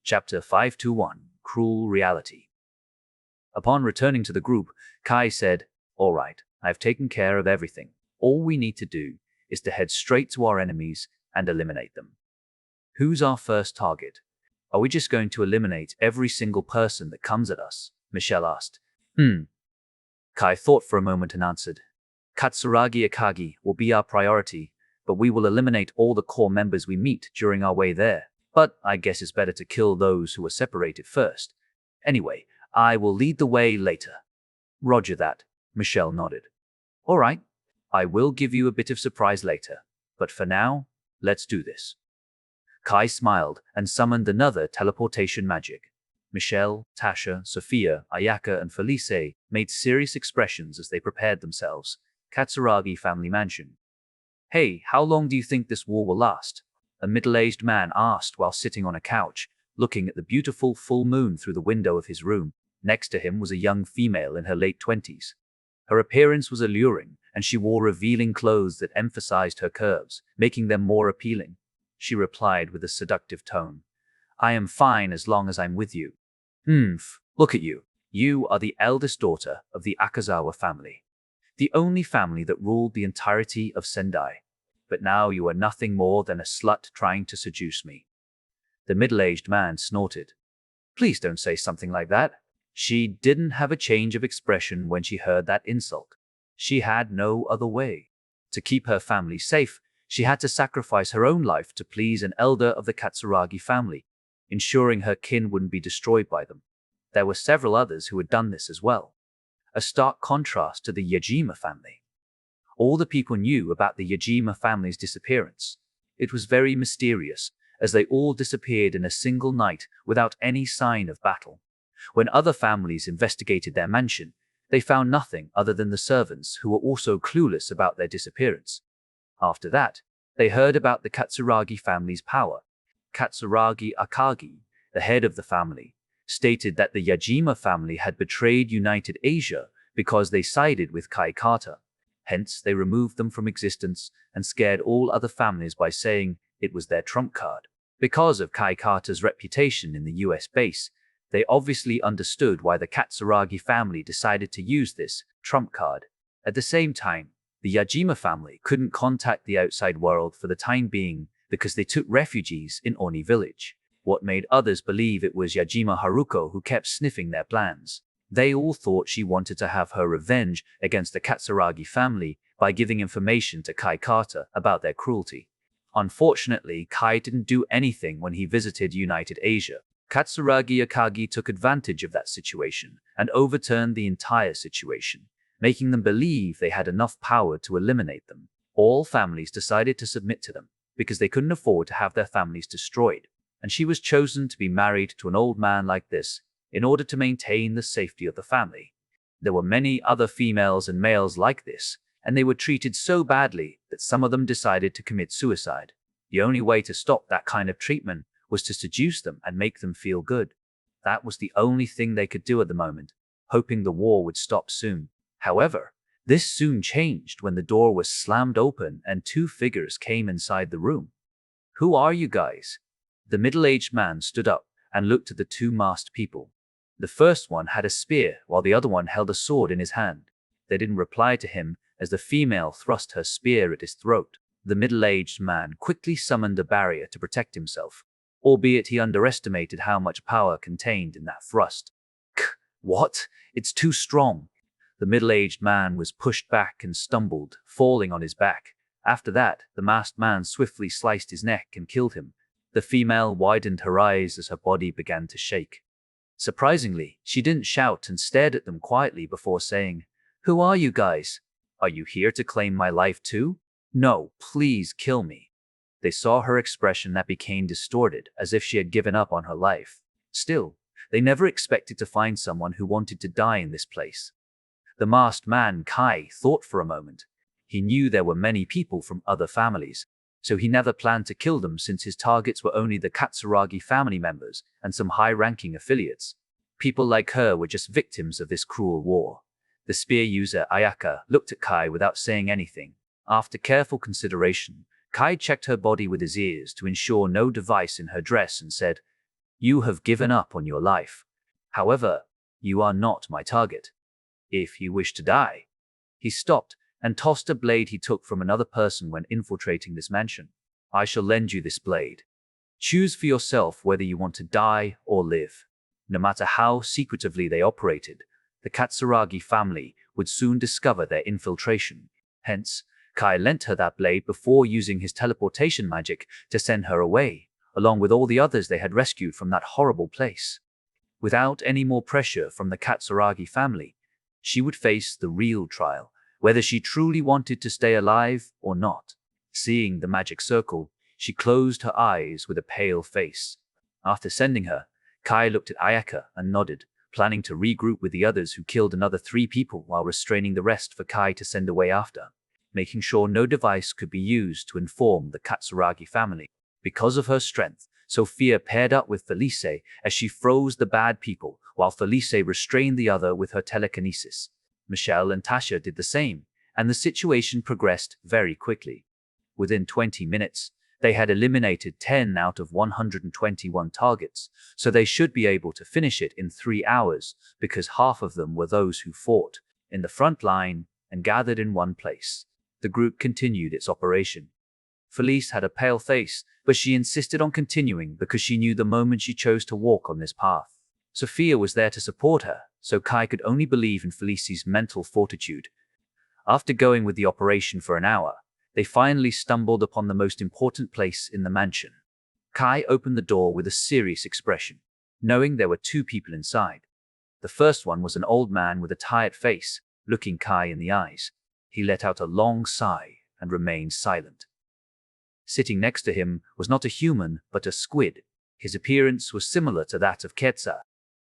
Chapter 521, Cruel Reality. Upon returning to the group, Kai said, "All right, I've taken care of everything. All we need to do is to head straight to our enemies and eliminate them." "Who's our first target? Are we just going to eliminate every single person that comes at us?" Michelle asked. Kai thought for a moment and answered, "Katsuragi Akagi will be our priority, but we will eliminate all the core members we meet during our way there. But I guess it's better to kill those who are separated first. Anyway, I will lead the way later." "Roger that," Michelle nodded. "All right, I will give you a bit of surprise later, but for now, let's do this." Kai smiled and summoned another teleportation magic. Michelle, Tasha, Sophia, Ayaka, and Felice made serious expressions as they prepared themselves. Katsuragi family mansion. "Hey, how long do you think this war will last?" a middle-aged man asked while sitting on a couch, looking at the beautiful full moon through the window of his room. Next to him was a young female in her late 20s. Her appearance was alluring, and she wore revealing clothes that emphasized her curves, making them more appealing. She replied with a seductive tone, "I am fine as long as I'm with you." Look at you. You are the eldest daughter of the Akazawa family, the only family that ruled the entirety of Sendai. But now you are nothing more than a slut trying to seduce me." The middle-aged man snorted. "Please don't say something like that." She didn't have a change of expression when she heard that insult. She had no other way. To keep her family safe, she had to sacrifice her own life to please an elder of the Katsuragi family, ensuring her kin wouldn't be destroyed by them. There were several others who had done this as well. A stark contrast to the Yajima family. All the people knew about the Yajima family's disappearance. It was very mysterious, as they all disappeared in a single night without any sign of battle. When other families investigated their mansion, they found nothing other than the servants who were also clueless about their disappearance. After that, they heard about the Katsuragi family's power. Katsuragi Akagi, the head of the family, stated that the Yajima family had betrayed United Asia because they sided with Kai Kata. Hence, they removed them from existence and scared all other families by saying it was their trump card. Because of Kai Kata's reputation in the US base, they obviously understood why the Katsuragi family decided to use this trump card. At the same time, the Yajima family couldn't contact the outside world for the time being because they took refugees in Oni village. What made others believe it was Yajima Haruko who kept sniffing their plans. They all thought she wanted to have her revenge against the Katsuragi family by giving information to Kai Kata about their cruelty. Unfortunately, Kai didn't do anything when he visited United Asia. Katsuragi Akagi took advantage of that situation and overturned the entire situation, making them believe they had enough power to eliminate them. All families decided to submit to them because they couldn't afford to have their families destroyed, and she was chosen to be married to an old man like this in order to maintain the safety of the family. There were many other females and males like this, and they were treated so badly that some of them decided to commit suicide. The only way to stop that kind of treatment was to seduce them and make them feel good. That was the only thing they could do at the moment, hoping the war would stop soon. However, this soon changed when the door was slammed open and two figures came inside the room. "Who are you guys?" The middle-aged man stood up and looked at the two masked people. The first one had a spear while the other one held a sword in his hand. They didn't reply to him as the female thrust her spear at his throat. The middle-aged man quickly summoned a barrier to protect himself, albeit he underestimated how much power contained in that thrust. What? It's too strong." The middle-aged man was pushed back and stumbled, falling on his back. After that, the masked man swiftly sliced his neck and killed him. The female widened her eyes as her body began to shake. Surprisingly, she didn't shout and stared at them quietly before saying, "Who are you guys? Are you here to claim my life too? No, please kill me." They saw her expression that became distorted, as if she had given up on her life. Still, they never expected to find someone who wanted to die in this place. The masked man, Kai, thought for a moment. He knew there were many people from other families, so he never planned to kill them since his targets were only the Katsuragi family members and some high-ranking affiliates. People like her were just victims of this cruel war. The spear user, Ayaka, looked at Kai without saying anything. After careful consideration, Kai checked her body with his ears to ensure no device in her dress and said, You have given up on your life. However, you are not my target. If you wish to die." He stopped and tossed a blade he took from another person when infiltrating this mansion. "I shall lend you this blade. Choose for yourself whether you want to die or live." No matter how secretively they operated, the Katsuragi family would soon discover their infiltration. Hence, Kai lent her that blade before using his teleportation magic to send her away, along with all the others they had rescued from that horrible place. Without any more pressure from the Katsuragi family, she would face the real trial, whether she truly wanted to stay alive or not. Seeing the magic circle, she closed her eyes with a pale face. After sending her, Kai looked at Ayaka and nodded, planning to regroup with the others who killed another 3 people while restraining the rest for Kai to send away after, making sure no device could be used to inform the Katsuragi family. Because of her strength, Sophia paired up with Felice as she froze the bad people, while Felice restrained the other with her telekinesis. Michelle and Tasha did the same, and the situation progressed very quickly. Within 20 minutes, they had eliminated 10 out of 121 targets, so they should be able to finish it in 3 hours, because half of them were those who fought in the front line and gathered in one place. The group continued its operation. Felice had a pale face, but she insisted on continuing because she knew the moment she chose to walk on this path. Sophia was there to support her, so Kai could only believe in Felici's mental fortitude. After going with the operation for an hour, they finally stumbled upon the most important place in the mansion. Kai opened the door with a serious expression, knowing there were 2 people inside. The first one was an old man with a tired face, looking Kai in the eyes. He let out a long sigh and remained silent. Sitting next to him was not a human, but a squid. His appearance was similar to that of Ketsa,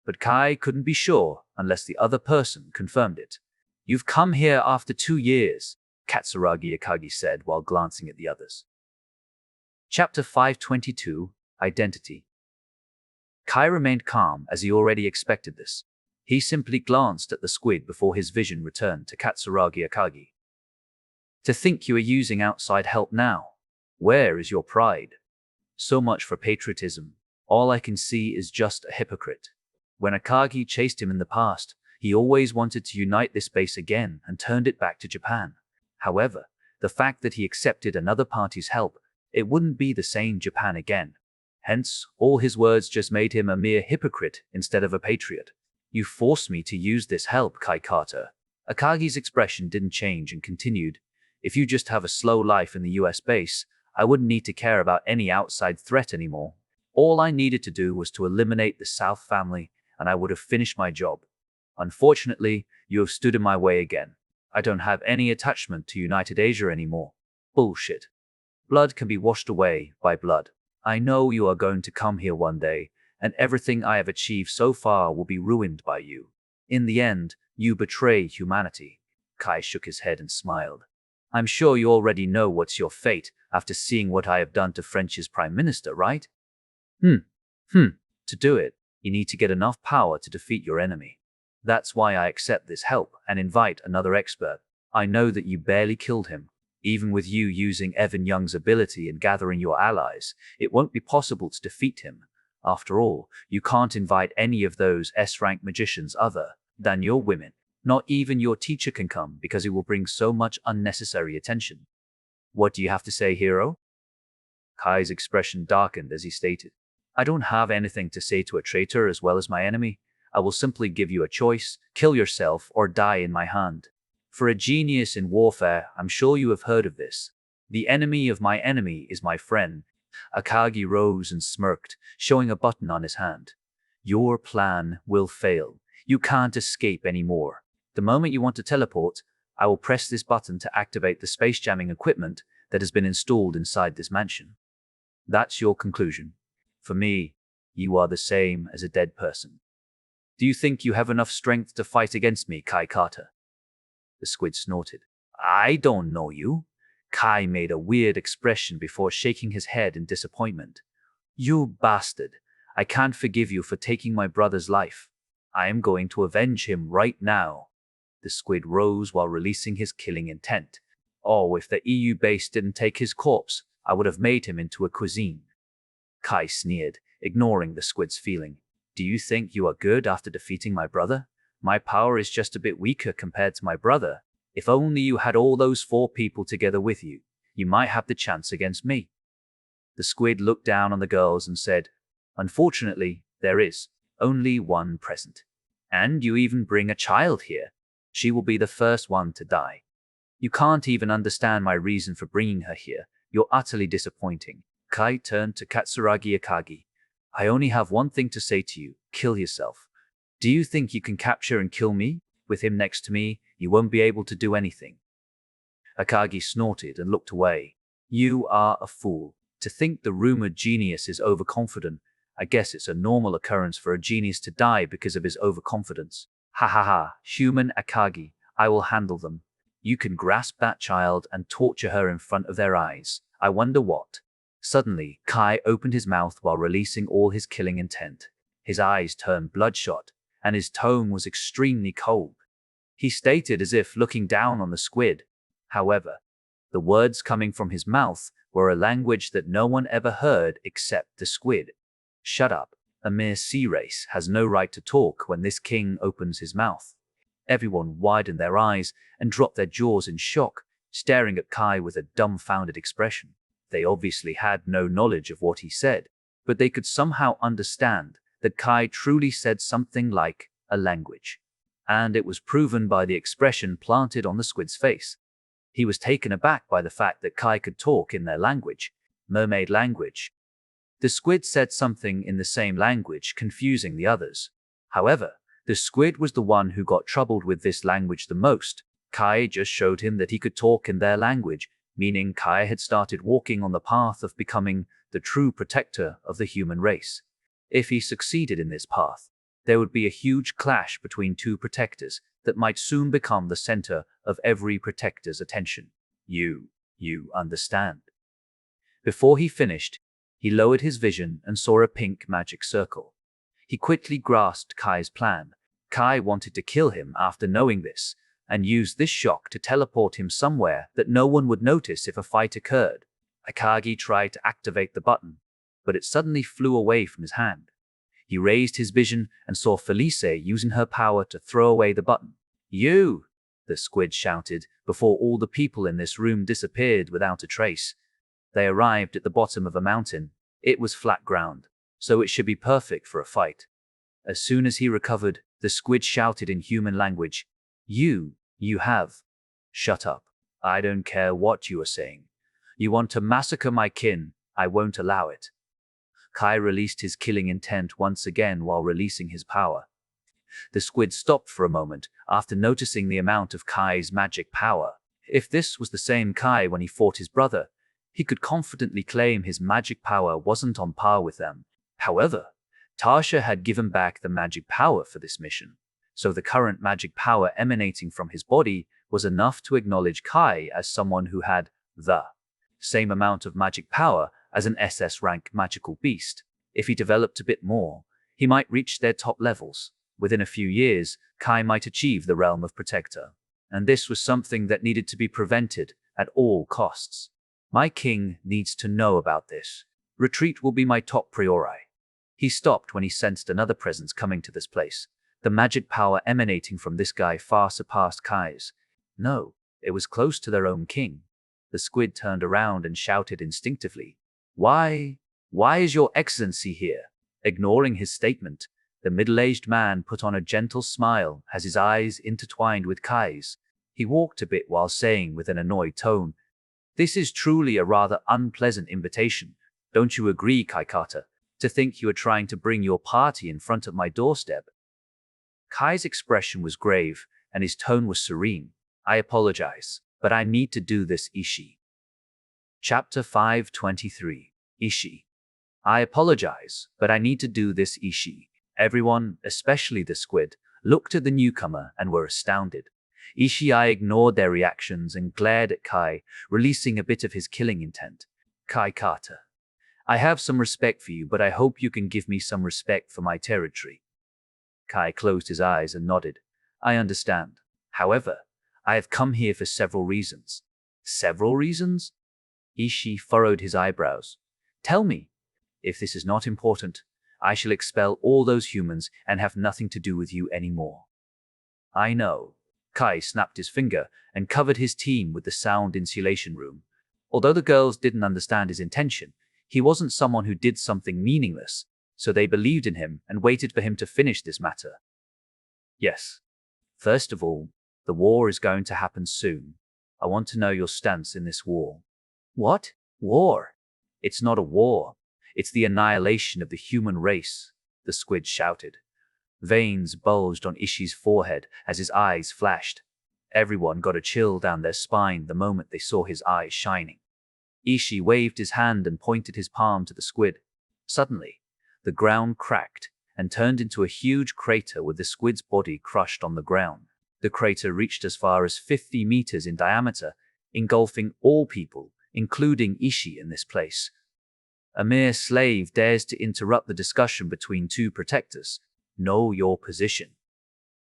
but Kai couldn't be sure unless the other person confirmed it. "You've come here after 2 years, Katsuragi Akagi said while glancing at the others. Chapter 522, Identity. Kai remained calm as he already expected this. He simply glanced at the squid before his vision returned to Katsuragi Akagi. "To think you are using outside help now. Where is your pride? So much for patriotism. All I can see is just a hypocrite. When Akagi chased him in the past, he always wanted to unite this base again and turned it back to Japan. However, the fact that he accepted another party's help, it wouldn't be the same Japan again. Hence, all his words just made him a mere hypocrite instead of a patriot. You forced me to use this help, Kai Carter." Akagi's expression didn't change and continued, "If you just have a slow life in the US base, I wouldn't need to care about any outside threat anymore. All I needed to do was to eliminate the South family, and I would have finished my job. Unfortunately, you have stood in my way again. I don't have any attachment to United Asia anymore." Bullshit. Blood can be washed away by blood. I know you are going to come here one day, and everything I have achieved so far will be ruined by you. In the end, you betray humanity. Kai shook his head and smiled. "I'm sure you already know what's your fate after seeing what I have done to French's prime minister, right? To do it, you need to get enough power to defeat your enemy. That's why I accept this help and invite another expert. I know that you barely killed him. Even with you using Evan Young's ability and gathering your allies, it won't be possible to defeat him. After all, you can't invite any of those S-rank magicians other than your women. Not even your teacher can come because it will bring so much unnecessary attention. What do you have to say, hero?" Kai's expression darkened as he stated, "I don't have anything to say to a traitor as well as my enemy. I will simply give you a choice, kill yourself or die in my hand. For a genius in warfare, I'm sure you have heard of this. The enemy of my enemy is my friend." Akagi rose and smirked, showing a button on his hand. "Your plan will fail. You can't escape anymore. The moment you want to teleport, I will press this button to activate the space jamming equipment that has been installed inside this mansion. That's your conclusion. For me, you are the same as a dead person. Do you think you have enough strength to fight against me, Kai Carter?" The squid snorted. "I don't know you." Kai made a weird expression before shaking his head in disappointment. "You bastard. I can't forgive you for taking my brother's life. I am going to avenge him right now." The squid rose while releasing his killing intent. "Oh, if the EU base didn't take his corpse, I would have made him into a cuisine." Kai sneered, ignoring the squid's feeling. Do you think you are good after defeating my brother? My power is just a bit weaker compared to my brother. If only you had all those 4 people together with you, you might have the chance against me. The squid looked down on the girls and said, Unfortunately, there is only one present. And you even bring a child here. She will be the first one to die. You can't even understand my reason for bringing her here. You're utterly disappointing. Kai turned to Katsuragi Akagi. I only have one thing to say to you. Kill yourself. Do you think you can capture and kill me? With him next to me, you won't be able to do anything. Akagi snorted and looked away. You are a fool. To think the rumored genius is overconfident. I guess it's a normal occurrence for a genius to die because of his overconfidence. Ha ha ha, human Akagi, I will handle them. You can grasp that child and torture her in front of their eyes. I wonder what. Suddenly, Kai opened his mouth while releasing all his killing intent. His eyes turned bloodshot, and his tone was extremely cold. He stated as if looking down on the squid. However, the words coming from his mouth were a language that no one ever heard except the squid. Shut up. A mere sea race has no right to talk when this king opens his mouth. Everyone widened their eyes and dropped their jaws in shock, staring at Kai with a dumbfounded expression. They obviously had no knowledge of what he said, but they could somehow understand that Kai truly said something like a language. And it was proven by the expression planted on the squid's face. He was taken aback by the fact that Kai could talk in their language, mermaid language. The squid said something in the same language, confusing the others. However, the squid was the one who got troubled with this language the most. Kai just showed him that he could talk in their language, meaning Kai had started walking on the path of becoming the true protector of the human race. If he succeeded in this path, there would be a huge clash between 2 protectors that might soon become the center of every protector's attention. You understand. Before he finished, he lowered his vision and saw a pink magic circle. He quickly grasped Kai's plan. Kai wanted to kill him after knowing this, and used this shock to teleport him somewhere that no one would notice if a fight occurred. Akagi tried to activate the button, but it suddenly flew away from his hand. He raised his vision and saw Felice using her power to throw away the button. You! The squid shouted before all the people in this room disappeared without a trace. They arrived at the bottom of a mountain. It was flat ground, so it should be perfect for a fight. As soon as he recovered, the squid shouted in human language, You have. Shut up. I don't care what you are saying. You want to massacre my kin, I won't allow it. Kai released his killing intent once again while releasing his power. The squid stopped for a moment after noticing the amount of Kai's magic power. If this was the same Kai when he fought his brother, he could confidently claim his magic power wasn't on par with them. However, Tasha had given back the magic power for this mission, so the current magic power emanating from his body was enough to acknowledge Kai as someone who had the same amount of magic power as an SS rank magical beast. If he developed a bit more, he might reach their top levels. Within a few years, Kai might achieve the realm of protector, and this was something that needed to be prevented at all costs. My king needs to know about this. Retreat will be my top priority. He stopped when he sensed another presence coming to this place. The magic power emanating from this guy far surpassed Kai's. No, it was close to their own king. The squid turned around and shouted instinctively, Why is your excellency here? Ignoring his statement, the middle-aged man put on a gentle smile as his eyes intertwined with Kai's. He walked a bit while saying with an annoyed tone, This is truly a rather unpleasant invitation. Don't you agree, Kaikata? To think you are trying to bring your party in front of my doorstep. Kai's expression was grave, and his tone was serene. I apologize, but I need to do this, Ishii. Chapter 523. Ishii. I apologize, but I need to do this, Ishii. Everyone, especially the squid, looked at the newcomer and were astounded. Ishii ignored their reactions and glared at Kai, releasing a bit of his killing intent. Kai Kata. I have some respect for you, but I hope you can give me some respect for my territory. Kai closed his eyes and nodded. I understand. However, I have come here for several reasons. Several reasons? Ishii furrowed his eyebrows. Tell me. If this is not important, I shall expel all those humans and have nothing to do with you anymore. I know. Kai snapped his finger and covered his team with the sound insulation room. Although the girls didn't understand his intention, he wasn't someone who did something meaningless, so they believed in him and waited for him to finish this matter. Yes. First of all, the war is going to happen soon. I want to know your stance in this war. What? War? It's not a war. It's the annihilation of the human race, the squid shouted. Veins bulged on Ishii's forehead as his eyes flashed. Everyone got a chill down their spine the moment they saw his eyes shining. Ishii waved his hand and pointed his palm to the squid. Suddenly, the ground cracked and turned into a huge crater with the squid's body crushed on the ground. The crater reached as far as 50 meters in diameter, engulfing all people, including Ishii in this place. A mere slave dares to interrupt the discussion between two protectors. Know your position.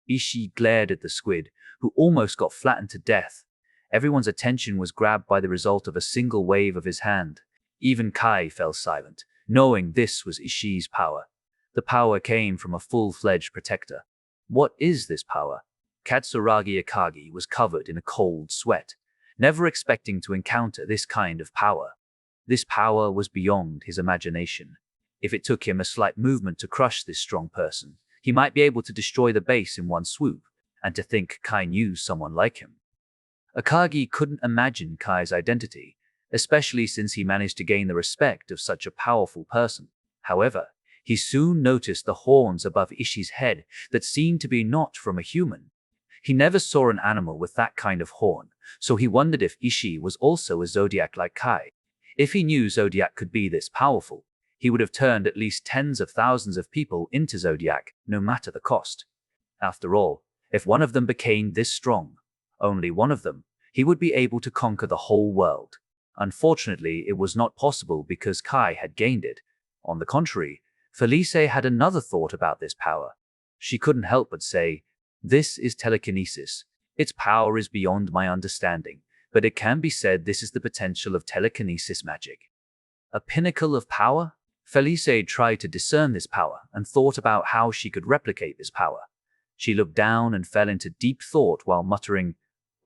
Ishii glared at the squid, who almost got flattened to death. Everyone's attention was grabbed by the result of a single wave of his hand. Even Kai fell silent, knowing this was Ishii's power. The power came from a full-fledged protector. What is this power? Katsuragi Akagi was covered in a cold sweat, never expecting to encounter this kind of power. This power was beyond his imagination. If it took him a slight movement to crush this strong person, he might be able to destroy the base in one swoop, and to think Kai knew someone like him. Akagi couldn't imagine Kai's identity, especially since he managed to gain the respect of such a powerful person. However, he soon noticed the horns above Ishii's head that seemed to be not from a human. He never saw an animal with that kind of horn, so he wondered if Ishii was also a zodiac like Kai. If he knew Zodiac could be this powerful, he would have turned at least tens of thousands of people into Zodiac, no matter the cost. After all, if one of them became this strong, only one of them, he would be able to conquer the whole world. Unfortunately, it was not possible because Kai had gained it. On the contrary, Felice had another thought about this power. She couldn't help but say, "This is telekinesis. Its power is beyond my understanding, but it can be said this is the potential of telekinesis magic." A pinnacle of power? Felice tried to discern this power and thought about how she could replicate this power. She looked down and fell into deep thought while muttering,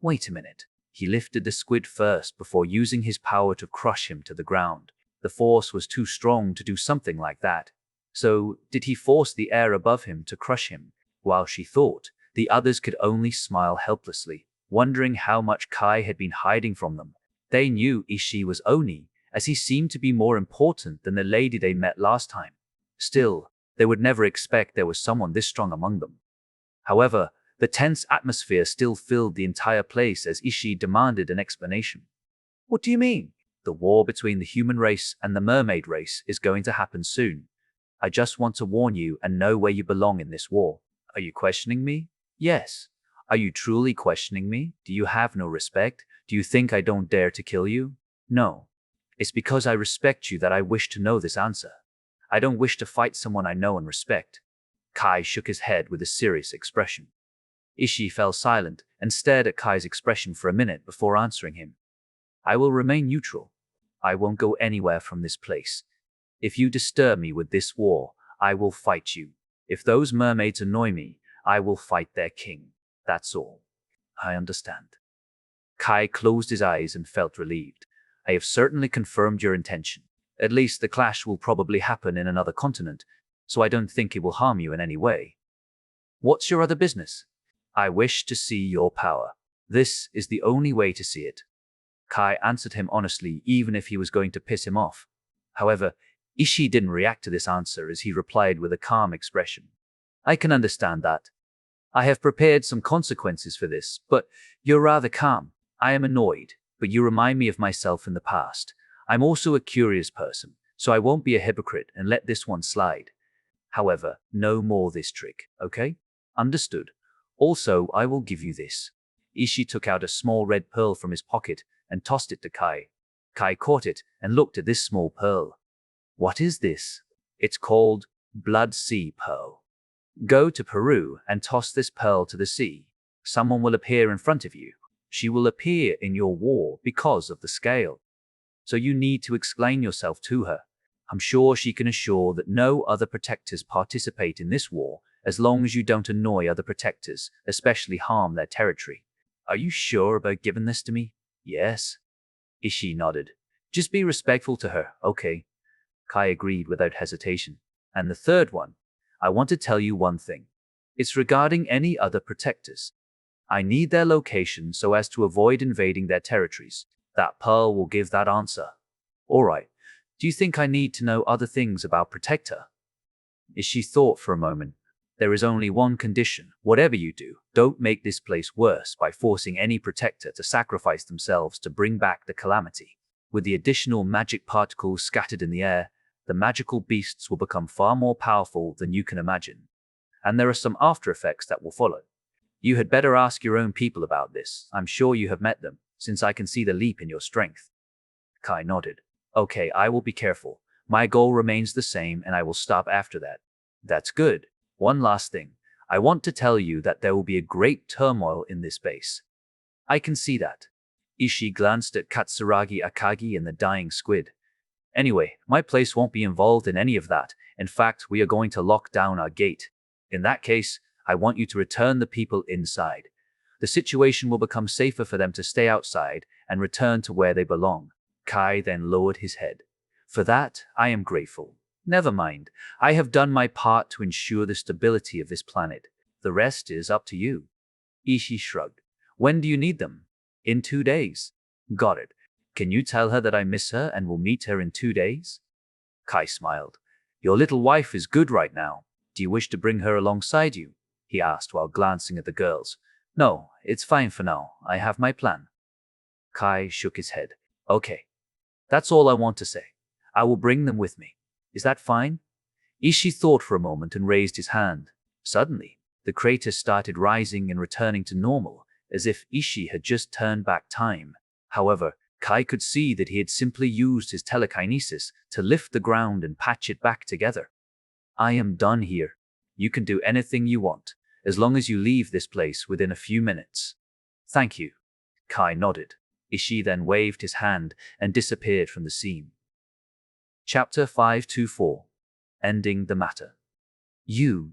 "Wait a minute." He lifted the squid first before using his power to crush him to the ground. The force was too strong to do something like that. So, did he force the air above him to crush him? While she thought, the others could only smile helplessly, wondering how much Kai had been hiding from them. They knew Ishii was Oni, as he seemed to be more important than the lady they met last time. Still, they would never expect there was someone this strong among them. However, the tense atmosphere still filled the entire place as Ishii demanded an explanation. "What do you mean?" "The war between the human race and the mermaid race is going to happen soon. I just want to warn you and know where you belong in this war." "Are you questioning me?" "Yes. Are you truly questioning me? Do you have no respect? Do you think I don't dare to kill you?" "No. It's because I respect you that I wish to know this answer. I don't wish to fight someone I know and respect." Kai shook his head with a serious expression. Ishii fell silent and stared at Kai's expression for a minute before answering him. "I will remain neutral. I won't go anywhere from this place. If you disturb me with this war, I will fight you. If those mermaids annoy me, I will fight their king. That's all." "I understand." Kai closed his eyes and felt relieved. "I have certainly confirmed your intention. At least the clash will probably happen in another continent, so I don't think it will harm you in any way." "What's your other business?" "I wish to see your power. This is the only way to see it." Kai answered him honestly, even if he was going to piss him off. However, Ishii didn't react to this answer as he replied with a calm expression. "I can understand that. I have prepared some consequences for this, but you're rather calm. I am annoyed, but you remind me of myself in the past. I'm also a curious person, so I won't be a hypocrite and let this one slide. However, no more this trick, okay?" "Understood. Also, I will give you this." Ishii took out a small red pearl from his pocket and tossed it to Kai. Kai caught it and looked at this small pearl. "What is this?" "It's called Blood Sea Pearl. Go to Peru and toss this pearl to the sea. Someone will appear in front of you. She will appear in your war because of the scale. So you need to explain yourself to her." I'm sure she can assure that no other protectors participate in this war as long as you don't annoy other protectors, especially harm their territory. Are you sure about giving this to me? Yes. Ishii nodded. Just be respectful to her, okay? Kai agreed without hesitation. And the third one, I want to tell you one thing. It's regarding any other protectors. I need their location so as to avoid invading their territories. That pearl will give that answer. All right. Do you think I need to know other things about Protector? Ishii thought for a moment. There is only one condition. Whatever you do, don't make this place worse by forcing any protector to sacrifice themselves to bring back the calamity. With the additional magic particles scattered in the air, the magical beasts will become far more powerful than you can imagine. And there are some after effects that will follow. You had better ask your own people about this. I'm sure you have met them, since I can see the leap in your strength. Kai nodded. Okay, I will be careful. My goal remains the same and I will stop after that. That's good. One last thing. I want to tell you that there will be a great turmoil in this base. I can see that. Ishii glanced at Katsuragi Akagi and the dying squid. Anyway, my place won't be involved in any of that. In fact, we are going to lock down our gate. In that case, I want you to return the people inside. The situation will become safer for them to stay outside and return to where they belong. Kai then lowered his head. For that, I am grateful. Never mind. I have done my part to ensure the stability of this planet. The rest is up to you. Ishii shrugged. When do you need them? In 2 days. Got it. Can you tell her that I miss her and will meet her in 2 days? Kai smiled. Your little wife is good right now. Do you wish to bring her alongside you? He asked while glancing at the girls. No, it's fine for now. I have my plan. Kai shook his head. Okay. That's all I want to say. I will bring them with me. Is that fine? Ishii thought for a moment and raised his hand. Suddenly, the crater started rising and returning to normal, as if Ishii had just turned back time. However, Kai could see that he had simply used his telekinesis to lift the ground and patch it back together. I am done here. You can do anything you want, as long as you leave this place within a few minutes. Thank you. Kai nodded. Ishii then waved his hand and disappeared from the scene. Chapter 524. Ending the Matter. You,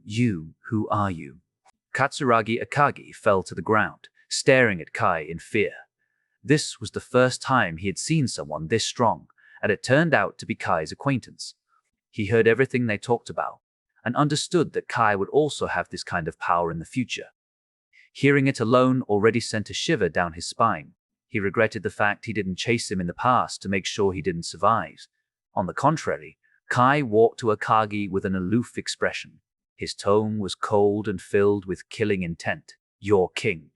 who are you? Katsuragi Akagi fell to the ground, staring at Kai in fear. This was the first time he had seen someone this strong, and it turned out to be Kai's acquaintance. He heard everything they talked about, and understood that Kai would also have this kind of power in the future. Hearing it alone already sent a shiver down his spine. He regretted the fact he didn't chase him in the past to make sure he didn't survive. On the contrary, Kai walked to Akagi with an aloof expression. His tone was cold and filled with killing intent. Your king.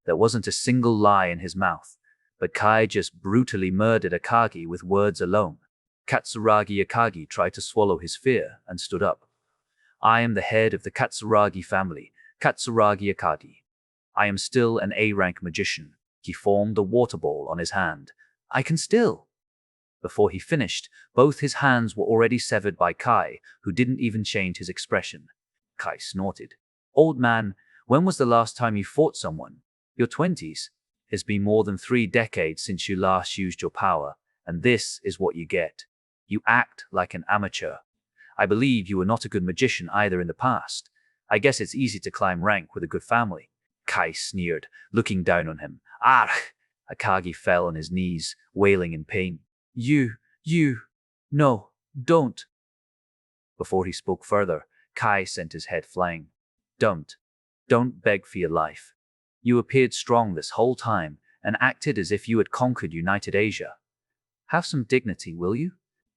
There wasn't a single lie in his mouth, but Kai just brutally murdered Akagi with words alone. Katsuragi Akagi tried to swallow his fear and stood up. I am the head of the Katsuragi family, Katsuragi Akagi. I am still an A-rank magician. He formed a water ball on his hand. I can still. Before he finished, both his hands were already severed by Kai, who didn't even change his expression. Kai snorted. Old man, when was the last time you fought someone? Your 20s. It's been more than 3 decades since you last used your power, and this is what you get. You act like an amateur. I believe you were not a good magician either in the past. I guess it's easy to climb rank with a good family. Kai sneered, looking down on him. Argh! Akagi fell on his knees, wailing in pain. No, don't. Before he spoke further, Kai sent his head flying. Don't beg for your life. You appeared strong this whole time and acted as if you had conquered United Asia. Have some dignity, will you?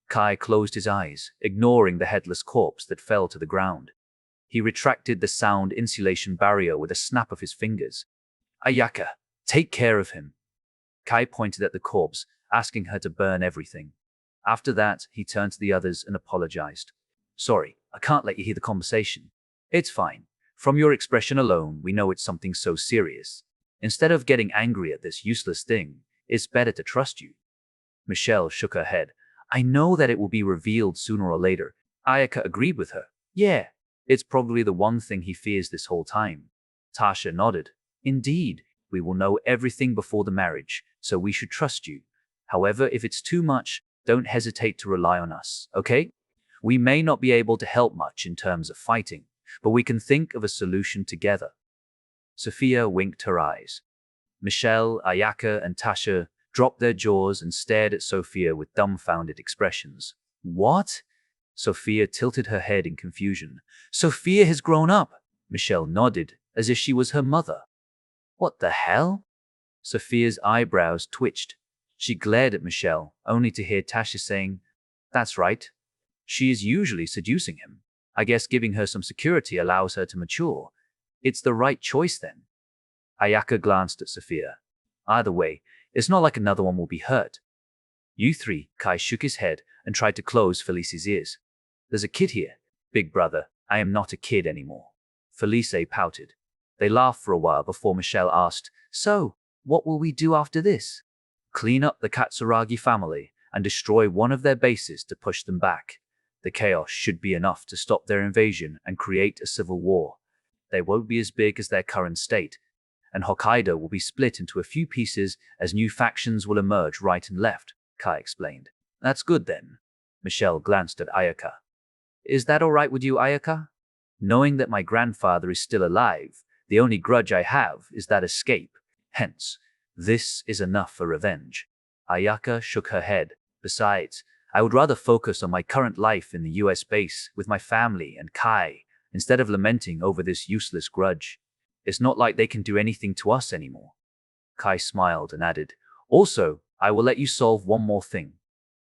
Kai closed his eyes, ignoring the headless corpse that fell to the ground. He retracted the sound insulation barrier with a snap of his fingers. Ayaka, take care of him. Kai pointed at the corpse, asking her to burn everything. After that, he turned to the others and apologized. Sorry, I can't let you hear the conversation. It's fine. From your expression alone, we know it's something so serious. Instead of getting angry at this useless thing, it's better to trust you. Michelle shook her head. I know that it will be revealed sooner or later. Ayaka agreed with her. Yeah, it's probably the one thing he fears this whole time. Tasha nodded. Indeed, we will know everything before the marriage, so we should trust you. However, if it's too much, Don't hesitate to rely on us, okay? We may not be able to help much in terms of fighting, but we can think of a solution together. Sophia winked her eyes. Michelle, Ayaka, and Tasha dropped their jaws and stared at Sophia with dumbfounded expressions. What? Sophia tilted her head in confusion. Sophia has grown up. Michelle nodded, as if she was her mother. What the hell? Sophia's eyebrows twitched. She glared at Michelle, only to hear Tasha saying, That's right. She is usually seducing him. I guess giving her some security allows her to mature. It's the right choice then. Ayaka glanced at Sophia. Either way, it's not like another one will be hurt. You three, Kai shook his head and tried to close Felice's ears. There's a kid here. Big brother, I am not a kid anymore. Felice pouted. They laughed for a while before Michelle asked, So, what will we do after this? Clean up the Katsuragi family and destroy one of their bases to push them back. The chaos should be enough to stop their invasion and create a civil war. They won't be as big as their current state, and Hokkaido will be split into a few pieces as new factions will emerge right and left, Kai explained. That's good then. Michelle glanced at Ayaka. Is that all right with you, Ayaka? Knowing that my grandfather is still alive, the only grudge I have is that escape. Hence, this is enough for revenge. Ayaka shook her head. Besides, I would rather focus on my current life in the US base with my family and Kai, instead of lamenting over this useless grudge. It's not like they can do anything to us anymore. Kai smiled and added, Also, I will let you solve one more thing.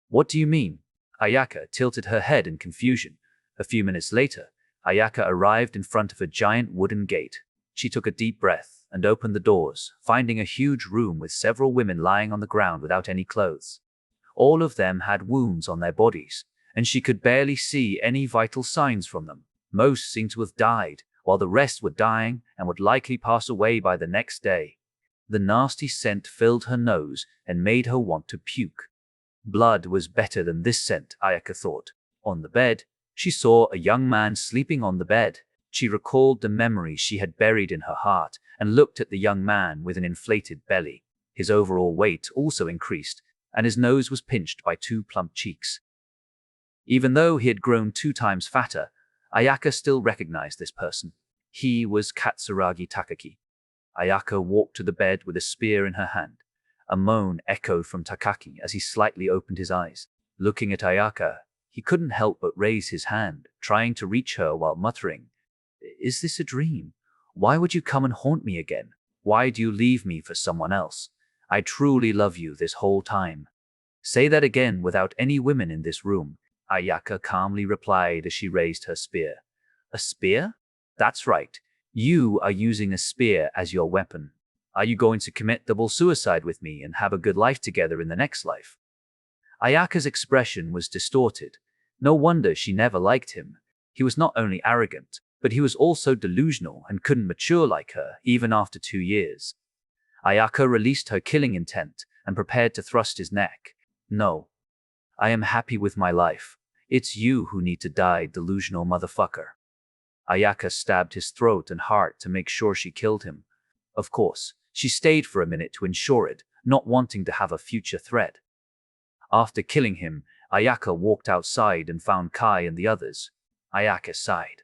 What do you mean? Ayaka tilted her head in confusion. A few minutes later, Ayaka arrived in front of a giant wooden gate. She took a deep breath and opened the doors, finding a huge room with several women lying on the ground without any clothes. All of them had wounds on their bodies, and she could barely see any vital signs from them. Most seemed to have died, while the rest were dying and would likely pass away by the next day. The nasty scent filled her nose and made her want to puke. Blood was better than this scent, Ayaka thought. On the bed, she saw a young man sleeping on the bed. She recalled the memories she had buried in her heart and looked at the young man with an inflated belly. His overall weight also increased, and his nose was pinched by 2 plump cheeks. Even though he had grown 2 times fatter, Ayaka still recognized this person. He was Katsuragi Takaki. Ayaka walked to the bed with a spear in her hand. A moan echoed from Takaki as he slightly opened his eyes. Looking at Ayaka, he couldn't help but raise his hand, trying to reach her while muttering, Is this a dream? Why would you come and haunt me again? Why do you leave me for someone else? I truly love you this whole time. Say that again without any women in this room, Ayaka calmly replied as she raised her spear. A spear? That's right. You are using a spear as your weapon. Are you going to commit double suicide with me and have a good life together in the next life? Ayaka's expression was distorted. No wonder she never liked him. He was not only arrogant, but he was also delusional and couldn't mature like her, even after 2 years. Ayaka released her killing intent and prepared to thrust his neck. No. I am happy with my life. It's you who need to die, delusional motherfucker. Ayaka stabbed his throat and heart to make sure she killed him. Of course, she stayed for a minute to ensure it, not wanting to have a future threat. After killing him, Ayaka walked outside and found Kai and the others. Ayaka sighed.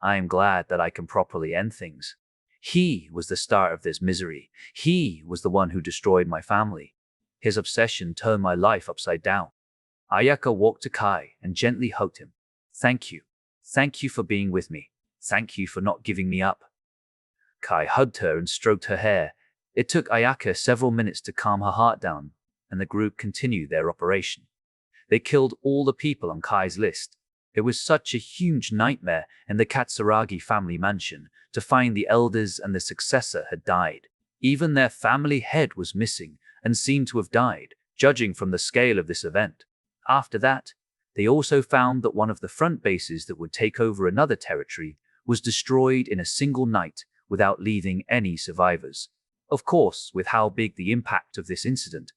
I am glad that I can properly end things. He was the start of this misery. He was the one who destroyed my family. His obsession turned my life upside down. Ayaka walked to Kai and gently hugged him. Thank you. Thank you for being with me. Thank you for not giving me up. Kai hugged her and stroked her hair. It took Ayaka several minutes to calm her heart down, and the group continued their operation. They killed all the people on Kai's list. It was such a huge nightmare in the Katsuragi family mansion to find the elders and the successor had died. Even their family head was missing and seemed to have died, judging from the scale of this event. After that, they also found that one of the front bases that would take over another territory was destroyed in a single night without leaving any survivors. Of course, with how big the impact of this incident,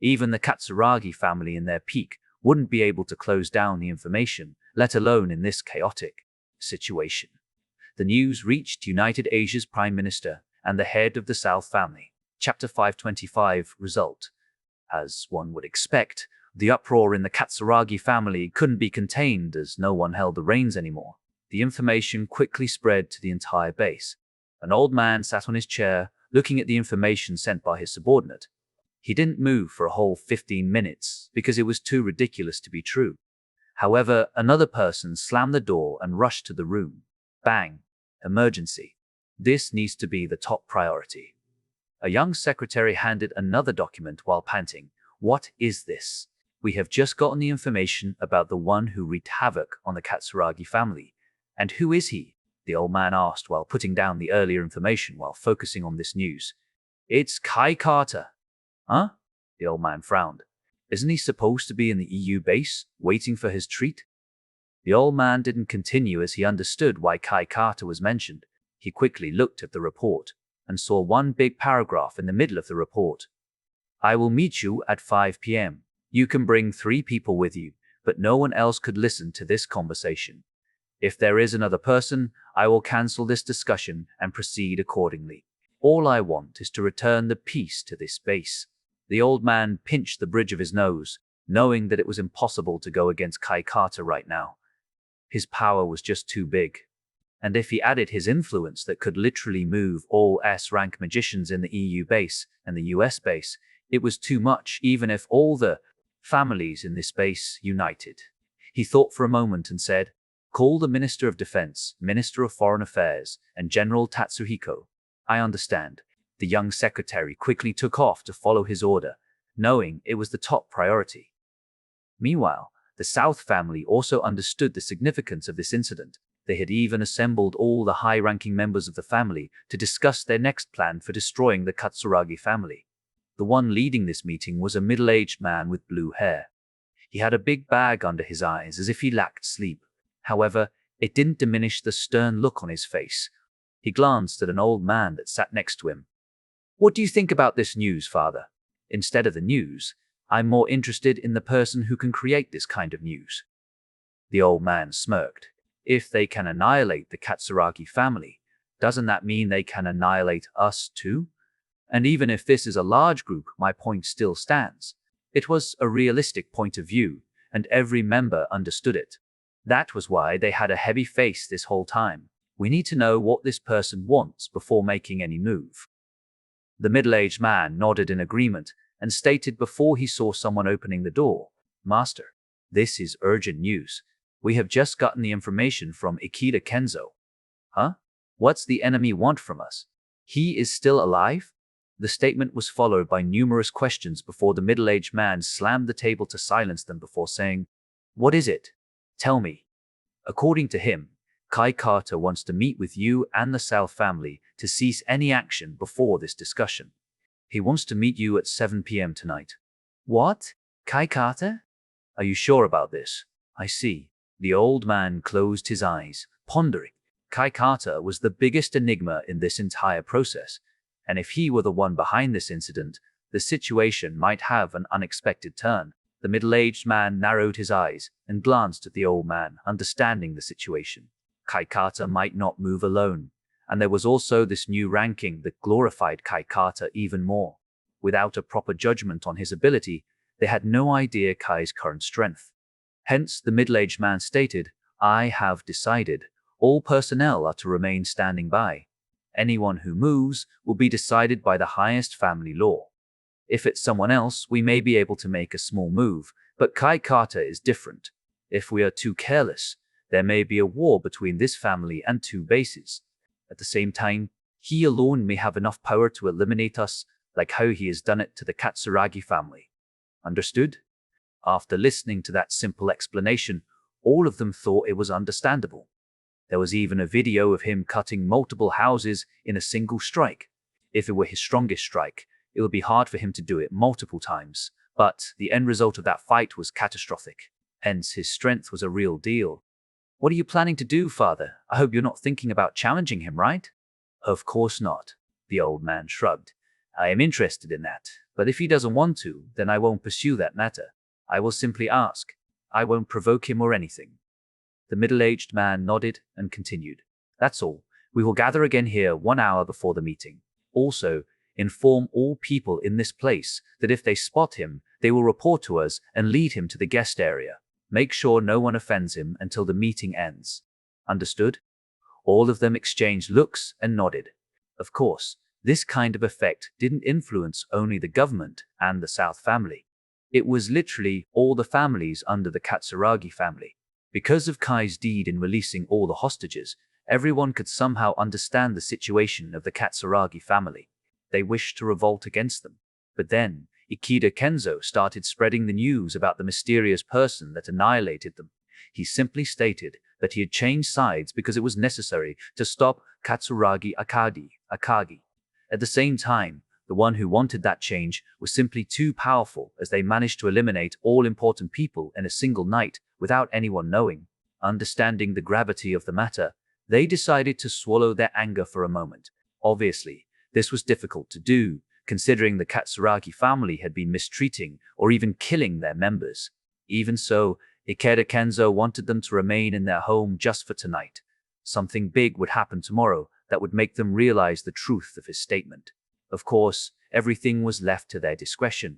even the Katsuragi family in their peak wouldn't be able to close down the information, let alone in this chaotic situation. The news reached United Asia's Prime Minister and the head of the South family. Chapter 525 Result. As one would expect, The uproar in the Katsuragi family couldn't be contained as no one held the reins anymore. The information quickly spread to the entire base. An old man sat on his chair, looking at the information sent by his subordinate. He didn't move for a whole 15 minutes because it was too ridiculous to be true. However, another person slammed the door and rushed to the room. Bang! Emergency. This needs to be the top priority. A young secretary handed another document while panting. What is this? We have just gotten the information about the one who wreaked havoc on the Katsuragi family. And who is he? The old man asked while putting down the earlier information while focusing on this news. It's Kai Carter. Huh? The old man frowned. Isn't he supposed to be in the EU base, waiting for his treat? The old man didn't continue as he understood why Kai Carter was mentioned. He quickly looked at the report and saw one big paragraph in the middle of the report. I will meet you at 5 p.m. You can bring 3 people with you, but no one else could listen to this conversation. If there is another person, I will cancel this discussion and proceed accordingly. All I want is to return the peace to this base. The old man pinched the bridge of his nose, knowing that it was impossible to go against Kai Carter right now. His power was just too big. And if he added his influence that could literally move all S-rank magicians in the EU base and the US base, it was too much even if all the families in this base united. He thought for a moment and said, call the Minister of Defense, Minister of Foreign Affairs, and General Tatsuhiko. I understand. The young secretary quickly took off to follow his order, knowing it was the top priority. Meanwhile, the South family also understood the significance of this incident. They had even assembled all the high-ranking members of the family to discuss their next plan for destroying the Katsuragi family. The one leading this meeting was a middle-aged man with blue hair. He had a big bag under his eyes as if he lacked sleep. However, it didn't diminish the stern look on his face. He glanced at an old man that sat next to him. What do you think about this news, father? Instead of the news, I'm more interested in the person who can create this kind of news. The old man smirked. If they can annihilate the Katsuragi family, doesn't that mean they can annihilate us too? And even if this is a large group, my point still stands. It was a realistic point of view, and every member understood it. That was why they had a heavy face this whole time. We need to know what this person wants before making any move. The middle-aged man nodded in agreement and stated before he saw someone opening the door, Master, this is urgent news. We have just gotten the information from Ikeda Kenzo. Huh? What's the enemy want from us? He is still alive? The statement was followed by numerous questions before the middle-aged man slammed the table to silence them before saying, What is it? Tell me. According to him, Kai Carter wants to meet with you and the South family to cease any action before this discussion. He wants to meet you at 7 p.m. tonight. What? Kai Carter? Are you sure about this? I see. The old man closed his eyes, pondering. Kai Carter was the biggest enigma in this entire process, and if he were the one behind this incident, the situation might have an unexpected turn. The middle-aged man narrowed his eyes and glanced at the old man, understanding the situation. Kai Carter might not move alone, and there was also this new ranking that glorified Kai Carter even more. Without a proper judgment on his ability, they had no idea Kai's current strength. Hence, the middle-aged man stated, I have decided. All personnel are to remain standing by. Anyone who moves will be decided by the highest family law. If it's someone else, we may be able to make a small move, but Kai Carter is different. If we are too careless, there may be a war between this family and 2 bases. At the same time, he alone may have enough power to eliminate us, like how he has done it to the Katsuragi family. Understood? After listening to that simple explanation, all of them thought it was understandable. There was even a video of him cutting multiple houses in a single strike. If it were his strongest strike, it would be hard for him to do it multiple times, but the end result of that fight was catastrophic. Hence, his strength was a real deal. What are you planning to do, father? I hope you're not thinking about challenging him, right? Of course not. The old man shrugged. I am interested in that, but if he doesn't want to, then I won't pursue that matter. I will simply ask. I won't provoke him or anything. The middle-aged man nodded and continued. That's all. We will gather again here 1 hour before the meeting. Also, inform all people in this place that if they spot him, They will report to us and lead him to the guest area. Make sure no one offends him until the meeting ends. Understood? All of them exchanged looks and nodded. Of course, this kind of effect didn't influence only the government and the South family. It was literally all the families under the Katsuragi family. Because of Kai's deed in releasing all the hostages, everyone could somehow understand the situation of the Katsuragi family. They wished to revolt against them. But then, Ikeda Kenzo started spreading the news about the mysterious person that annihilated them. He simply stated that he had changed sides because it was necessary to stop Katsuragi Akagi. At the same time, the one who wanted that change was simply too powerful, as they managed to eliminate all important people in a single night without anyone knowing. Understanding the gravity of the matter, they decided to swallow their anger for a moment. Obviously, this was difficult to do, considering the Katsuragi family had been mistreating or even killing their members. Even so, Ikeda Kenzo wanted them to remain in their home just for tonight. Something big would happen tomorrow that would make them realize the truth of his statement. Of course, everything was left to their discretion.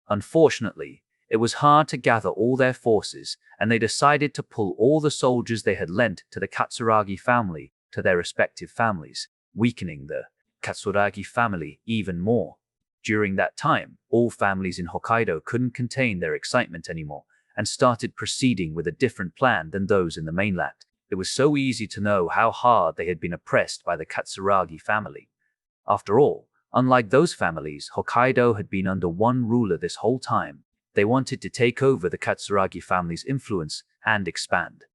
Unfortunately, it was hard to gather all their forces, and they decided to pull all the soldiers they had lent to the Katsuragi family to their respective families, weakening the Katsuragi family even more. During that time, all families in Hokkaido couldn't contain their excitement anymore and started proceeding with a different plan than those in the mainland. It was so easy to know how hard they had been oppressed by the Katsuragi family. After all, unlike those families, Hokkaido had been under one ruler this whole time. They wanted to take over the Katsuragi family's influence and expand.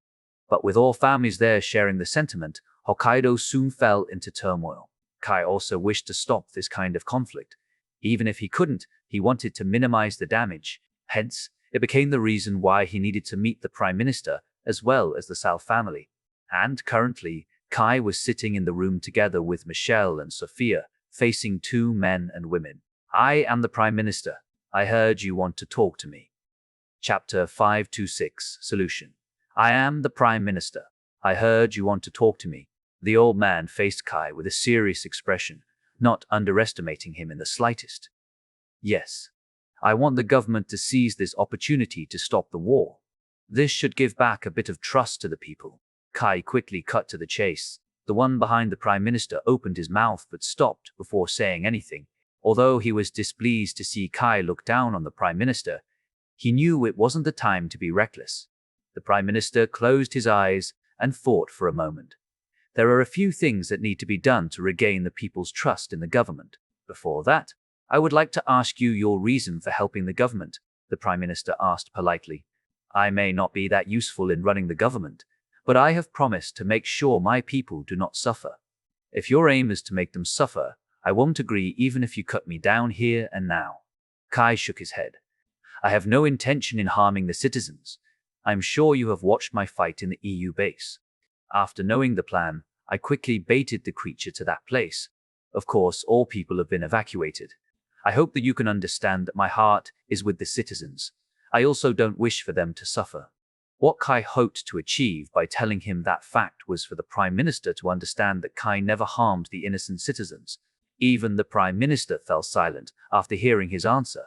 But with all families there sharing the sentiment, Hokkaido soon fell into turmoil. Kai also wished to stop this kind of conflict. Even if he couldn't, he wanted to minimize the damage. Hence, it became the reason why he needed to meet the Prime Minister as well as the South family. And currently, Kai was sitting in the room together with Michelle and Sophia, facing two men and women. I am the Prime Minister. I heard you want to talk to me. Chapter 526, Solution. I am the Prime Minister. I heard you want to talk to me. The old man faced Kai with a serious expression, not underestimating him in the slightest. Yes. I want the government to seize this opportunity to stop the war. This should give back a bit of trust to the people. Kai quickly cut to the chase. The one behind the Prime Minister opened his mouth but stopped before saying anything. Although he was displeased to see Kai look down on the Prime Minister, he knew it wasn't the time to be reckless. The Prime Minister closed his eyes and thought for a moment. There are a few things that need to be done to regain the people's trust in the government. Before that, I would like to ask you your reason for helping the government, the Prime Minister asked politely. I may not be that useful in running the government, but I have promised to make sure my people do not suffer. If your aim is to make them suffer, I won't agree even if you cut me down here and now. Kai shook his head. I have no intention in harming the citizens. I am sure you have watched my fight in the EU base. After knowing the plan, I quickly baited the creature to that place. Of course, all people have been evacuated. I hope that you can understand that my heart is with the citizens. I also don't wish for them to suffer. What Kai hoped to achieve by telling him that fact was for the Prime Minister to understand that Kai never harmed the innocent citizens. Even the Prime Minister fell silent after hearing his answer.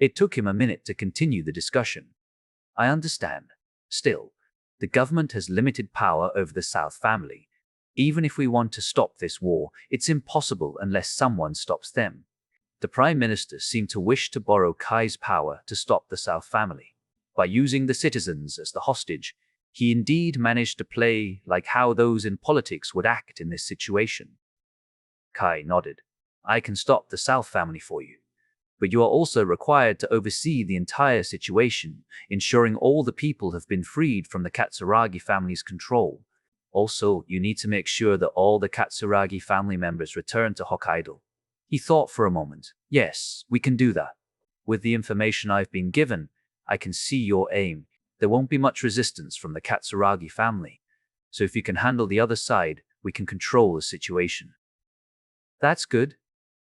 It took him a minute to continue the discussion. I understand. Still, the government has limited power over the South family. Even if we want to stop this war, it's impossible unless someone stops them. The Prime Minister seemed to wish to borrow Kai's power to stop the South family. By using the citizens as the hostage, he indeed managed to play like how those in politics would act in this situation. Kai nodded. I can stop the South family for you. But you are also required to oversee the entire situation, ensuring all the people have been freed from the Katsuragi family's control. Also, you need to make sure that all the Katsuragi family members return to Hokkaido. He thought for a moment. Yes, we can do that. With the information I've been given, I can see your aim. There won't be much resistance from the Katsuragi family. So if you can handle the other side, we can control the situation. That's good.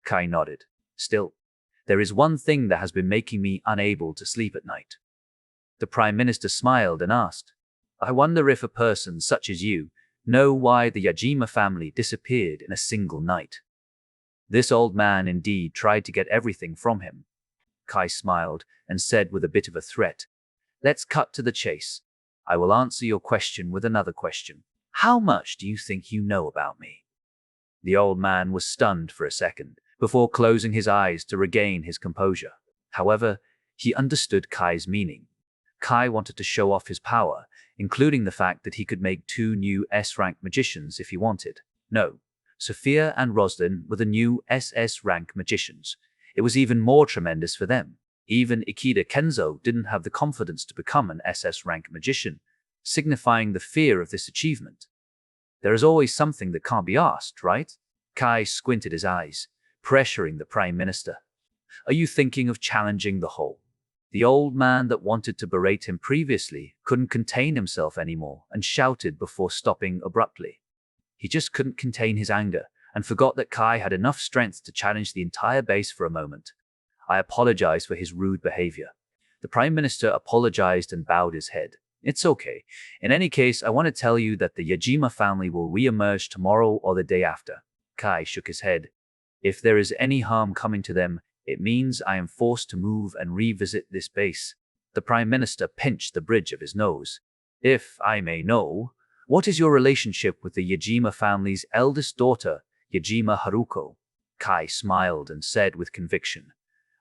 Kai nodded. Still, there is one thing that has been making me unable to sleep at night. The Prime Minister smiled and asked, I wonder if a person such as you know why the Yajima family disappeared in a single night. This old man indeed tried to get everything from him. Kai smiled and said with a bit of a threat. Let's cut to the chase. I will answer your question with another question. How much do you think you know about me? The old man was stunned for a second, before closing his eyes to regain his composure. However, he understood Kai's meaning. Kai wanted to show off his power, including the fact that he could make 2 new S-rank magicians if he wanted. No, Sophia and Roslyn were the new SS-rank magicians. It was even more tremendous for them. Even Ikeda Kenzo didn't have the confidence to become an SS-rank magician, signifying the fear of this achievement. There is always something that can't be asked, right? Kai squinted his eyes, pressuring the Prime Minister. Are you thinking of challenging the whole? The old man that wanted to berate him previously couldn't contain himself anymore and shouted before stopping abruptly. He just couldn't contain his anger and forgot that Kai had enough strength to challenge the entire base for a moment. I apologize for his rude behavior. The Prime Minister apologized and bowed his head. It's okay. In any case, I want to tell you that the Yajima family will re-emerge tomorrow or the day after. Kai shook his head. If there is any harm coming to them, it means I am forced to move and revisit this base. The Prime Minister pinched the bridge of his nose. If I may know, what is your relationship with the Yajima family's eldest daughter, Yajima Haruko? Kai smiled and said with conviction,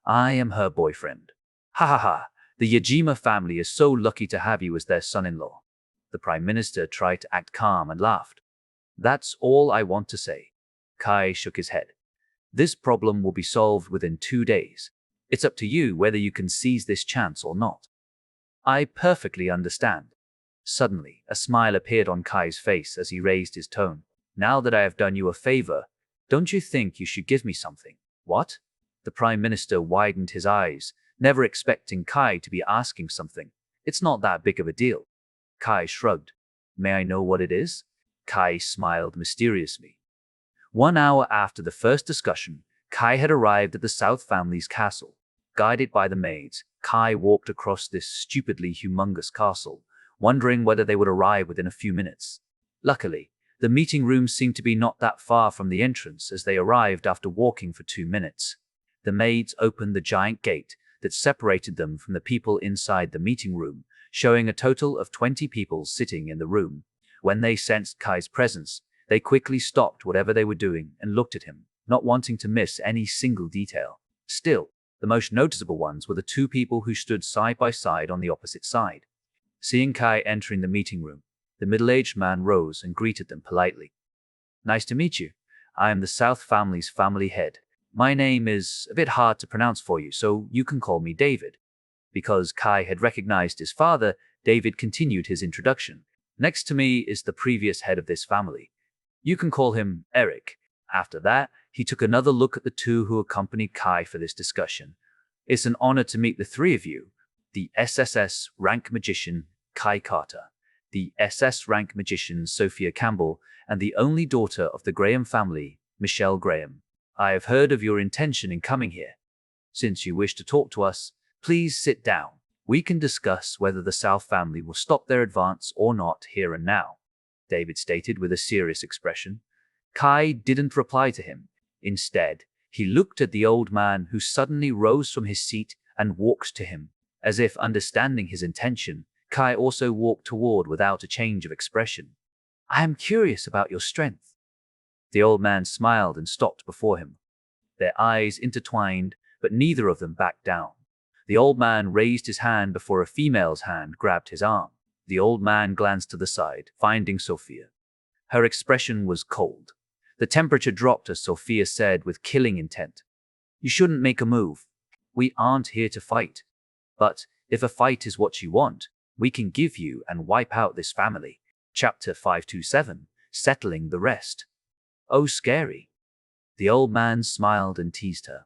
I am her boyfriend. Ha ha ha, the Yajima family is so lucky to have you as their son-in-law. The Prime Minister tried to act calm and laughed. That's all I want to say. Kai shook his head. This problem will be solved within 2 days. It's up to you whether you can seize this chance or not. I perfectly understand. Suddenly, a smile appeared on Kai's face as he raised his tone. Now that I have done you a favor, don't you think you should give me something? What? The Prime Minister widened his eyes, never expecting Kai to be asking something. It's not that big of a deal. Kai shrugged. May I know what it is? Kai smiled mysteriously. 1 hour after the first discussion, Kai had arrived at the South family's castle. Guided by the maids, Kai walked across this stupidly humongous castle, wondering whether they would arrive within a few minutes. Luckily, the meeting room seemed to be not that far from the entrance as they arrived after walking for 2 minutes. The maids opened the giant gate that separated them from the people inside the meeting room, showing a total of 20 people sitting in the room. When they sensed Kai's presence, they quickly stopped whatever they were doing and looked at him, not wanting to miss any single detail. Still, the most noticeable ones were the 2 people who stood side by side on the opposite side. Seeing Kai entering the meeting room, the middle-aged man rose and greeted them politely. Nice to meet you. I am the South family's family head. My name is a bit hard to pronounce for you, so you can call me David. Because Kai had recognized his father, David continued his introduction. Next to me is the previous head of this family. You can call him Eric. After that, he took another look at the 2 who accompanied Kai for this discussion. It's an honor to meet the 3 of you. The SSS rank magician, Kai Carter, the SS rank magician, Sophia Campbell, and the only daughter of the Graham family, Michelle Graham. I have heard of your intention in coming here. Since you wish to talk to us, please sit down. We can discuss whether the South family will stop their advance or not here and now, David stated with a serious expression. Kai didn't reply to him. Instead, he looked at the old man who suddenly rose from his seat and walked to him. As if understanding his intention, Kai also walked toward without a change of expression. I am curious about your strength. The old man smiled and stopped before him. Their eyes intertwined, but neither of them backed down. The old man raised his hand before a female's hand grabbed his arm. The old man glanced to the side, finding Sophia. Her expression was cold. The temperature dropped as Sophia said with killing intent. You shouldn't make a move. We aren't here to fight. But if a fight is what you want, we can give you and wipe out this family. Chapter 527, Settling the Rest. Oh, scary. The old man smiled and teased her.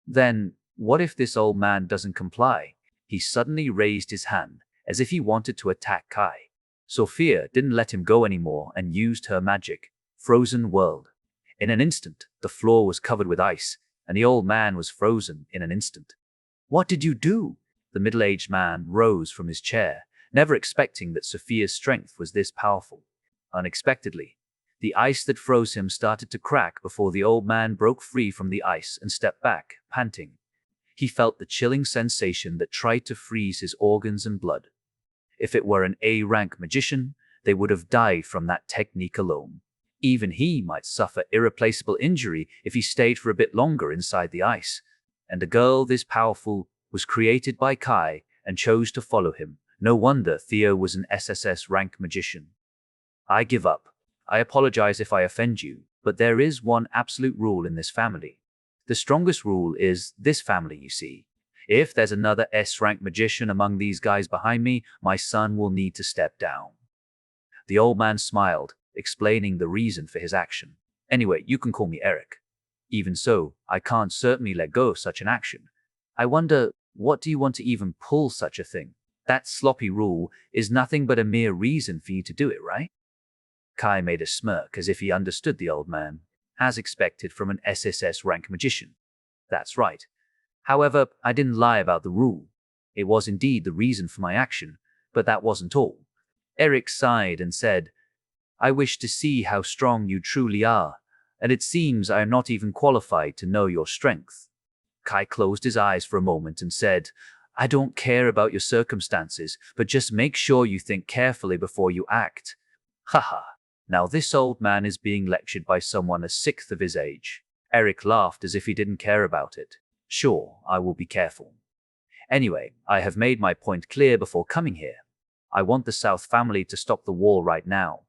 Then, what if this old man doesn't comply? He suddenly raised his hand, as if he wanted to attack Kai. Sophia didn't let him go anymore and used her magic, Frozen World. In an instant, the floor was covered with ice, and the old man was frozen in an instant. What did you do? The middle-aged man rose from his chair, never expecting that Sophia's strength was this powerful. Unexpectedly, the ice that froze him started to crack before the old man broke free from the ice and stepped back, panting. He felt the chilling sensation that tried to freeze his organs and blood. If it were an A-rank magician, they would have died from that technique alone. Even he might suffer irreplaceable injury if he stayed for a bit longer inside the ice. And a girl this powerful was created by Kai and chose to follow him. No wonder Theo was an SSS rank magician. I give up. I apologize if I offend you, but there is one absolute rule in this family. The strongest rule is this family, you see. If there's another S-rank magician among these guys behind me, my son will need to step down. The old man smiled, explaining the reason for his action. Anyway, you can call me Eric. Even so, I can't certainly let go of such an action. I wonder, what do you want to even pull such a thing? That sloppy rule is nothing but a mere reason for you to do it, right? Kai made a smirk as if he understood the old man, as expected from an SSS rank magician. That's right. However, I didn't lie about the rule. It was indeed the reason for my action, but that wasn't all. Eric sighed and said, I wish to see how strong you truly are, and it seems I am not even qualified to know your strength. Kai closed his eyes for a moment and said, I don't care about your circumstances, but just make sure you think carefully before you act. Haha. Now this old man is being lectured by someone a sixth of his age. Eric laughed as if he didn't care about it. Sure, I will be careful. Anyway, I have made my point clear before coming here. I want the South family to stop the war right now.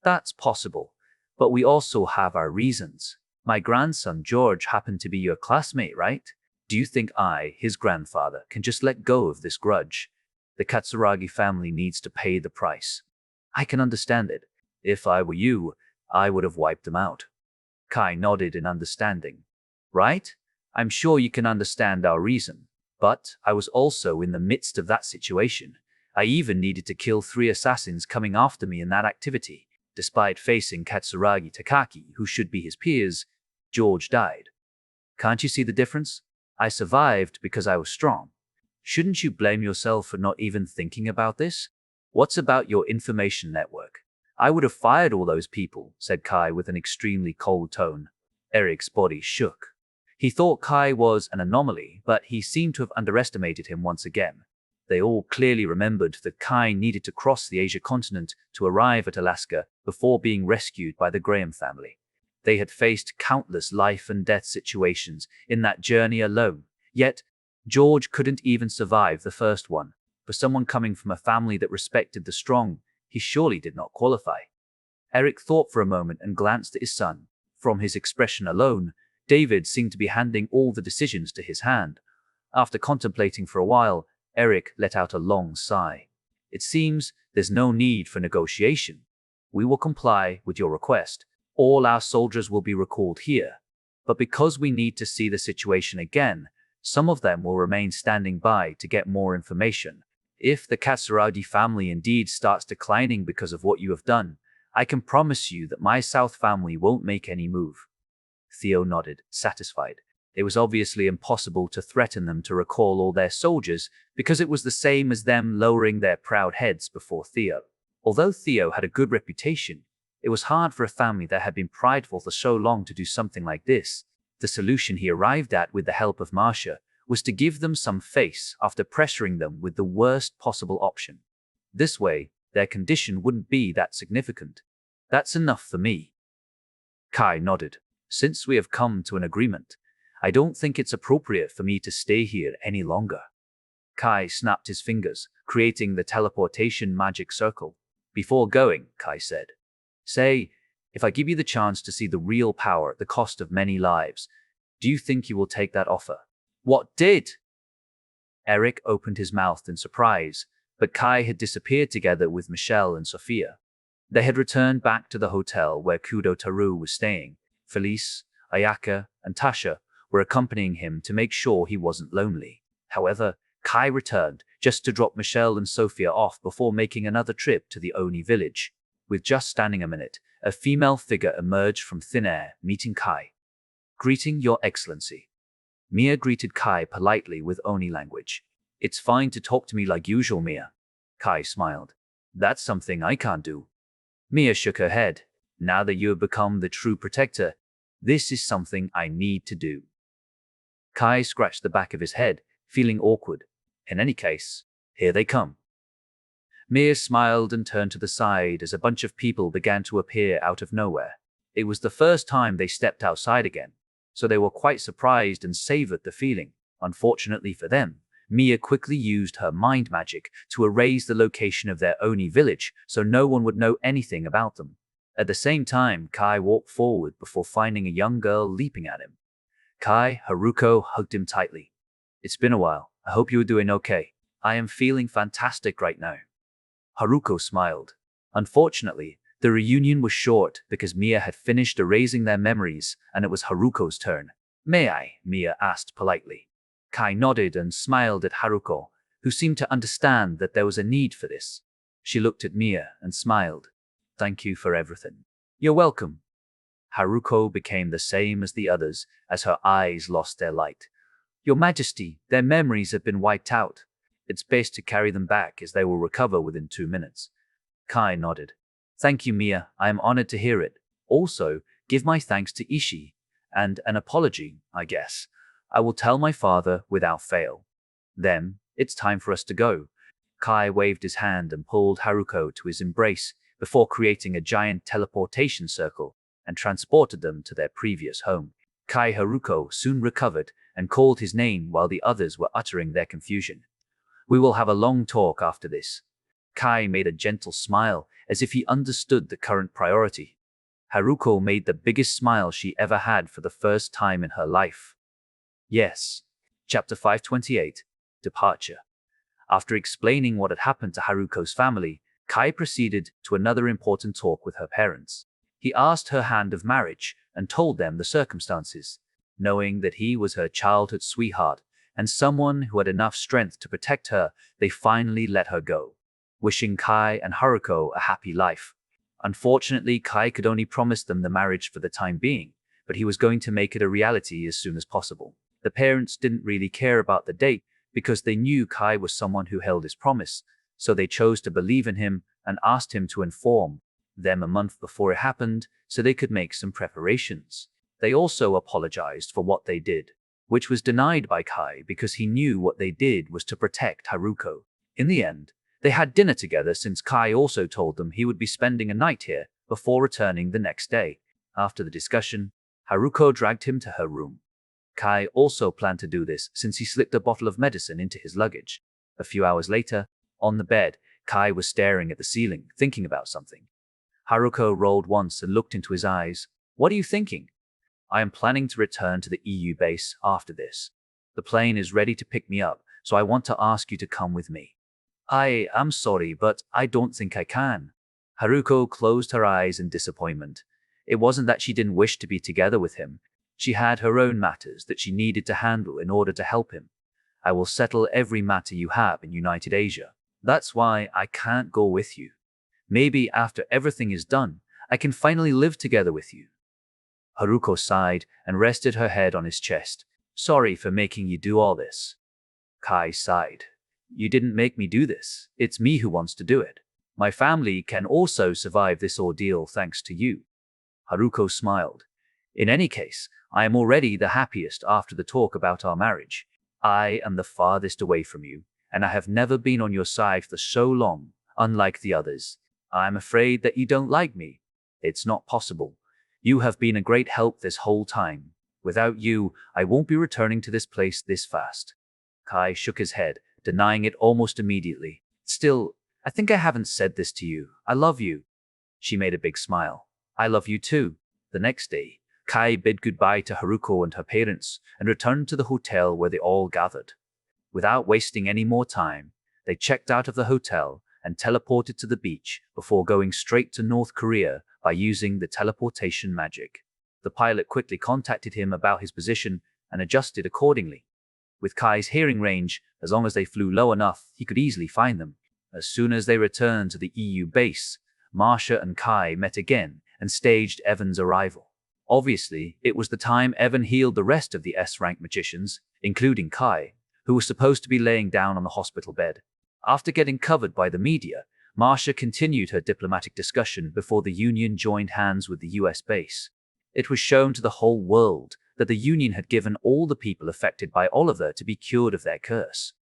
That's possible, but we also have our reasons. My grandson George happened to be your classmate, right? Do you think I, his grandfather, can just let go of this grudge? The Katsuragi family needs to pay the price. I can understand it. If I were you, I would have wiped them out. Kai nodded in understanding. Right? I'm sure you can understand our reason. But I was also in the midst of that situation. I even needed to kill 3 assassins coming after me in that activity. Despite facing Katsuragi Takaki, who should be his peers, George died. Can't you see the difference? I survived because I was strong. Shouldn't you blame yourself for not even thinking about this? What's about your information network? I would have fired all those people, said Kai with an extremely cold tone. Eric's body shook. He thought Kai was an anomaly, but he seemed to have underestimated him once again. They all clearly remembered that Kai needed to cross the Asia continent to arrive at Alaska before being rescued by the Graham family. They had faced countless life and death situations in that journey alone, yet George couldn't even survive the first one. For someone coming from a family that respected the strong, he surely did not qualify. Eric thought for a moment and glanced at his son. From his expression alone, David seemed to be handing all the decisions to his hand. After contemplating for a while, Eric let out a long sigh. It seems there's no need for negotiation. We will comply with your request. All our soldiers will be recalled here. But because we need to see the situation again, some of them will remain standing by to get more information. If the Katsuragi family indeed starts declining because of what you have done, I can promise you that my South family won't make any move. Theo nodded, satisfied. It was obviously impossible to threaten them to recall all their soldiers because it was the same as them lowering their proud heads before Theo. Although Theo had a good reputation, it was hard for a family that had been prideful for so long to do something like this. The solution he arrived at with the help of Marcia was to give them some face after pressuring them with the worst possible option. This way, their condition wouldn't be that significant. That's enough for me. Kai nodded. Since we have come to an agreement, I don't think it's appropriate for me to stay here any longer. Kai snapped his fingers, creating the teleportation magic circle. Before going, Kai said, Say, if I give you the chance to see the real power at the cost of many lives, do you think you will take that offer? What did? Eric opened his mouth in surprise, but Kai had disappeared together with Michelle and Sophia. They had returned back to the hotel where Kudo Taru was staying. Felice, Ayaka, and Tasha were accompanying him to make sure he wasn't lonely. However, Kai returned just to drop Michelle and Sophia off before making another trip to the Oni village. With just standing a minute, a female figure emerged from thin air, meeting Kai. Greeting, Your Excellency. Mia greeted Kai politely with Oni language. It's fine to talk to me like usual, Mia. Kai smiled. That's something I can't do. Mia shook her head. Now that you have become the true protector, this is something I need to do. Kai scratched the back of his head, feeling awkward. In any case, here they come. Mia smiled and turned to the side as a bunch of people began to appear out of nowhere. It was the first time they stepped outside again, so they were quite surprised and savored the feeling. Unfortunately for them, Mia quickly used her mind magic to erase the location of their Oni village so no one would know anything about them. At the same time, Kai walked forward before finding a young girl leaping at him. Haruko hugged him tightly. It's been a while. I hope you are doing okay. I am feeling fantastic right now. Haruko smiled. Unfortunately, the reunion was short because Mia had finished erasing their memories and it was Haruko's turn. May I? Mia asked politely. Kai nodded and smiled at Haruko, who seemed to understand that there was a need for this. She looked at Mia and smiled. Thank you for everything. You're welcome. Haruko became the same as the others as her eyes lost their light. Your Majesty, their memories have been wiped out. It's best to carry them back as they will recover within 2 minutes. Kai nodded. Thank you, Mia. I am honored to hear it. Also, give my thanks to Ishii. And an apology, I guess. I will tell my father without fail. Then, it's time for us to go. Kai waved his hand and pulled Haruko to his embrace before creating a giant teleportation circle and transported them to their previous home. Haruko soon recovered and called his name while the others were uttering their confusion. We will have a long talk after this. Kai made a gentle smile as if he understood the current priority. Haruko made the biggest smile she ever had for the first time in her life. Yes. Chapter 528. Departure. After explaining what had happened to Haruko's family, Kai proceeded to another important talk with her parents. He asked her hand of marriage and told them the circumstances. Knowing that he was her childhood sweetheart and someone who had enough strength to protect her, they finally let her go, wishing Kai and Haruko a happy life. Unfortunately, Kai could only promise them the marriage for the time being, but he was going to make it a reality as soon as possible. The parents didn't really care about the date because they knew Kai was someone who held his promise, so they chose to believe in him and asked him to inform them a month before it happened so they could make some preparations. They also apologized for what they did, which was denied by Kai because he knew what they did was to protect Haruko. In the end, they had dinner together since Kai also told them he would be spending a night here before returning the next day. After the discussion, Haruko dragged him to her room. Kai also planned to do this since he slipped a bottle of medicine into his luggage. A few hours later, on the bed, Kai was staring at the ceiling, thinking about something. Haruko rolled once and looked into his eyes. What are you thinking? I am planning to return to the EU base after this. The plane is ready to pick me up, so I want to ask you to come with me. I am sorry, but I don't think I can. Haruko closed her eyes in disappointment. It wasn't that she didn't wish to be together with him. She had her own matters that she needed to handle in order to help him. I will settle every matter you have in United Asia. That's why I can't go with you. Maybe after everything is done, I can finally live together with you. Haruko sighed and rested her head on his chest. Sorry for making you do all this. Kai sighed. You didn't make me do this. It's me who wants to do it. My family can also survive this ordeal thanks to you. Haruko smiled. In any case, I am already the happiest after the talk about our marriage. I am the farthest away from you, and I have never been on your side for so long, unlike the others. I am afraid that you don't like me. It's not possible. You have been a great help this whole time. Without you, I won't be returning to this place this fast. Kai shook his head, denying it almost immediately. Still, I think I haven't said this to you. I love you. She made a big smile. I love you too. The next day, Kai bid goodbye to Haruko and her parents and returned to the hotel where they all gathered. Without wasting any more time, they checked out of the hotel and teleported to the beach before going straight to North Korea by using the teleportation magic. The pilot quickly contacted him about his position and adjusted accordingly. With Kai's hearing range, as long as they flew low enough, he could easily find them. As soon as they returned to the EU base, Marsha and Kai met again and staged Evan's arrival. Obviously, it was the time Evan healed the rest of the S-rank magicians, including Kai, who was supposed to be laying down on the hospital bed. After getting covered by the media, Marsha continued her diplomatic discussion before the Union joined hands with the US base. It was shown to the whole world that the Union had given all the people affected by Oliver to be cured of their curse.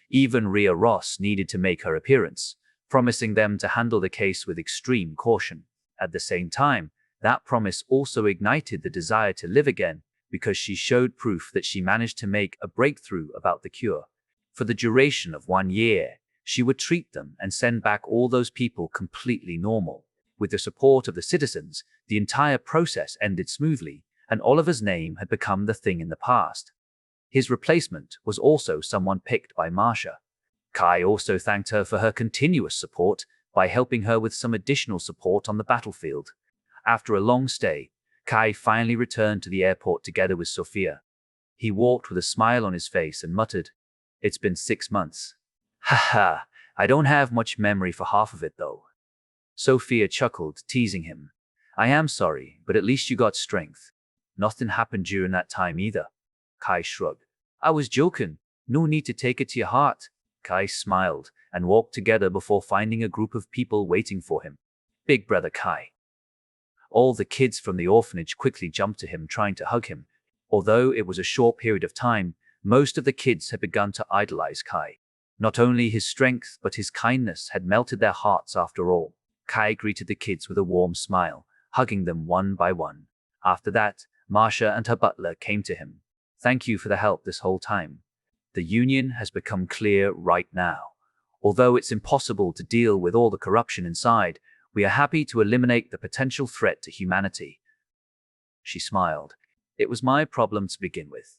Even Rhea Ross needed to make her appearance, promising them to handle the case with extreme caution. At the same time, that promise also ignited the desire to live again because she showed proof that she managed to make a breakthrough about the cure. For the duration of 1 year, she would treat them and send back all those people completely normal. With the support of the citizens, the entire process ended smoothly, and Oliver's name had become the thing in the past. His replacement was also someone picked by Marcia. Kai also thanked her for her continuous support by helping her with some additional support on the battlefield. After a long stay, Kai finally returned to the airport together with Sophia. He walked with a smile on his face and muttered, "It's been 6 months. Haha, I don't have much memory for half of it though." Sophia chuckled, teasing him. "I am sorry, but at least you got strength. Nothing happened during that time either." Kai shrugged. "I was joking. No need to take it to your heart." Kai smiled and walked together before finding a group of people waiting for him. Big brother Kai. All the kids from the orphanage quickly jumped to him, trying to hug him. Although it was a short period of time, most of the kids had begun to idolize Kai. Not only his strength, but his kindness had melted their hearts after all. Kai greeted the kids with a warm smile, hugging them one by one. After that, Marcia and her butler came to him. "Thank you for the help this whole time. The Union has become clear right now. Although it's impossible to deal with all the corruption inside, we are happy to eliminate the potential threat to humanity." She smiled. "It was my problem to begin with."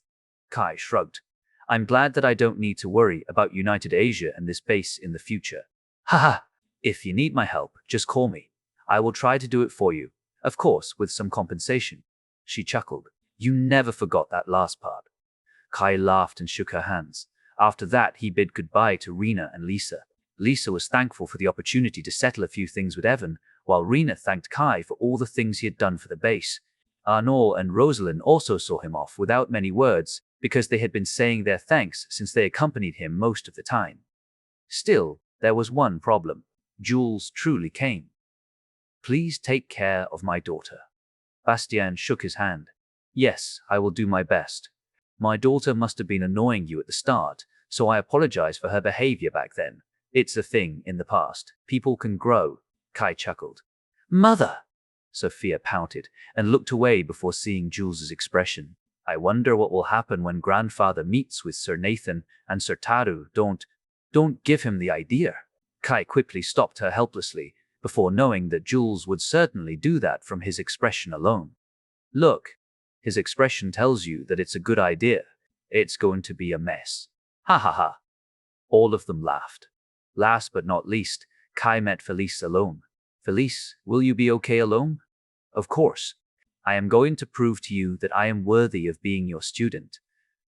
Kai shrugged. "I'm glad that I don't need to worry about United Asia and this base in the future. Haha, if you need my help, just call me. I will try to do it for you, of course with some compensation." She chuckled. "You never forgot that last part." Kai laughed and shook her hands. After that, he bid goodbye to Rena and Lisa. Lisa was thankful for the opportunity to settle a few things with Evan, while Rena thanked Kai for all the things he had done for the base. Arnold and Rosalind also saw him off without many words, because they had been saying their thanks since they accompanied him most of the time. Still, there was one problem. Jules truly came. "Please take care of my daughter." Bastien shook his hand. "Yes, I will do my best. My daughter must have been annoying you at the start, so I apologize for her behavior back then. It's a thing in the past. People can grow." Kai chuckled. "Mother!" Sophia pouted and looked away before seeing Jules's expression. "I wonder what will happen when grandfather meets with Sir Nathan and Sir Taru. Don't give him the idea." Kai quickly stopped her helplessly, before knowing that Jules would certainly do that from his expression alone. "Look, his expression tells you that it's a good idea. It's going to be a mess." Ha ha ha. All of them laughed. Last but not least, Kai met Felice alone. "Felice, will you be okay alone?" "Of course. I am going to prove to you that I am worthy of being your student."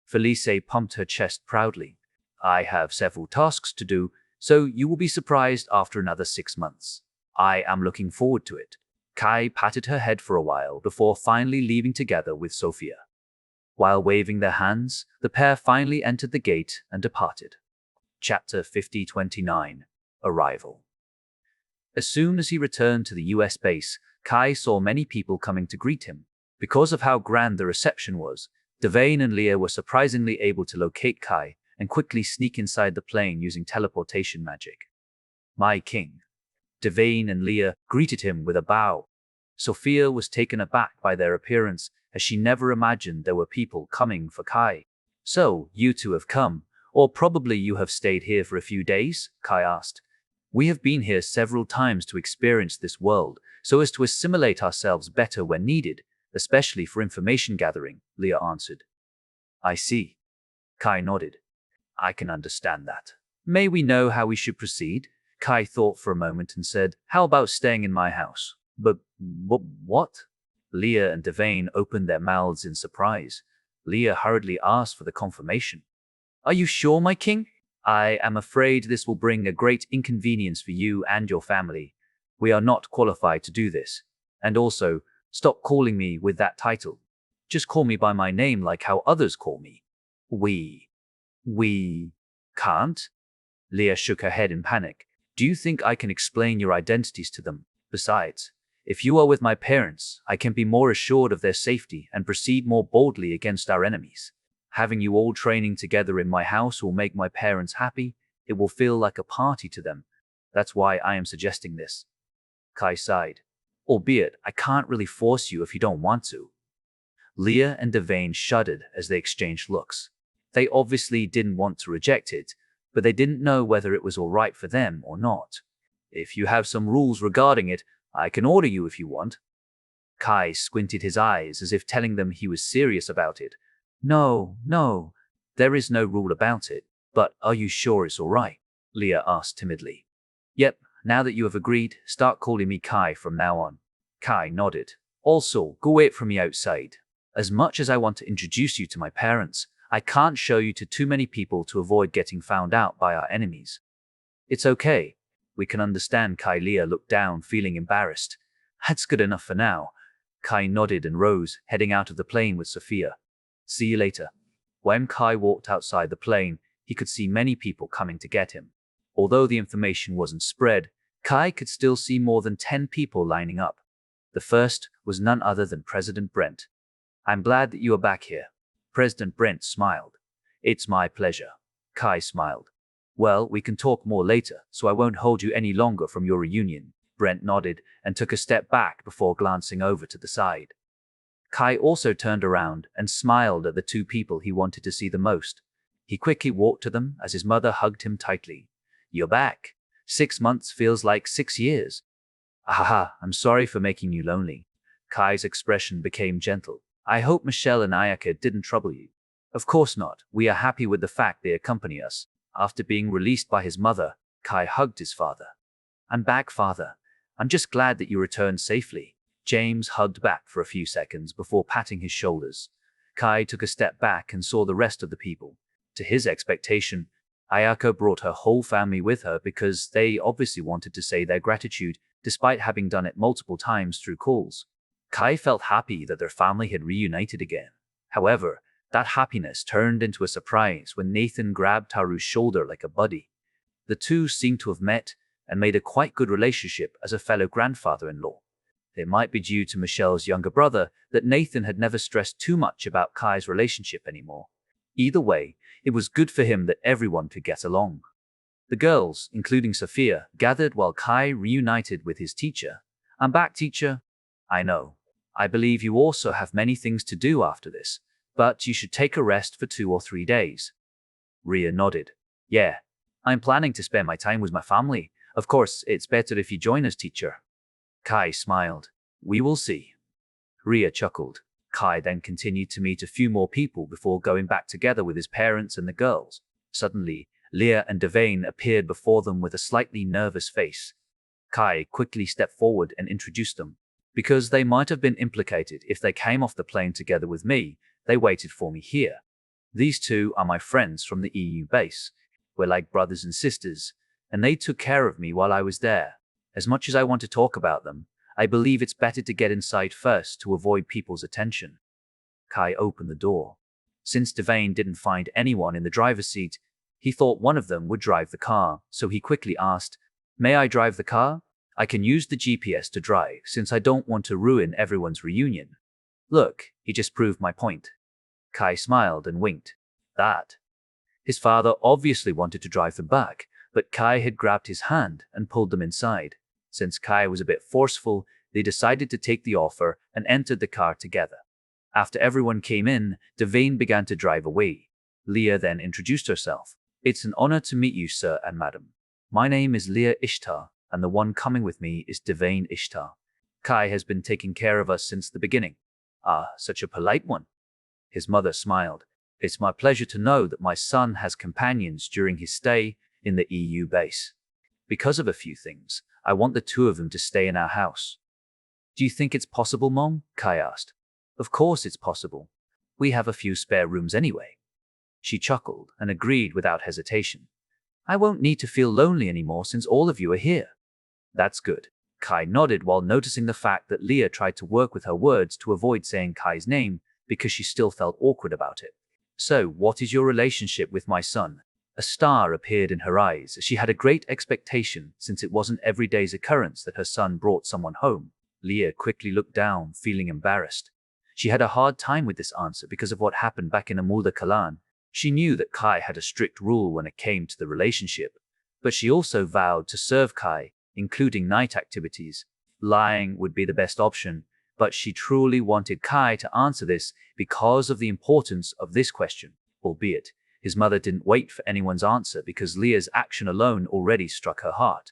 Felice pumped her chest proudly. "I have several tasks to do, so you will be surprised after another 6 months. I am looking forward to it." Kai patted her head for a while before finally leaving together with Sophia. While waving their hands, the pair finally entered the gate and departed. Chapter 5029. Arrival. As soon as he returned to the US base, Kai saw many people coming to greet him. Because of how grand the reception was, Devane and Leah were surprisingly able to locate Kai and quickly sneak inside the plane using teleportation magic. "My king." Devane and Leah greeted him with a bow. Sophia was taken aback by their appearance, as she never imagined there were people coming for Kai. "So, you two have come, or probably you have stayed here for a few days?" Kai asked. "We have been here several times to experience this world, so as to assimilate ourselves better when needed, especially for information gathering," Leah answered. "I see." Kai nodded. "I can understand that. May we know how we should proceed?" Kai thought for a moment and said, "How about staying in my house?" But what? Leah and Devane opened their mouths in surprise. Leah hurriedly asked for the confirmation. "Are you sure, my king?" "I am afraid this will bring a great inconvenience for you and your family. We are not qualified to do this. And also, stop calling me with that title. Just call me by my name like how others call me." We can't?" Leah shook her head in panic. "Do you think I can explain your identities to them? Besides, If you are with my parents, I can be more assured of their safety and proceed more boldly against our enemies. Having you all training together in my house will make my parents happy. It will feel like a party to them. That's why I am suggesting this." Kai sighed. "Albeit, I can't really force you if you don't want to." Leah and Devane shuddered as they exchanged looks. They obviously didn't want to reject it, but they didn't know whether it was all right for them or not. "If you have some rules regarding it, I can order you if you want." Kai squinted his eyes as if telling them he was serious about it. No, there is no rule about it. But are you sure it's all right?" Leah asked timidly. "Yep, now that you have agreed, start calling me Kai from now on." Kai nodded. "Also, go wait for me outside. As much as I want to introduce you to my parents, I can't show you to too many people to avoid getting found out by our enemies." "It's okay. We can understand." Leah looked down, feeling embarrassed. "That's good enough for now." Kai nodded and rose, heading out of the plane with Sophia. "See you later." When Kai walked outside the plane, he could see many people coming to get him. Although the information wasn't spread, Kai could still see more than 10 people lining up. The first was none other than President Brent. "I'm glad that you are back here." President Brent smiled. "It's my pleasure." Kai smiled. "Well, we can talk more later, so I won't hold you any longer from your reunion." Brent nodded and took a step back before glancing over to the side. Kai also turned around and smiled at the two people he wanted to see the most. He quickly walked to them as his mother hugged him tightly. "You're back. 6 months feels like 6 years." "Ahaha, I'm sorry for making you lonely." Kai's expression became gentle. "I hope Michelle and Ayaka didn't trouble you." "Of course not. We are happy with the fact they accompany us." After being released by his mother, Kai hugged his father. "I'm back, father. I'm just glad that you returned safely." James hugged back for a few seconds before patting his shoulders. Kai took a step back and saw the rest of the people. To his expectation, Ayako brought her whole family with her because they obviously wanted to say their gratitude despite having done it multiple times through calls. Kai felt happy that their family had reunited again. However, that happiness turned into a surprise when Nathan grabbed Taru's shoulder like a buddy. The two seemed to have met and made a quite good relationship as a fellow grandfather-in-law. It might be due to Michelle's younger brother that Nathan had never stressed too much about Kai's relationship anymore. Either way, it was good for him that everyone could get along. The girls, including Sophia, gathered while Kai reunited with his teacher. "I'm back, teacher." "I know. I believe you also have many things to do after this, but you should take a rest for 2 or 3 days." Ria nodded. "Yeah, I'm planning to spend my time with my family. Of course, it's better if you join us, teacher." Kai smiled. "We will see." Ria chuckled. Kai then continued to meet a few more people before going back together with his parents and the girls. Suddenly, Leah and Devane appeared before them with a slightly nervous face. Kai quickly stepped forward and introduced them. "Because they might have been implicated if they came off the plane together with me, they waited for me here. These two are my friends from the EU base. We're like brothers and sisters, and they took care of me while I was there. As much as I want to talk about them, I believe it's better to get inside first to avoid people's attention." Kai opened the door. Since Devane didn't find anyone in the driver's seat, he thought one of them would drive the car, so he quickly asked, "May I drive the car? I can use the GPS to drive since I don't want to ruin everyone's reunion." "Look, he just proved my point." Kai smiled and winked. That. His father obviously wanted to drive them back, but Kai had grabbed his hand and pulled them inside. Since Kai was a bit forceful, they decided to take the offer and entered the car together. After everyone came in, Devane began to drive away. Leah then introduced herself. "It's an honor to meet you, sir and madam. My name is Leah Ishtar, and the one coming with me is Devane Ishtar. Kai has been taking care of us since the beginning." "Ah, such a polite one." His mother smiled. "It's my pleasure to know that my son has companions during his stay in the EU base. Because of a few things, I want the two of them to stay in our house." "Do you think it's possible, Mom?" Kai asked. "Of course it's possible. We have a few spare rooms anyway." She chuckled and agreed without hesitation. "I won't need to feel lonely anymore since all of you are here." "That's good." Kai nodded while noticing the fact that Leah tried to work with her words to avoid saying Kai's name because she still felt awkward about it. "So, what is your relationship with my son?" A star appeared in her eyes as she had a great expectation since it wasn't every day's occurrence that her son brought someone home. Leah quickly looked down, feeling embarrassed. She had a hard time with this answer because of what happened back in Amulda Kalan. She knew that Kai had a strict rule when it came to the relationship, but she also vowed to serve Kai, including night activities. Lying would be the best option, but she truly wanted Kai to answer this because of the importance of this question, albeit his mother didn't wait for anyone's answer because Leah's action alone already struck her heart.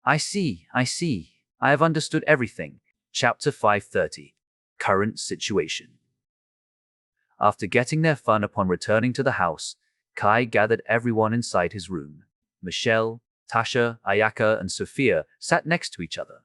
I see. I have understood everything. Chapter 530. Current situation. After getting their fun upon returning to the house, Kai gathered everyone inside his room. Michelle, Tasha, Ayaka, and Sophia sat next to each other.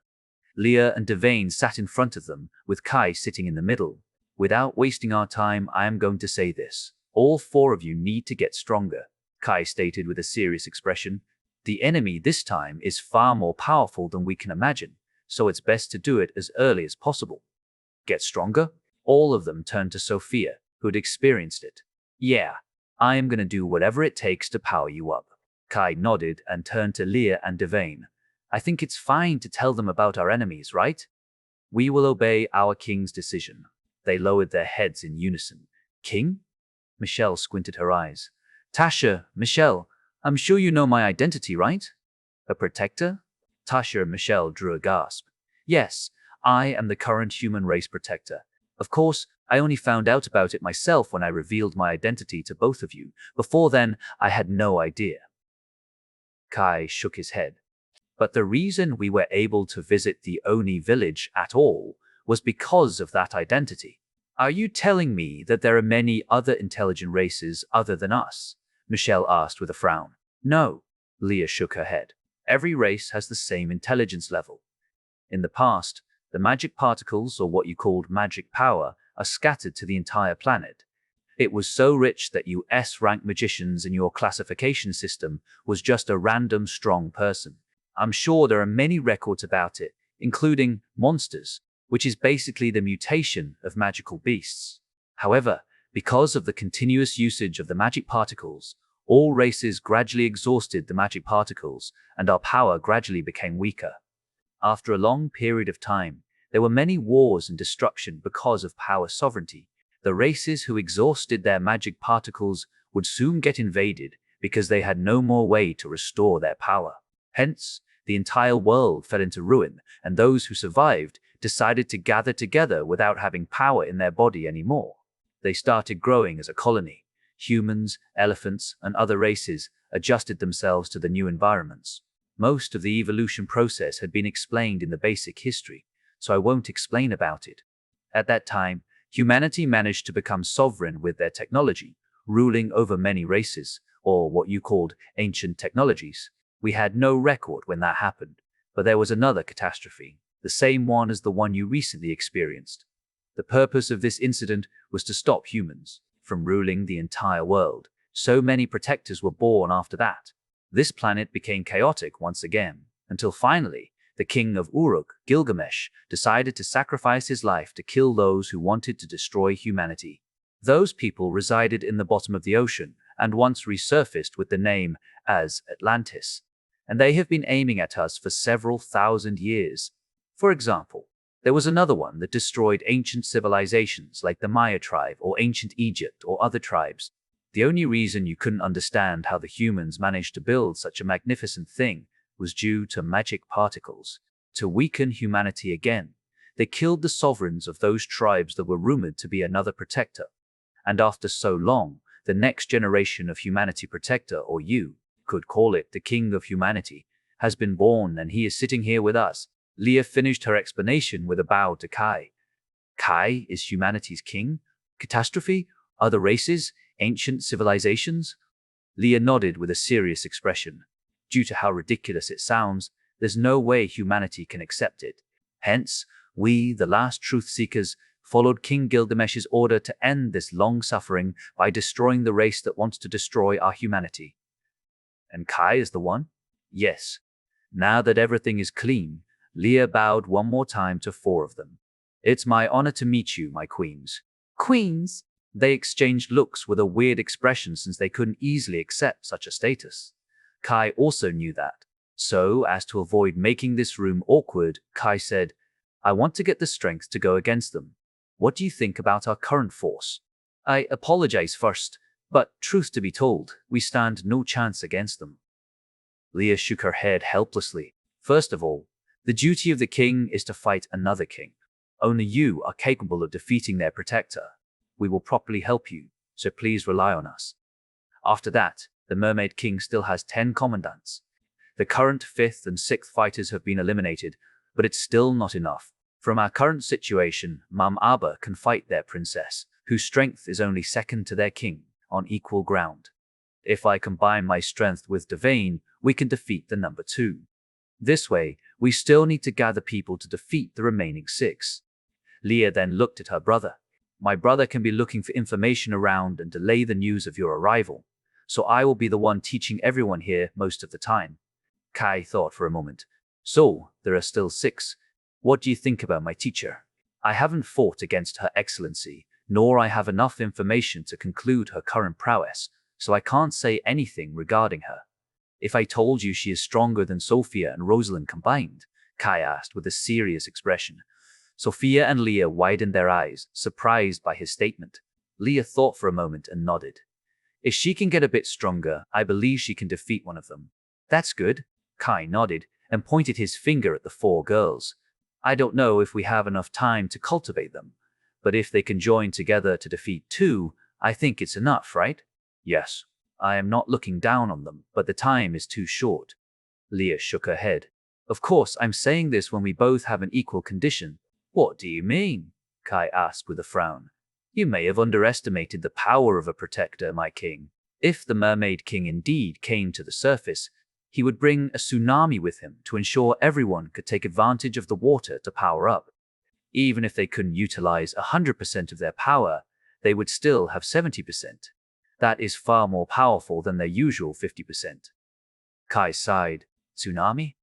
Leah and Devane sat in front of them, with Kai sitting in the middle. Without wasting our time, I am going to say this. All four of you need to get stronger, Kai stated with a serious expression. The enemy this time is far more powerful than we can imagine, so it's best to do it as early as possible. Get stronger? All of them turned to Sophia, who had experienced it. Yeah, I am going to do whatever it takes to power you up. Kai nodded and turned to Leah and Devane. I think it's fine to tell them about our enemies, right? We will obey our king's decision. They lowered their heads in unison. King? Michelle squinted her eyes. Tasha, Michelle, I'm sure you know my identity, right? A protector? Tasha and Michelle drew a gasp. Yes, I am the current human race protector. Of course, I only found out about it myself when I revealed my identity to both of you. Before then, I had no idea. Kai shook his head. But the reason we were able to visit the Oni village at all was because of that identity. Are you telling me that there are many other intelligent races other than us? Michelle asked with a frown. No, Leah shook her head. Every race has the same intelligence level. In the past, the magic particles, or what you called magic power, are scattered to the entire planet. It was so rich that you S-rank magicians in your classification system was just a random strong person. I'm sure there are many records about it, including monsters, which is basically the mutation of magical beasts. However, because of the continuous usage of the magic particles, all races gradually exhausted the magic particles, and our power gradually became weaker. After a long period of time, there were many wars and destruction because of power sovereignty. The races who exhausted their magic particles would soon get invaded because they had no more way to restore their power. Hence, the entire world fell into ruin, and those who survived decided to gather together without having power in their body anymore. They started growing as a colony. Humans, elephants, and other races adjusted themselves to the new environments. Most of the evolution process had been explained in the basic history, so I won't explain about it. At that time, humanity managed to become sovereign with their technology, ruling over many races, or what you called ancient technologies. We had no record when that happened, but there was another catastrophe, the same one as the one you recently experienced. The purpose of this incident was to stop humans from ruling the entire world. So many protectors were born after that. This planet became chaotic once again, until finally, the king of Uruk, Gilgamesh, decided to sacrifice his life to kill those who wanted to destroy humanity. Those people resided in the bottom of the ocean and once resurfaced with the name as Atlantis, and they have been aiming at us for several thousand years. For example, there was another one that destroyed ancient civilizations like the Maya tribe or ancient Egypt or other tribes. The only reason you couldn't understand how the humans managed to build such a magnificent thing was due to magic particles. To weaken humanity again, they killed the sovereigns of those tribes that were rumored to be another protector. And after so long, the next generation of humanity protector, or you could call it the king of humanity, has been born, and he is sitting here with us. Leah finished her explanation with a bow to Kai. Kai is humanity's king? Catastrophe? Other races? Ancient civilizations? Leah nodded with a serious expression. Due to how ridiculous it sounds, there's no way humanity can accept it. Hence, we, the last truth seekers, followed King Gilgamesh's order to end this long suffering by destroying the race that wants to destroy our humanity. And Kai is the one? Yes. Now that everything is clean, Leah bowed one more time to four of them. It's my honor to meet you, my queens. Queens? They exchanged looks with a weird expression since they couldn't easily accept such a status. Kai also knew that. So, as to avoid making this room awkward, Kai said, I want to get the strength to go against them. What do you think about our current force? I apologize first, but truth to be told, we stand no chance against them. Leah shook her head helplessly. First of all, the duty of the king is to fight another king. Only you are capable of defeating their protector. We will properly help you, so please rely on us. After that, the Mermaid King still has 10 commandants. The current 5th and 6th fighters have been eliminated, but it's still not enough. From our current situation, Mam Aba can fight their princess, whose strength is only second to their king, on equal ground. If I combine my strength with Devane, we can defeat the number 2. This way, we still need to gather people to defeat the remaining 6. Leah then looked at her brother. My brother can be looking for information around and delay the news of your arrival, so I will be the one teaching everyone here most of the time. Kai thought for a moment. So, there are still 6. What do you think about my teacher? I haven't fought against Her Excellency, nor I have enough information to conclude her current prowess, so I can't say anything regarding her. If I told you she is stronger than Sophia and Rosalind combined? Kai asked with a serious expression. Sophia and Leah widened their eyes, surprised by his statement. Leah thought for a moment and nodded. If she can get a bit stronger, I believe she can defeat one of them. That's good. Kai nodded and pointed his finger at the 4 girls. I don't know if we have enough time to cultivate them, but if they can join together to defeat 2, I think it's enough, right? Yes. I am not looking down on them, but the time is too short. Leah shook her head. Of course, I'm saying this when we both have an equal condition. What do you mean? Kai asked with a frown. You may have underestimated the power of a protector, my king. If the Mermaid King indeed came to the surface, he would bring a tsunami with him to ensure everyone could take advantage of the water to power up. Even if they couldn't utilize 100% of their power, they would still have 70%. That is far more powerful than their usual 50%. Kai sighed. Tsunami?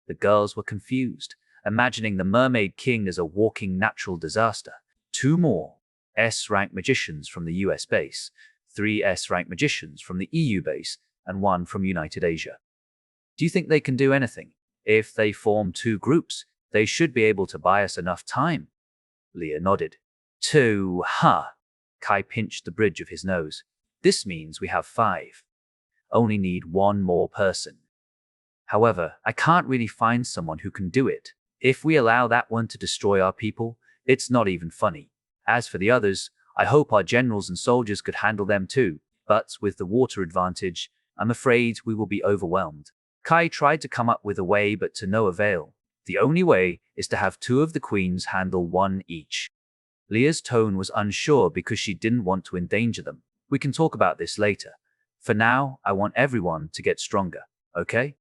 The girls were confused, imagining the Mermaid King as a walking natural disaster. 2 more S-rank magicians from the US base, 3 S-rank magicians from the EU base, and 1 from United Asia. Do you think they can do anything? If they form 2 groups, they should be able to buy us enough time. Leah nodded. 2, huh? Kai pinched the bridge of his nose. This means we have 5. Only need 1 more person. However, I can't really find someone who can do it. If we allow that one to destroy our people, it's not even funny. As for the others, I hope our generals and soldiers could handle them too, but with the water advantage, I'm afraid we will be overwhelmed. Kai tried to come up with a way, but to no avail. The only way is to have 2 of the queens handle 1 each. Leah's tone was unsure because she didn't want to endanger them. We can talk about this later. For now, I want everyone to get stronger, okay?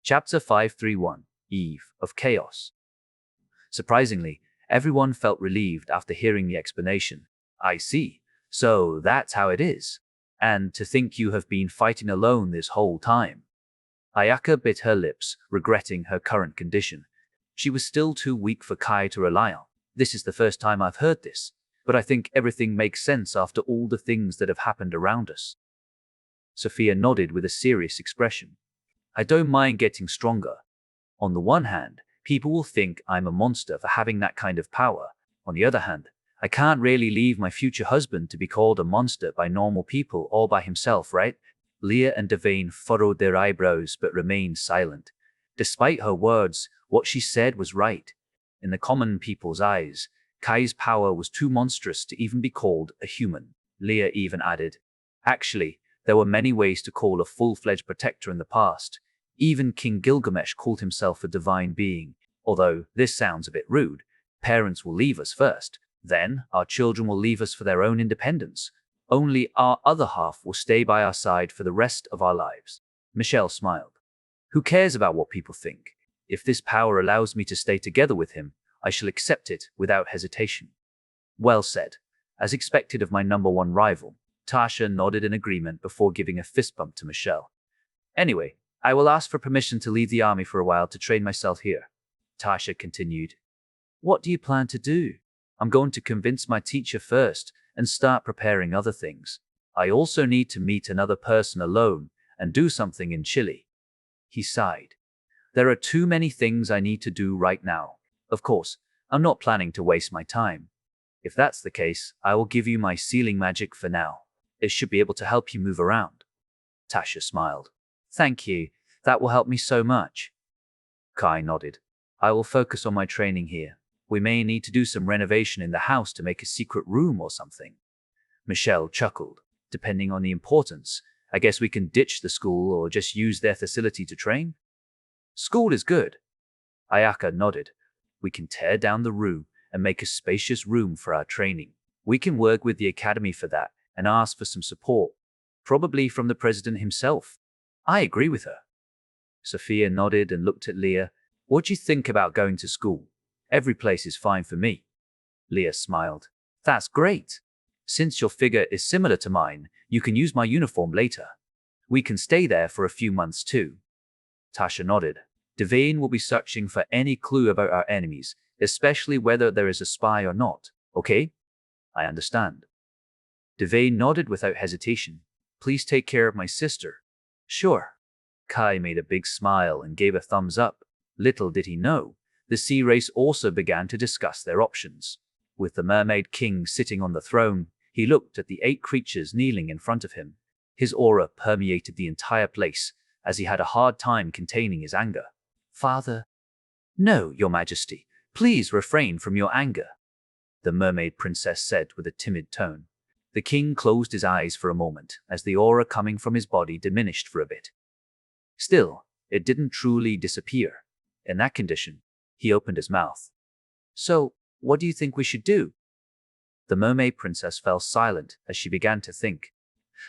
Chapter 531, Eve of Chaos. Surprisingly, everyone felt relieved after hearing the explanation. I see. So that's how it is. And to think you have been fighting alone this whole time. Ayaka bit her lips, regretting her current condition. She was still too weak for Kai to rely on. This is the first time I've heard this, but I think everything makes sense after all the things that have happened around us. Sophia nodded with a serious expression. I don't mind getting stronger. On the one hand, people will think I'm a monster for having that kind of power. On the other hand, I can't really leave my future husband to be called a monster by normal people all by himself, right? Leah and Devane furrowed their eyebrows but remained silent. Despite her words, what she said was right. In the common people's eyes, Kai's power was too monstrous to even be called a human. Leah even added, actually, there were many ways to call a full-fledged protector in the past. Even King Gilgamesh called himself a divine being. Although this sounds a bit rude, parents will leave us first. Then our children will leave us for their own independence. Only our other half will stay by our side for the rest of our lives. Michelle smiled. Who cares about what people think? If this power allows me to stay together with him, I shall accept it without hesitation. Well said. As expected of my number 1 rival. Tasha nodded in agreement before giving a fist bump to Michelle. Anyway, I will ask for permission to leave the army for a while to train myself here. Tasha continued. What do you plan to do? I'm going to convince my teacher first and start preparing other things. I also need to meet another person alone and do something in Chile. He sighed. There are too many things I need to do right now. Of course, I'm not planning to waste my time. If that's the case, I will give you my sealing magic for now. It should be able to help you move around. Tasha smiled. Thank you. That will help me so much. Kai nodded. I will focus on my training here. We may need to do some renovation in the house to make a secret room or something. Michelle chuckled. Depending on the importance, I guess we can ditch the school or just use their facility to train? School is good. Ayaka nodded. We can tear down the room and make a spacious room for our training. We can work with the academy for that and ask for some support, probably from the president himself. I agree with her. Sophia nodded and looked at Leah. What do you think about going to school? Every place is fine for me. Leah smiled. That's great. Since your figure is similar to mine, you can use my uniform later. We can stay there for a few months too. Tasha nodded. Devane will be searching for any clue about our enemies, especially whether there is a spy or not, okay? I understand. Devane nodded without hesitation. Please take care of my sister. Sure. Kai made a big smile and gave a thumbs up. Little did he know, the sea race also began to discuss their options. With the Mermaid King sitting on the throne, he looked at the 8 creatures kneeling in front of him. His aura permeated the entire place, as he had a hard time containing his anger. Father? No, Your Majesty. Please refrain from your anger, the mermaid princess said with a timid tone. The king closed his eyes for a moment as the aura coming from his body diminished for a bit. Still, it didn't truly disappear. In that condition, he opened his mouth. So, what do you think we should do? The mermaid princess fell silent as she began to think.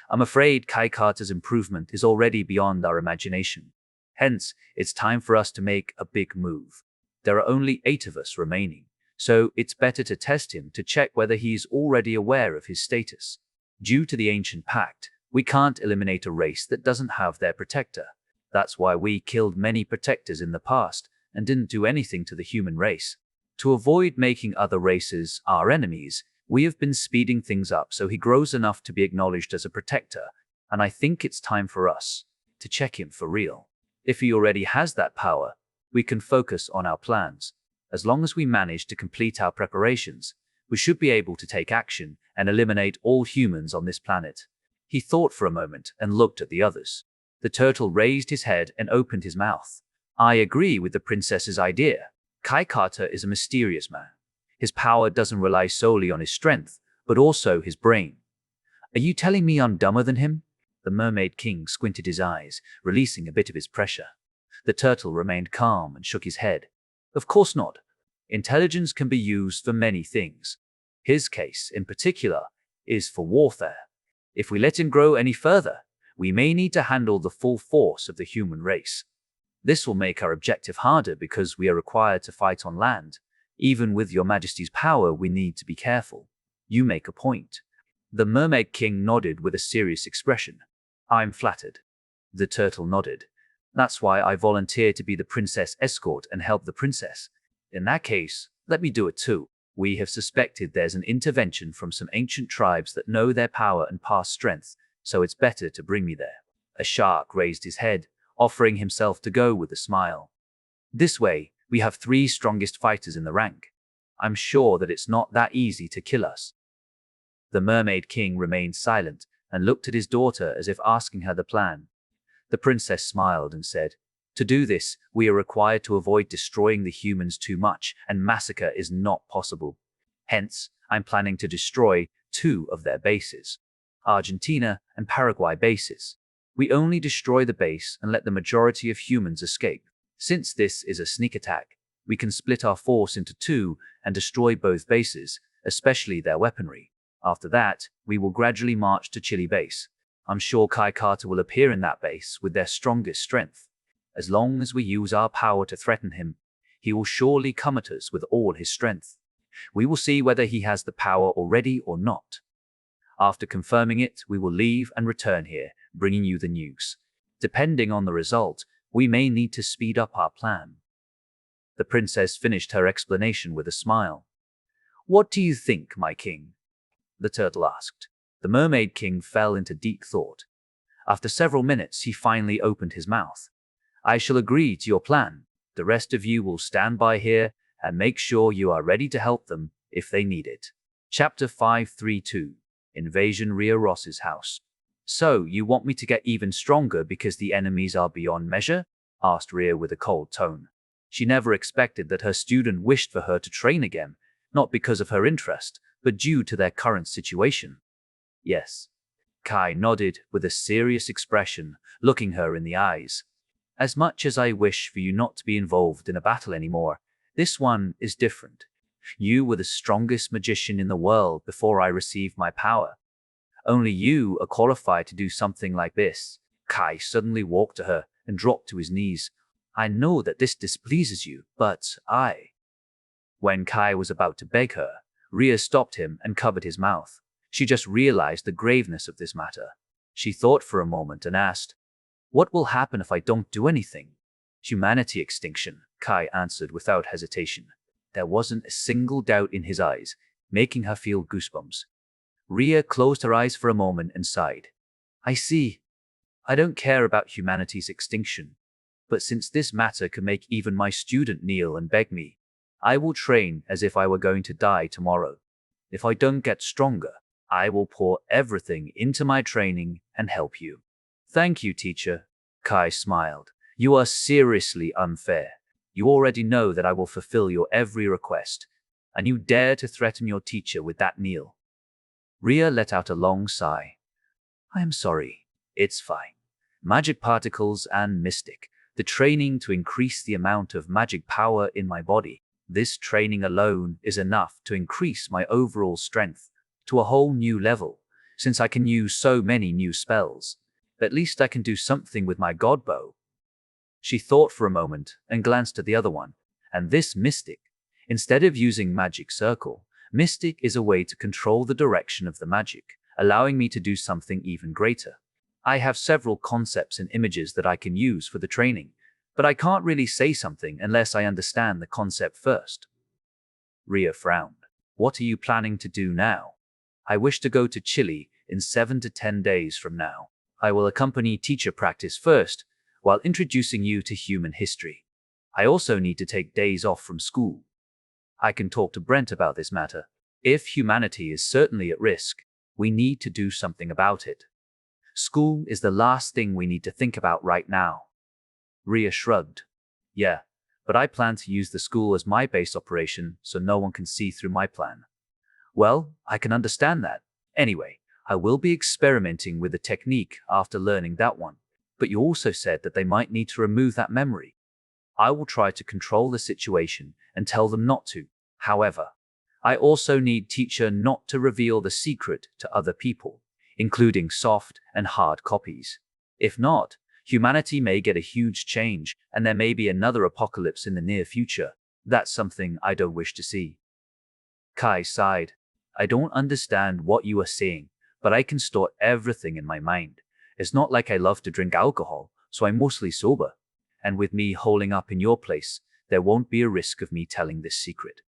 I'm afraid Kai Carter's improvement is already beyond our imagination. Hence, it's time for us to make a big move. There are only 8 of us remaining, so it's better to test him to check whether he is already aware of his status. Due to the ancient pact, we can't eliminate a race that doesn't have their protector. That's why we killed many protectors in the past and didn't do anything to the human race. To avoid making other races our enemies, we have been speeding things up so he grows enough to be acknowledged as a protector, and I think it's time for us to check him for real. If he already has that power, we can focus on our plans. As long as we manage to complete our preparations, we should be able to take action and eliminate all humans on this planet. He thought for a moment and looked at the others. The turtle raised his head and opened his mouth. I agree with the princess's idea. Kai Carter is a mysterious man. His power doesn't rely solely on his strength, but also his brain. Are you telling me I'm dumber than him? The Mermaid King squinted his eyes, releasing a bit of his pressure. The turtle remained calm and shook his head. Of course not. Intelligence can be used for many things. His case, in particular, is for warfare. If we let him grow any further, we may need to handle the full force of the human race. This will make our objective harder because we are required to fight on land. Even with Your Majesty's power, we need to be careful. You make a point. The Mermaid King nodded with a serious expression. I'm flattered. The turtle nodded. That's why I volunteered to be the princess escort and help the princess. In that case, let me do it too. We have suspected there's an intervention from some ancient tribes that know their power and past strength, so it's better to bring me there. A shark raised his head, offering himself to go with a smile. This way, we have 3 strongest fighters in the rank. I'm sure that it's not that easy to kill us. The Mermaid King remained silent and looked at his daughter as if asking her the plan. The princess smiled and said, to do this, we are required to avoid destroying the humans too much, and massacre is not possible. Hence, I'm planning to destroy 2 of their bases. Argentina and Paraguay bases. We only destroy the base and let the majority of humans escape. Since this is a sneak attack, we can split our force into 2 and destroy both bases, especially their weaponry. After that, we will gradually march to Chile base. I'm sure Kai Carter will appear in that base with their strongest strength. As long as we use our power to threaten him, he will surely come at us with all his strength. We will see whether he has the power already or not. After confirming it, we will leave and return here, bringing you the news. Depending on the result, we may need to speed up our plan. The princess finished her explanation with a smile. What do you think, my king? The turtle asked. The Mermaid King fell into deep thought. After several minutes, he finally opened his mouth. I shall agree to your plan. The rest of you will stand by here and make sure you are ready to help them if they need it. Chapter 532 Invasion Rhea Ross's House. So, you want me to get even stronger because the enemies are beyond measure? Asked Rhea with a cold tone. She never expected that her student wished for her to train again, not because of her interest, but due to their current situation. Yes. Kai nodded with a serious expression, looking her in the eyes. As much as I wish for you not to be involved in a battle anymore, this one is different. You were the strongest magician in the world before I received my power. Only you are qualified to do something like this. Kai suddenly walked to her and dropped to his knees. I know that this displeases you, but When Kai was about to beg her, Rhea stopped him and covered his mouth. She just realized the graveness of this matter. She thought for a moment and asked, "What will happen if I don't do anything?" "Humanity extinction," Kai answered without hesitation. There wasn't a single doubt in his eyes, making her feel goosebumps. Rhea closed her eyes for a moment and sighed. I see. I don't care about humanity's extinction. But since this matter can make even my student kneel and beg me, I will train as if I were going to die tomorrow. If I don't get stronger, I will pour everything into my training and help you. Thank you, teacher. Kai smiled. You are seriously unfair. You already know that I will fulfill your every request, and you dare to threaten your teacher with that kneel. Rhea let out a long sigh. I am sorry. It's fine. Magic particles and mystic. The training to increase the amount of magic power in my body. This training alone is enough to increase my overall strength to a whole new level, since I can use so many new spells. At least I can do something with my god bow. She thought for a moment and glanced at the other one. And this mystic, instead of using magic circle, mystic is a way to control the direction of the magic, allowing me to do something even greater. I have several concepts and images that I can use for the training, but I can't really say something unless I understand the concept first. Rhea frowned. What are you planning to do now? I wish to go to Chile in 7 to 10 days from now. I will accompany teacher practice first, while introducing you to human history. I also need to take days off from school. I can talk to Brent about this matter. If humanity is certainly at risk, we need to do something about it. School is the last thing we need to think about right now. Rhea shrugged. Yeah, but I plan to use the school as my base operation so no one can see through my plan. Well, I can understand that. Anyway, I will be experimenting with the technique after learning that one. But you also said that they might need to remove that memory. I will try to control the situation and tell them not to. However, I also need teacher not to reveal the secret to other people, including soft and hard copies. If not, humanity may get a huge change and there may be another apocalypse in the near future. That's something I don't wish to see. Kai sighed. I don't understand what you are saying, but I can store everything in my mind. It's not like I love to drink alcohol, so I'm mostly sober. And with me holding up in your place, there won't be a risk of me telling this secret.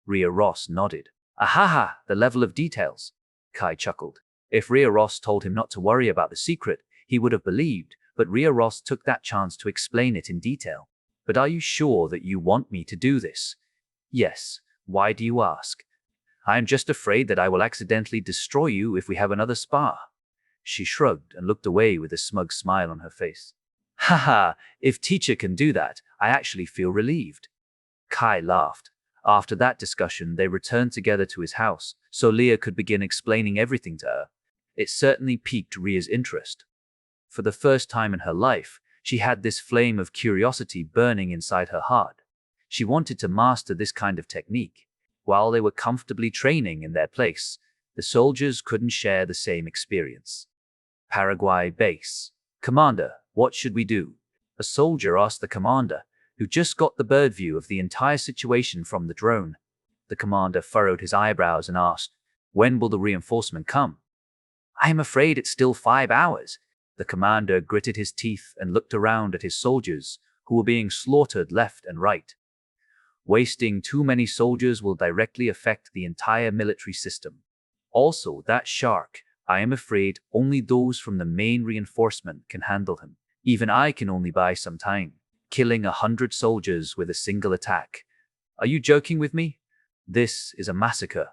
Rhea Ross nodded. Ahaha, the level of details. Kai chuckled. If Rhea Ross told him not to worry about the secret, he would have believed, but Rhea Ross took that chance to explain it in detail. But are you sure that you want me to do this? Yes. Why do you ask? I am just afraid that I will accidentally destroy you if we have another spar. She shrugged and looked away with a smug smile on her face. Haha, if teacher can do that, I actually feel relieved. Kai laughed. After that discussion, they returned together to his house, so Leah could begin explaining everything to her. It certainly piqued Rhea's interest. For the first time in her life, she had this flame of curiosity burning inside her heart. She wanted to master this kind of technique. While they were comfortably training in their place, the soldiers couldn't share the same experience. Paraguay base. Commander, what should we do? A soldier asked the commander, who just got the bird view of the entire situation from the drone. The commander furrowed his eyebrows and asked, when will the reinforcement come? I am afraid it's still 5 hours. The commander gritted his teeth and looked around at his soldiers, who were being slaughtered left and right. Wasting too many soldiers will directly affect the entire military system. Also, that shark, I am afraid only those from the main reinforcement can handle him. Even I can only buy some time. Killing 100 soldiers with a single attack. Are you joking with me? This is a massacre.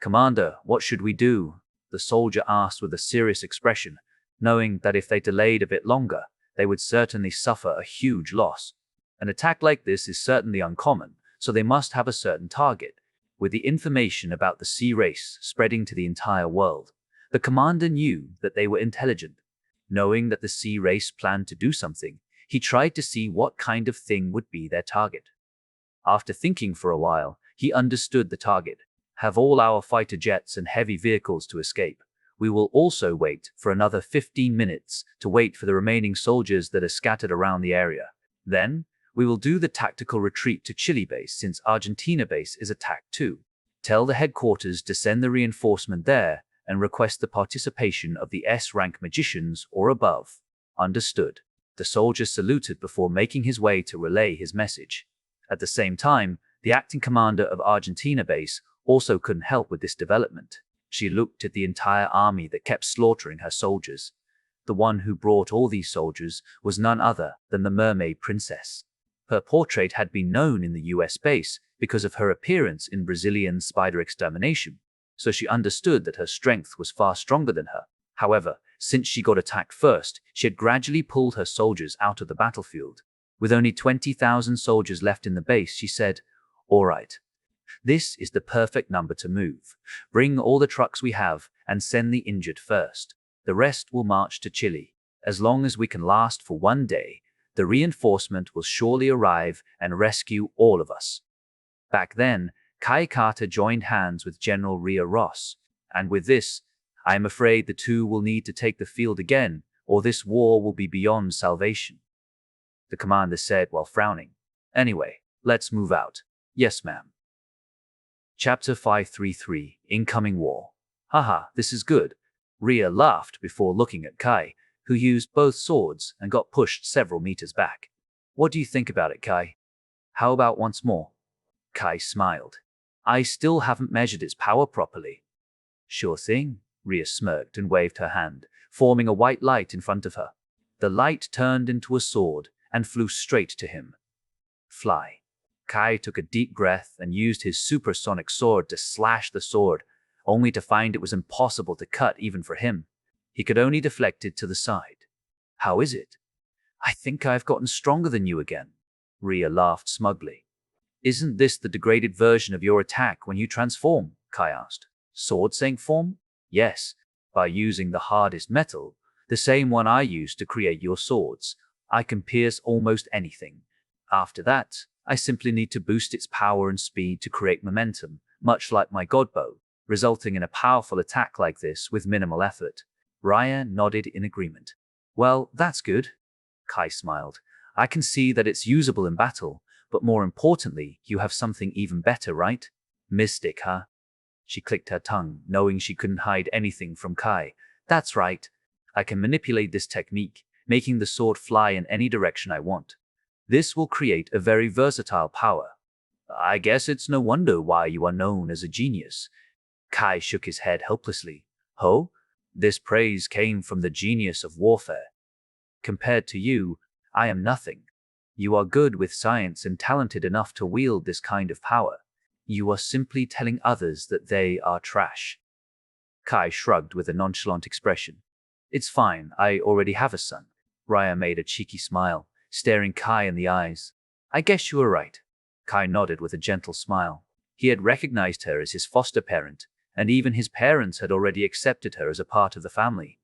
Commander, what should we do? The soldier asked with a serious expression, knowing that if they delayed a bit longer, they would certainly suffer a huge loss. An attack like this is certainly uncommon, so they must have a certain target. With the information about the sea race spreading to the entire world, the commander knew that they were intelligent. Knowing that the sea race planned to do something, he tried to see what kind of thing would be their target. After thinking for a while, he understood the target. Have all our fighter jets and heavy vehicles to escape. We will also wait for another 15 minutes to wait for the remaining soldiers that are scattered around the area. Then, we will do the tactical retreat to Chile base since Argentina base is attacked too. Tell the headquarters to send the reinforcement there and request the participation of the S-rank magicians or above. Understood. The soldier saluted before making his way to relay his message. At the same time, the acting commander of Argentina base also couldn't help with this development. She looked at the entire army that kept slaughtering her soldiers. The one who brought all these soldiers was none other than the Mermaid Princess. Her portrait had been known in the US base because of her appearance in Brazilian spider extermination, so she understood that her strength was far stronger than her. However, since she got attacked first, she had gradually pulled her soldiers out of the battlefield. With only 20,000 soldiers left in the base, she said, "All right. This is the perfect number to move. Bring all the trucks we have and send the injured first. The rest will march to Chile. As long as we can last for one day, the reinforcement will surely arrive and rescue all of us." Back then, Kai Carter joined hands with General Ria Ross, and with this, I am afraid the two will need to take the field again, or this war will be beyond salvation. The commander said while frowning. Anyway, let's move out. Yes, ma'am. Chapter 533, Incoming War. Haha, this is good. Ria laughed before looking at Kai, who used both swords and got pushed several meters back. What do you think about it, Kai? How about once more? Kai smiled. I still haven't measured its power properly. Sure thing. Ria smirked and waved her hand, forming a white light in front of her. The light turned into a sword and flew straight to him. Fly. Kai took a deep breath and used his supersonic sword to slash the sword, only to find it was impossible to cut even for him. He could only deflect it to the side. How is it? I think I've gotten stronger than you again. Ria laughed smugly. Isn't this the degraded version of your attack when you transform? Kai asked. Sword-saying form? Yes, by using the hardest metal, the same one I used to create your swords, I can pierce almost anything. After that, I simply need to boost its power and speed to create momentum, much like my godbow, resulting in a powerful attack like this with minimal effort. Ria nodded in agreement. Well, that's good. Kai smiled. I can see that it's usable in battle, but more importantly, you have something even better, right? Mystic, huh? She clicked her tongue, knowing she couldn't hide anything from Kai. That's right. I can manipulate this technique, making the sword fly in any direction I want. This will create a very versatile power. I guess it's no wonder why you are known as a genius. Kai shook his head helplessly. Ho? This praise came from the genius of warfare. Compared to you, I am nothing. You are good with science and talented enough to wield this kind of power. You are simply telling others that they are trash. Kai shrugged with a nonchalant expression. It's fine, I already have a son. Ria made a cheeky smile, staring Kai in the eyes. I guess you are right. Kai nodded with a gentle smile. He had recognized her as his foster parent, and even his parents had already accepted her as a part of the family.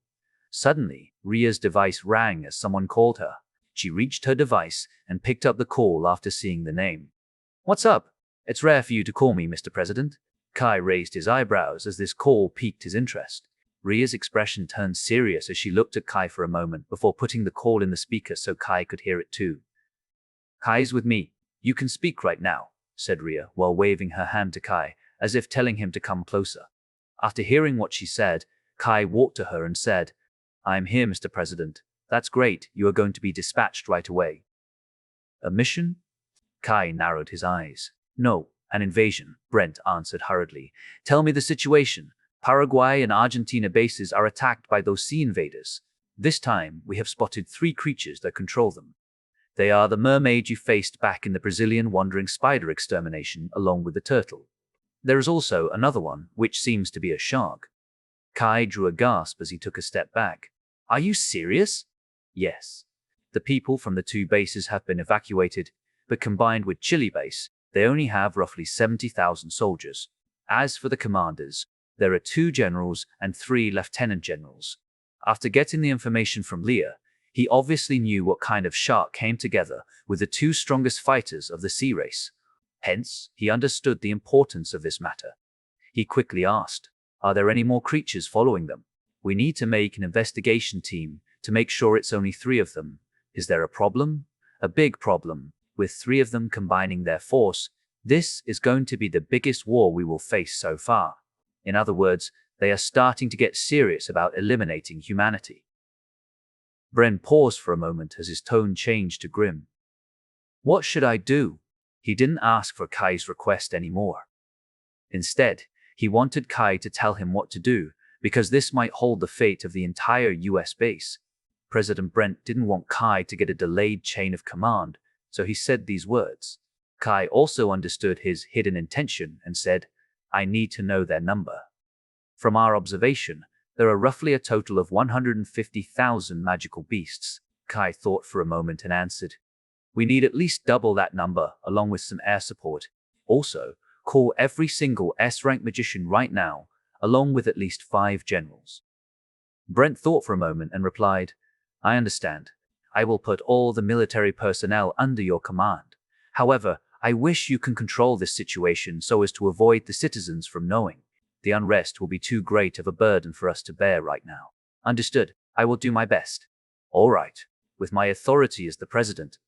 Suddenly, Ria's device rang as someone called her. She reached her device and picked up the call after seeing the name. What's up? It's rare for you to call me, Mr. President. Kai raised his eyebrows as this call piqued his interest. Ria's expression turned serious as she looked at Kai for a moment before putting the call in the speaker so Kai could hear it too. Kai's with me. You can speak right now, said Ria while waving her hand to Kai, as if telling him to come closer. After hearing what she said, Kai walked to her and said, I'm here, Mr. President. That's great. You are going to be dispatched right away. A mission? Kai narrowed his eyes. No, an invasion, Brent answered hurriedly. Tell me the situation. Paraguay and Argentina bases are attacked by those sea invaders. This time, we have spotted 3 creatures that control them. They are the mermaid you faced back in the Brazilian wandering spider extermination along with the turtle. There is also another one, which seems to be a shark. Kai drew a gasp as he took a step back. Are you serious? Yes. The people from the two bases have been evacuated, but combined with Chile base, they only have roughly 70,000 soldiers. As for the commanders, there are 2 generals and 3 lieutenant generals. After getting the information from Leah, he obviously knew what kind of shark came together with the 2 strongest fighters of the sea race. Hence, he understood the importance of this matter. He quickly asked, are there any more creatures following them? We need to make an investigation team to make sure it's only 3 of them. Is there a problem? A big problem. With 3 of them combining their force, this is going to be the biggest war we will face so far. In other words, they are starting to get serious about eliminating humanity. Bren paused for a moment as his tone changed to grim. What should I do? He didn't ask for Kai's request anymore. Instead, he wanted Kai to tell him what to do, because this might hold the fate of the entire US base. President Brent didn't want Kai to get a delayed chain of command, so he said these words. Kai also understood his hidden intention and said, I need to know their number. From our observation, there are roughly a total of 150,000 magical beasts. Kai thought for a moment and answered, we need at least double that number along with some air support. Also, call every single S-rank magician right now, along with at least 5 generals. Brent thought for a moment and replied, I understand. I will put all the military personnel under your command. However, I wish you can control this situation so as to avoid the citizens from knowing. The unrest will be too great of a burden for us to bear right now. Understood. I will do my best. All right. With my authority as the president,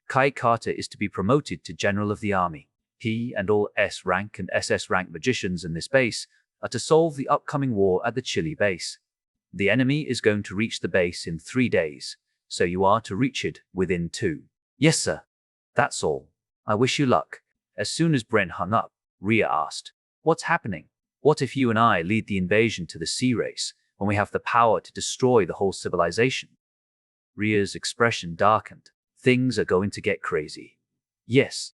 Kai Carter is to be promoted to General of the Army. He and all S-rank and SS-rank magicians in this base are to solve the upcoming war at the Chile base. The enemy is going to reach the base in 3 days, so you are to reach it within 2. Yes, sir. That's all. I wish you luck. As soon as Brent hung up, Rhea asked, what's happening? What if you and I lead the invasion to the sea race when we have the power to destroy the whole civilization? Rhea's expression darkened. Things are going to get crazy. Yes.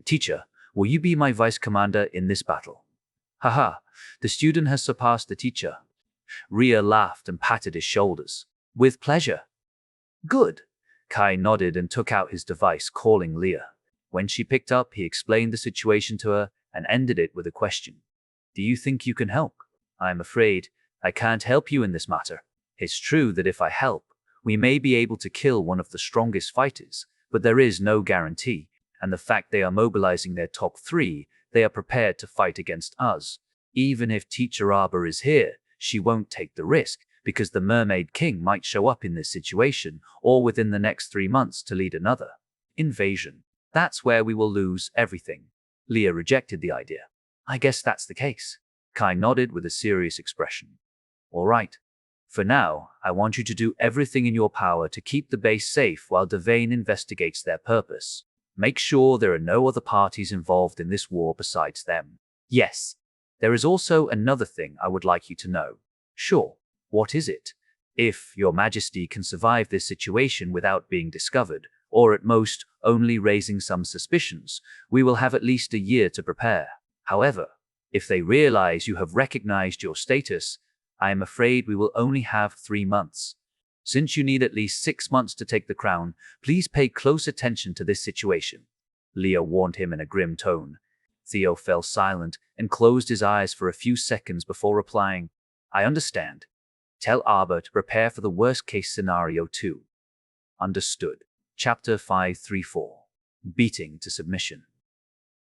Teacher, will you be my vice commander in this battle? Haha, the student has surpassed the teacher. Rhea laughed and patted his shoulders. With pleasure. Good. Kai nodded and took out his device, calling Leah. When she picked up, he explained the situation to her and ended it with a question. Do you think you can help? I'm afraid I can't help you in this matter. It's true that if I help, we may be able to kill one of the strongest fighters, but there is no guarantee, and the fact they are mobilizing their top 3, they are prepared to fight against us. Even if Teacher Arbor is here, she won't take the risk, because the Mermaid King might show up in this situation, or within the next 3 months to lead another invasion. That's where we will lose everything. Leah rejected the idea. I guess that's the case. Kai nodded with a serious expression. All right. For now, I want you to do everything in your power to keep the base safe while Devane investigates their purpose. Make sure there are no other parties involved in this war besides them. Yes. There is also another thing I would like you to know. Sure. What is it? If Your Majesty can survive this situation without being discovered, or at most only raising some suspicions, we will have at least a year to prepare. However, if they realize you have recognized your status, I am afraid we will only have 3 months. Since you need at least 6 months to take the crown, please pay close attention to this situation. Leah warned him in a grim tone. Theo fell silent and closed his eyes for a few seconds before replying, I understand. Tell Arbor to prepare for the worst-case scenario too. Understood. Chapter 534. Beating to Submission.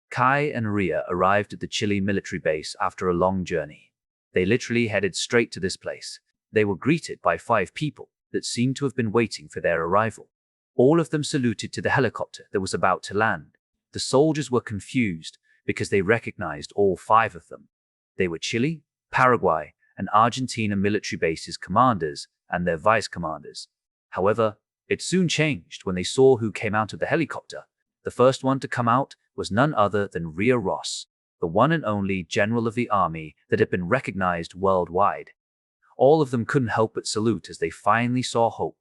Kai and Rhea arrived at the Chile military base after a long journey. They literally headed straight to this place. They were greeted by 5 people that seemed to have been waiting for their arrival. All of them saluted to the helicopter that was about to land. The soldiers were confused because they recognized all 5 of them. They were Chile, Paraguay, and Argentina military bases commanders and their vice commanders. However, it soon changed when they saw who came out of the helicopter. The first one to come out was none other than Rhea Ross, the one and only general of the army that had been recognized worldwide. All of them couldn't help but salute as they finally saw hope.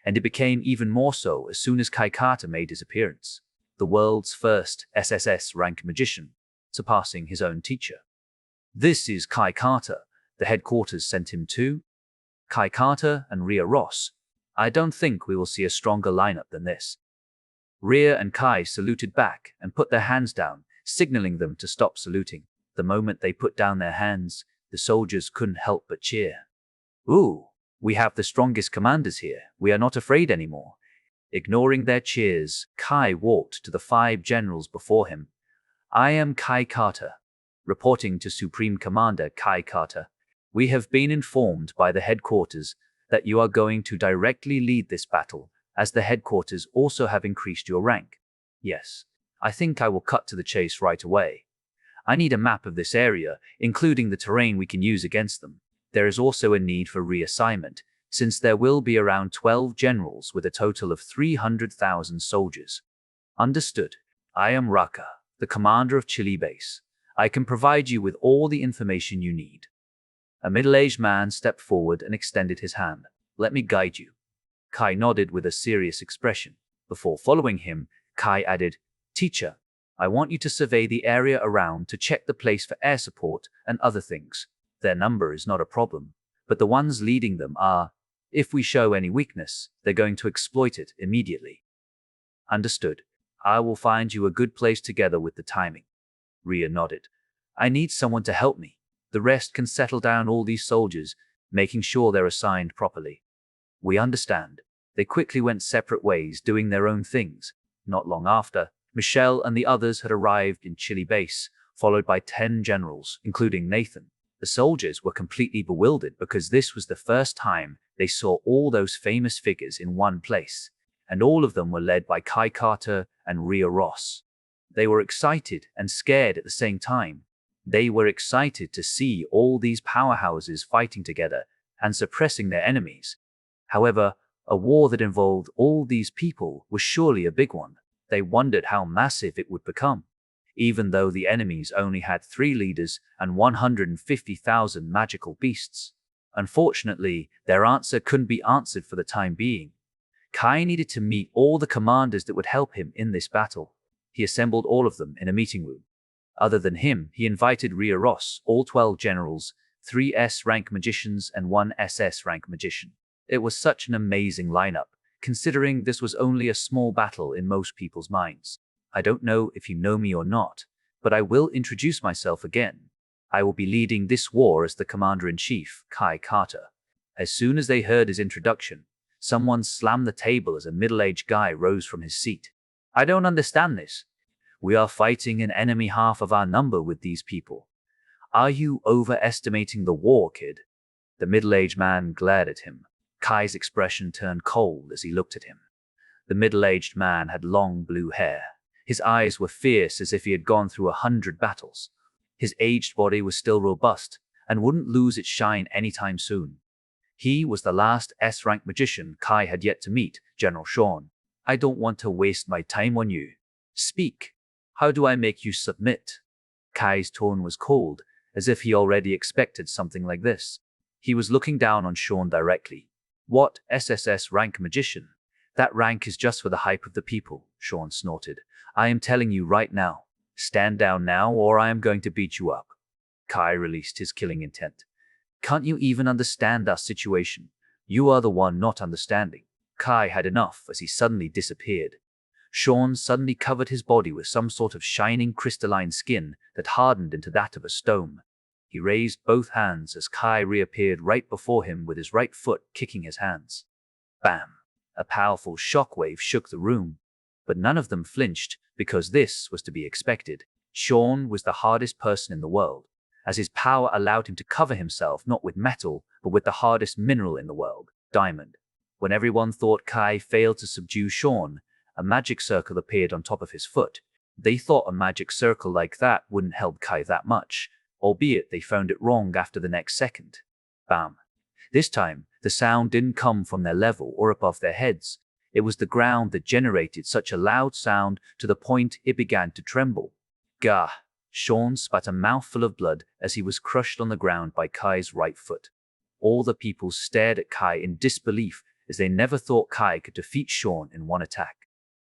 and it became even more so as soon as Kai Kata made his appearance, the world's first SSS rank magician, surpassing his own teacher. This is Kai Kata, the headquarters sent him to. Kai Kata and Rhea Ross. I don't think we will see a stronger lineup than this. Rhea and Kai saluted back and put their hands down, signaling them to stop saluting. The moment they put down their hands, the soldiers couldn't help but cheer. Ooh, we have the strongest commanders here. We are not afraid anymore. Ignoring their cheers, Kai walked to the 5 generals before him. I am Kai Kata. Reporting to Supreme Commander Kai Kata, we have been informed by the headquarters that you are going to directly lead this battle, as the headquarters also have increased your rank. Yes, I think I will cut to the chase right away. I need a map of this area, including the terrain we can use against them. There is also a need for reassignment, since there will be around 12 generals with a total of 300,000 soldiers. Understood. I am Raka, the commander of Chile Base. I can provide you with all the information you need. A middle-aged man stepped forward and extended his hand. Let me guide you. Kai nodded with a serious expression. Before following him, Kai added, Teacher, I want you to survey the area around to check the place for air support and other things. Their number is not a problem, but the ones leading them are. If we show any weakness, they're going to exploit it immediately. Understood. I will find you a good place together with the timing. Rhea nodded. I need someone to help me. The rest can settle down all these soldiers, making sure they're assigned properly. We understand. They quickly went separate ways, doing their own things. Not long after, Michelle and the others had arrived in Chile Base, followed by 10 generals, including Nathan. The soldiers were completely bewildered because this was the first time they saw all those famous figures in one place, and all of them were led by Kai Kata and Rhea Ross. They were excited and scared at the same time. They were excited to see all these powerhouses fighting together and suppressing their enemies. However, a war that involved all these people was surely a big one. They wondered how massive it would become. Even though the enemies only had 3 leaders and 150,000 magical beasts. Unfortunately, their answer couldn't be answered for the time being. Kai needed to meet all the commanders that would help him in this battle. He assembled all of them in a meeting room. Other than him, he invited Rhea Ross, all 12 generals, 3 S-rank magicians and 1 SS-rank magician. It was such an amazing lineup, considering this was only a small battle in most people's minds. I don't know if you know me or not, but I will introduce myself again. I will be leading this war as the Commander-in-Chief, Kai Kata. As soon as they heard his introduction, someone slammed the table as a middle-aged guy rose from his seat. I don't understand this. We are fighting an enemy half of our number with these people. Are you overestimating the war, kid? The middle-aged man glared at him. Kai's expression turned cold as he looked at him. The middle-aged man had long blue hair. His eyes were fierce as if he had gone through 100 battles. His aged body was still robust and wouldn't lose its shine anytime soon. He was the last S-rank magician Kai had yet to meet, General Sean. I don't want to waste my time on you. Speak. How do I make you submit? Kai's tone was cold, as if he already expected something like this. He was looking down on Sean directly. What SSS rank magician? That rank is just for the hype of the people, Sean snorted. I am telling you right now. Stand down now or I am going to beat you up. Kai released his killing intent. Can't you even understand our situation? You are the one not understanding. Kai had enough as he suddenly disappeared. Sean suddenly covered his body with some sort of shining crystalline skin that hardened into that of a stone. He raised both hands as Kai reappeared right before him with his right foot kicking his hands. Bam! A powerful shockwave shook the room, but none of them flinched because this was to be expected. Sean was the hardest person in the world, as his power allowed him to cover himself not with metal, but with the hardest mineral in the world, diamond. When everyone thought Kai failed to subdue Sean, a magic circle appeared on top of his foot. They thought a magic circle like that wouldn't help Kai that much, albeit they found it wrong after the next second. Bam! This time, the sound didn't come from their level or above their heads. It was the ground that generated such a loud sound to the point it began to tremble. Gah! Sean spat a mouthful of blood as he was crushed on the ground by Kai's right foot. All the people stared at Kai in disbelief as they never thought Kai could defeat Sean in one attack.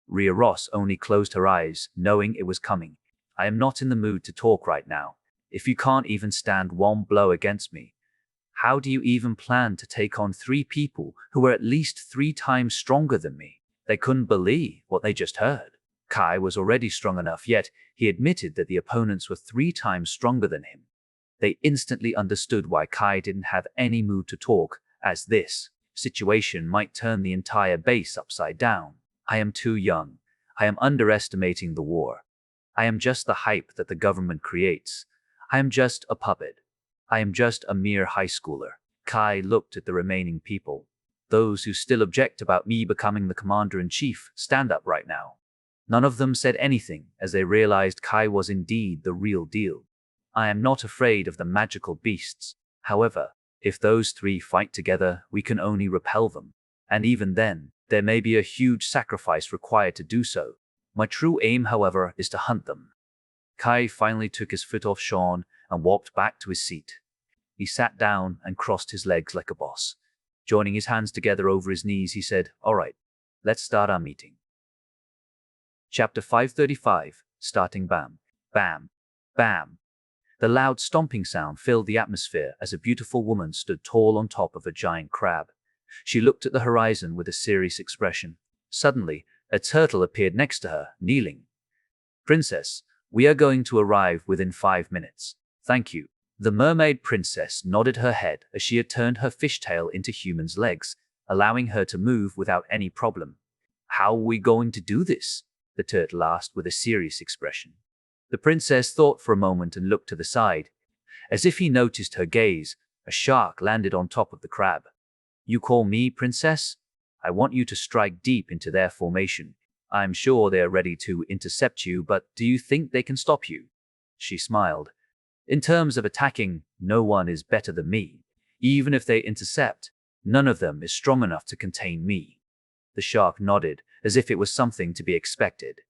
Rhea Ross only closed her eyes, knowing it was coming. I am not in the mood to talk right now. If you can't even stand one blow against me, how do you even plan to take on 3 people who were at least 3 times stronger than me? They couldn't believe what they just heard. Kai was already strong enough, yet he admitted that the opponents were 3 times stronger than him. They instantly understood why Kai didn't have any mood to talk, as this situation might turn the entire base upside down. I am too young. I am underestimating the war. I am just the hype that the government creates. I am just a puppet. I am just a mere high schooler. Kai looked at the remaining people. Those who still object about me becoming the commander-in-chief, stand up right now. None of them said anything as they realized Kai was indeed the real deal. I am not afraid of the magical beasts. However, if those 3 fight together, we can only repel them. And even then, there may be a huge sacrifice required to do so. My true aim, however, is to hunt them. Kai finally took his foot off Sean and walked back to his seat. He sat down and crossed his legs like a boss. Joining his hands together over his knees, he said, "All right, let's start our meeting." Chapter 535, starting bam, bam, bam. The loud stomping sound filled the atmosphere as a beautiful woman stood tall on top of a giant crab. She looked at the horizon with a serious expression. Suddenly, a turtle appeared next to her, kneeling. "Princess, we are going to arrive within 5 minutes. Thank you." The mermaid princess nodded her head as she had turned her fishtail into human's legs, allowing her to move without any problem. "How are we going to do this?" the turtle asked with a serious expression. The princess thought for a moment and looked to the side. As if he noticed her gaze, a shark landed on top of the crab. "You call me princess? I want you to strike deep into their formation. I'm sure they are ready to intercept you, but do you think they can stop you?" She smiled. "In terms of attacking, no one is better than me. Even if they intercept, none of them is strong enough to contain me." The shark nodded, as if it was something to be expected.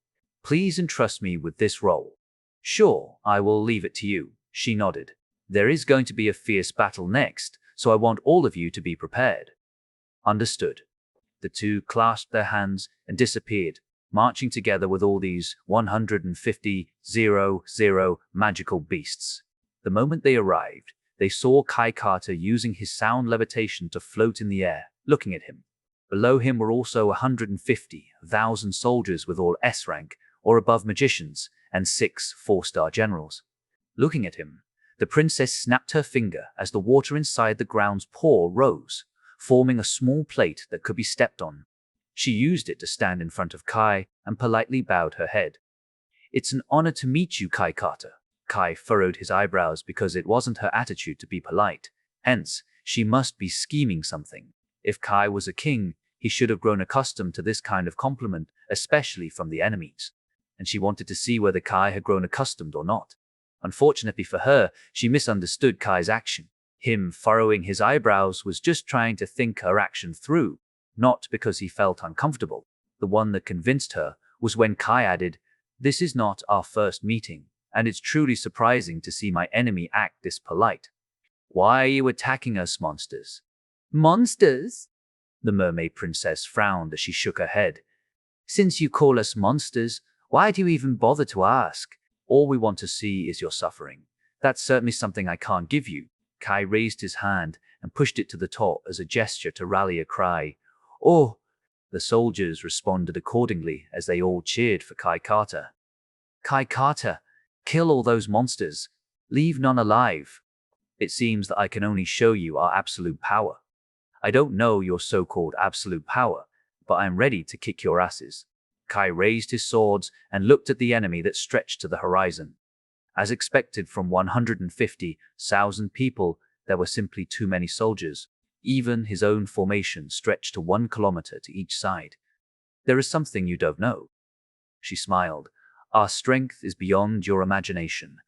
"Please entrust me with this role." "Sure, I will leave it to you," she nodded. "There is going to be a fierce battle next, so I want all of you to be prepared." "Understood." The 2 clasped their hands and disappeared, marching together with all these 150,000 magical beasts. The moment they arrived, they saw Kai Carter using his sound levitation to float in the air, looking at him. Below him were also 150,000 soldiers with all S rank or above magicians and 6 4-star generals. Looking at him, the princess snapped her finger as the water inside the ground's paw rose, forming a small plate that could be stepped on. She used it to stand in front of Kai and politely bowed her head. "It's an honor to meet you, Kai Carter." Kai furrowed his eyebrows because it wasn't her attitude to be polite. Hence, she must be scheming something. If Kai was a king, he should have grown accustomed to this kind of compliment, especially from the enemies. And she wanted to see whether Kai had grown accustomed or not. Unfortunately for her, she misunderstood Kai's action. Him furrowing his eyebrows was just trying to think her action through, not because he felt uncomfortable. The one that convinced her was when Kai added, "This is not our first meeting, and it's truly surprising to see my enemy act this polite. Why are you attacking us, monsters?" "Monsters?" The mermaid princess frowned as she shook her head. "Since you call us monsters, why do you even bother to ask? All we want to see is your suffering. That's certainly something I can't give you." Kai raised his hand and pushed it to the top as a gesture to rally a cry. "Oh!" The soldiers responded accordingly as they all cheered for Kai Carter. "Kai Carter, kill all those monsters. Leave none alive. It seems that I can only show you our absolute power. I don't know your so-called absolute power, but I am ready to kick your asses." Kai raised his swords and looked at the enemy that stretched to the horizon. As expected from 150,000 people, there were simply too many soldiers. Even his own formation stretched to 1 kilometer to each side. "There is something you don't know." She smiled. "Our strength is beyond your imagination."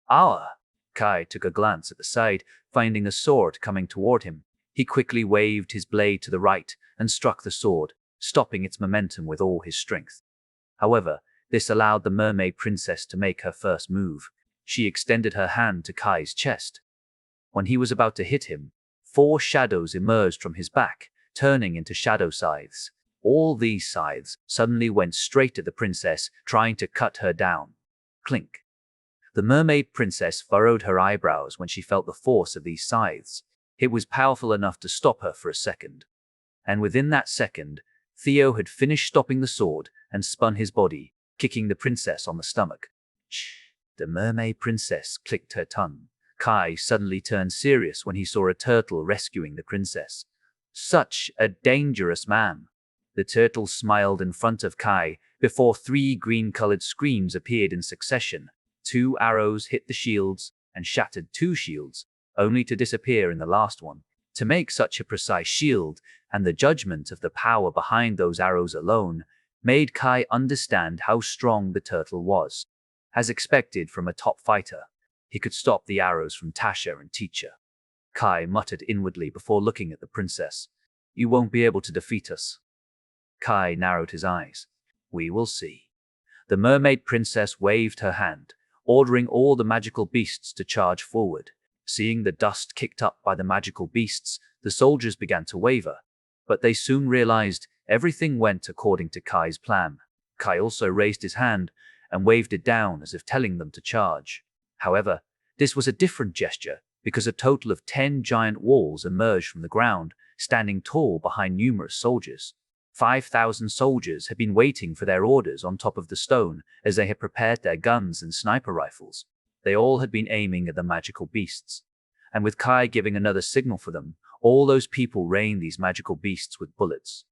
"Our?" Kai took a glance at the side, finding a sword coming toward him. He quickly waved his blade to the right and struck the sword, stopping its momentum with all his strength. However, this allowed the mermaid princess to make her first move. She extended her hand to Kai's chest. When he was about to hit him, 4 shadows emerged from his back, turning into shadow scythes. All these scythes suddenly went straight at the princess, trying to cut her down. Clink. The mermaid princess furrowed her eyebrows when she felt the force of these scythes. It was powerful enough to stop her for a second. And within that second, Theo had finished stopping the sword and spun his body, kicking the princess on the stomach. Shh! The mermaid princess clicked her tongue. Kai suddenly turned serious when he saw a turtle rescuing the princess. Such a dangerous man! The turtle smiled in front of Kai before 3 green-colored screams appeared in succession. 2 arrows hit the shields and shattered 2 shields, only to disappear in the last one. To make such a precise shield, and the judgment of the power behind those arrows alone, made Kai understand how strong the turtle was. As expected from a top fighter, he could stop the arrows from Tasha and Teacher. Kai muttered inwardly before looking at the princess. "You won't be able to defeat us." Kai narrowed his eyes. "We will see." The mermaid princess waved her hand, ordering all the magical beasts to charge forward. Seeing the dust kicked up by the magical beasts, the soldiers began to waver, but they soon realized everything went according to Kai's plan. Kai also raised his hand and waved it down as if telling them to charge. However, this was a different gesture because a total of 10 giant walls emerged from the ground, standing tall behind numerous soldiers. 5,000 soldiers had been waiting for their orders on top of the stone as they had prepared their guns and sniper rifles. They all had been aiming at the magical beasts. And with Kai giving another signal for them, all those people rained these magical beasts with bullets.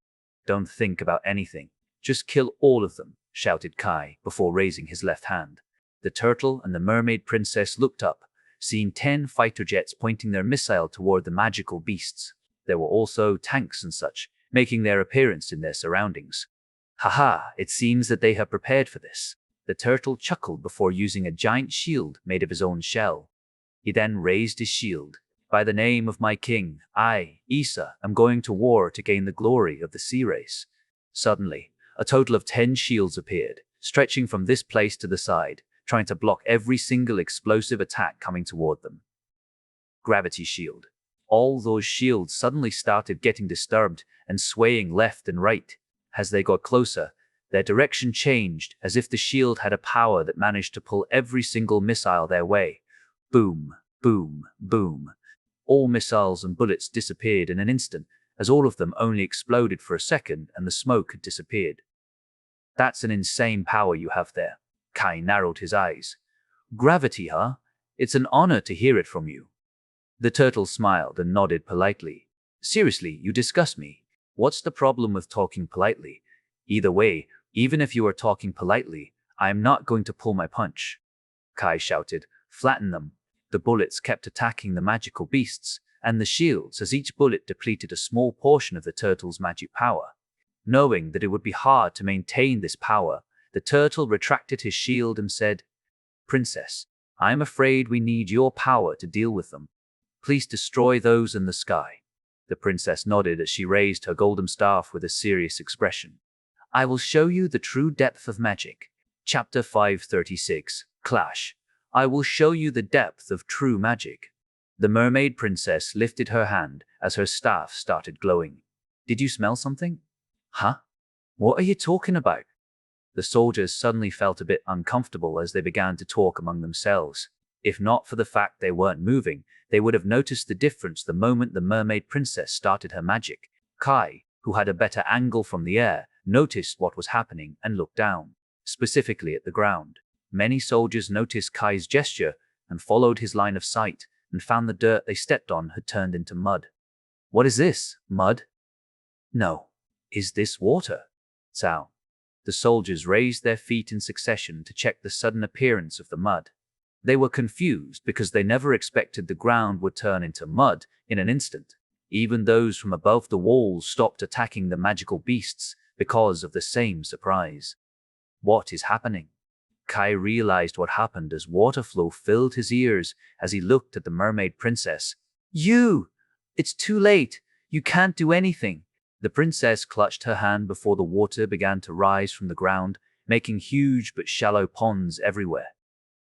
"Don't think about anything. Just kill all of them," shouted Kai before raising his left hand. The turtle and the mermaid princess looked up, seeing 10 fighter jets pointing their missile toward the magical beasts. There were also tanks and such, making their appearance in their surroundings. "Haha, it seems that they have prepared for this." The turtle chuckled before using a giant shield made of his own shell. He then raised his shield. "By the name of my king, I, Issa, am going to war to gain the glory of the sea race." Suddenly, a total of 10 shields appeared, stretching from this place to the side, trying to block every single explosive attack coming toward them. Gravity shield. All those shields suddenly started getting disturbed and swaying left and right. As they got closer, their direction changed as if the shield had a power that managed to pull every single missile their way. Boom, boom, boom. All missiles and bullets disappeared in an instant, as all of them only exploded for a second and the smoke had disappeared. "That's an insane power you have there." Kai narrowed his eyes. "Gravity, huh? It's an honor to hear it from you." The turtle smiled and nodded politely. "Seriously, you disgust me. What's the problem with talking politely? Either way, even if you are talking politely, I am not going to pull my punch." Kai shouted, "Flatten them." The bullets kept attacking the magical beasts and the shields as each bullet depleted a small portion of the turtle's magic power. Knowing that it would be hard to maintain this power, the turtle retracted his shield and said, "Princess, I am afraid we need your power to deal with them. Please destroy those in the sky." The princess nodded as she raised her golden staff with a serious expression. "I will show you the true depth of magic." Chapter 536, Clash. I will show you the depth of true magic. The mermaid princess lifted her hand as her staff started glowing. "Did you smell something?" "Huh? What are you talking about?" The soldiers suddenly felt a bit uncomfortable as they began to talk among themselves. If not for the fact they weren't moving, they would have noticed the difference the moment the mermaid princess started her magic. Kai, who had a better angle from the air, noticed what was happening and looked down, specifically at the ground. Many soldiers noticed Kai's gesture and followed his line of sight and found the dirt they stepped on had turned into mud. "What is this? Mud?" "No. Is this water?" "Sao?" The soldiers raised their feet in succession to check the sudden appearance of the mud. They were confused because they never expected the ground would turn into mud in an instant. Even those from above the walls stopped attacking the magical beasts because of the same surprise. What is happening? Kai realized what happened as water flow filled his ears as he looked at the mermaid princess. It's too late! You can't do anything!" The princess clutched her hand before the water began to rise from the ground, making huge but shallow ponds everywhere.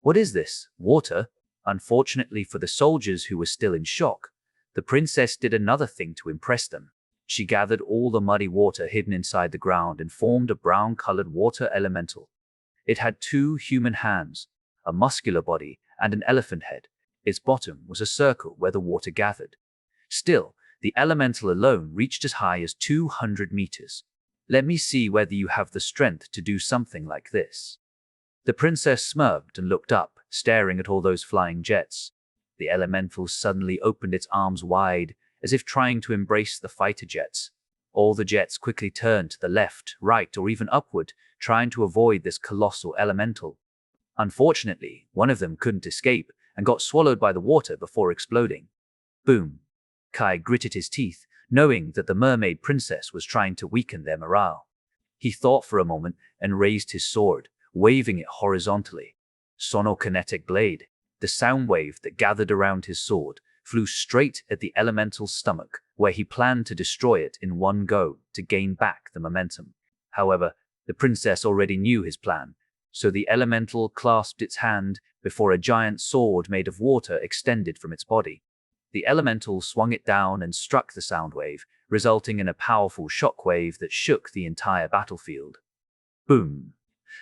"What is this? Water?" Unfortunately for the soldiers who were still in shock, the princess did another thing to impress them. She gathered all the muddy water hidden inside the ground and formed a brown-colored water elemental. It had 2 human hands, a muscular body, and an elephant head. Its bottom was a circle where the water gathered. Still, the elemental alone reached as high as 200 meters. Let me see whether you have the strength to do something like this. The princess smirked and looked up, staring at all those flying jets. The elemental suddenly opened its arms wide, as if trying to embrace the fighter jets. All the jets quickly turned to the left, right, or even upward, trying to avoid this colossal elemental. Unfortunately, one of them couldn't escape and got swallowed by the water before exploding. Boom! Kai gritted his teeth, knowing that the mermaid princess was trying to weaken their morale. He thought for a moment and raised his sword, waving it horizontally. Sonokinetic blade. The sound wave that gathered around his sword flew straight at the elemental's stomach, where he planned to destroy it in one go to gain back the momentum. However, the princess already knew his plan, so the elemental clasped its hand before a giant sword made of water extended from its body. The elemental swung it down and struck the sound wave, resulting in a powerful shock wave that shook the entire battlefield. Boom!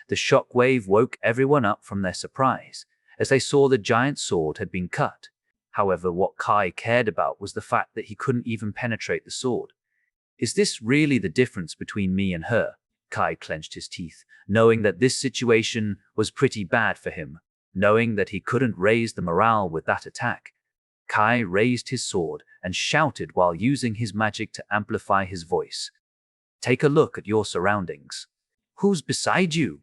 The shock wave woke everyone up from their surprise, as they saw the giant sword had been cut. However, what Kai cared about was the fact that he couldn't even penetrate the sword. Is this really the difference between me and her? Kai clenched his teeth, knowing that this situation was pretty bad for him. Knowing that he couldn't raise the morale with that attack, Kai raised his sword and shouted while using his magic to amplify his voice. Take a look at your surroundings. Who's beside you?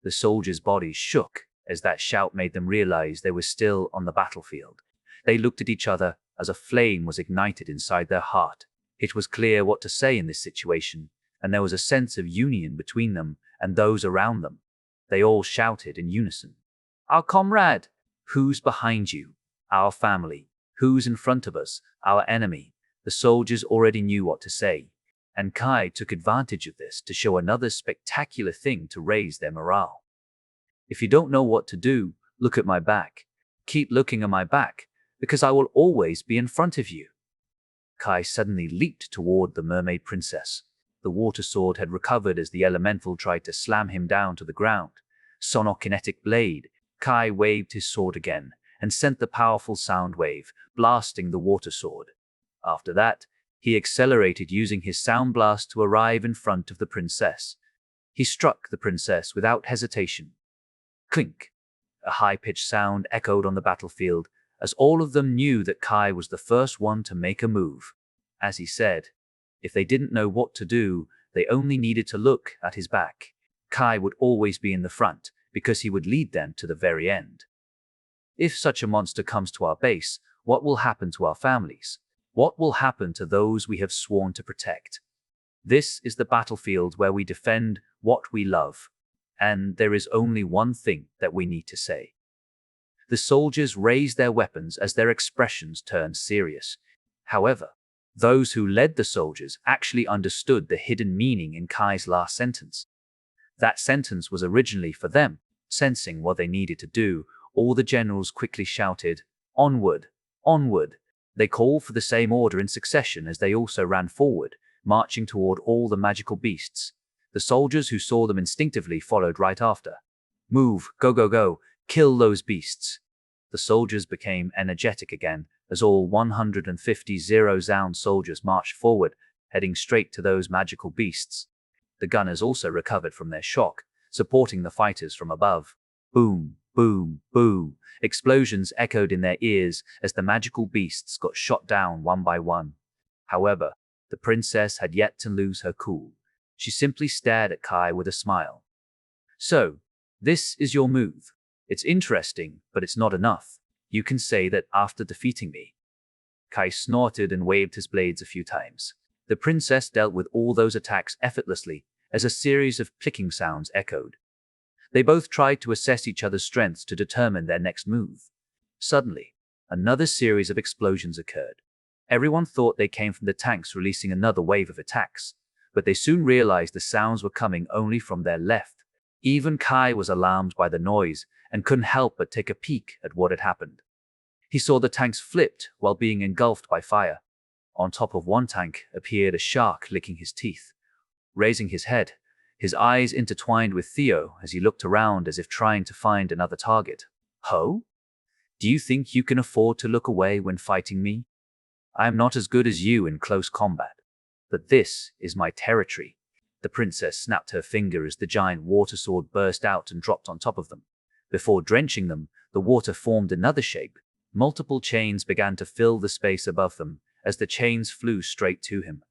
The soldiers' bodies shook as that shout made them realize they were still on the battlefield. They looked at each other as a flame was ignited inside their heart. It was clear what to say in this situation, and there was a sense of union between them and those around them. They all shouted in unison. Our comrade! Who's behind you? Our family. Who's in front of us? Our enemy. The soldiers already knew what to say, and Kai took advantage of this to show another spectacular thing to raise their morale. If you don't know what to do, look at my back. Keep looking at my back, because I will always be in front of you. Kai suddenly leaped toward the mermaid princess. The water sword had recovered as the elemental tried to slam him down to the ground. Sonokinetic blade. Kai waved his sword again and sent the powerful sound wave, blasting the water sword. After that, he accelerated using his sound blast to arrive in front of the princess. He struck the princess without hesitation. Clink! A high-pitched sound echoed on the battlefield, as all of them knew that Kai was the first one to make a move. As he said, if they didn't know what to do, they only needed to look at his back. Kai would always be in the front, because he would lead them to the very end. If such a monster comes to our base, what will happen to our families? What will happen to those we have sworn to protect? This is the battlefield where we defend what we love, and there is only one thing that we need to say. The soldiers raised their weapons as their expressions turned serious. However, those who led the soldiers actually understood the hidden meaning in Kai's last sentence. That sentence was originally for them. Sensing what they needed to do, all the generals quickly shouted, "Onward! Onward!" They called for the same order in succession as they also ran forward, marching toward all the magical beasts. The soldiers who saw them instinctively followed right after. Move, go, go, go, kill those beasts. The soldiers became energetic again as all 150 zero-sound soldiers marched forward, heading straight to those magical beasts. The gunners also recovered from their shock, supporting the fighters from above. Boom, boom, boom. Explosions echoed in their ears as the magical beasts got shot down one by one. However, the princess had yet to lose her cool. She simply stared at Kai with a smile. So, this is your move. It's interesting, but it's not enough. You can say that after defeating me. Kai snorted and waved his blades a few times. The princess dealt with all those attacks effortlessly as a series of clicking sounds echoed. They both tried to assess each other's strengths to determine their next move. Suddenly, another series of explosions occurred. Everyone thought they came from the tanks releasing another wave of attacks, but they soon realized the sounds were coming only from their left. Even Kai was alarmed by the noise and couldn't help but take a peek at what had happened. He saw the tanks flipped while being engulfed by fire. On top of one tank appeared a shark licking his teeth. Raising his head, his eyes intertwined with Theo as he looked around as if trying to find another target. Ho? Do you think you can afford to look away when fighting me? I am not as good as you in close combat, but this is my territory. The princess snapped her finger as the giant water sword burst out and dropped on top of them. Before drenching them, the water formed another shape. Multiple chains began to fill the space above them as the chains flew straight to him.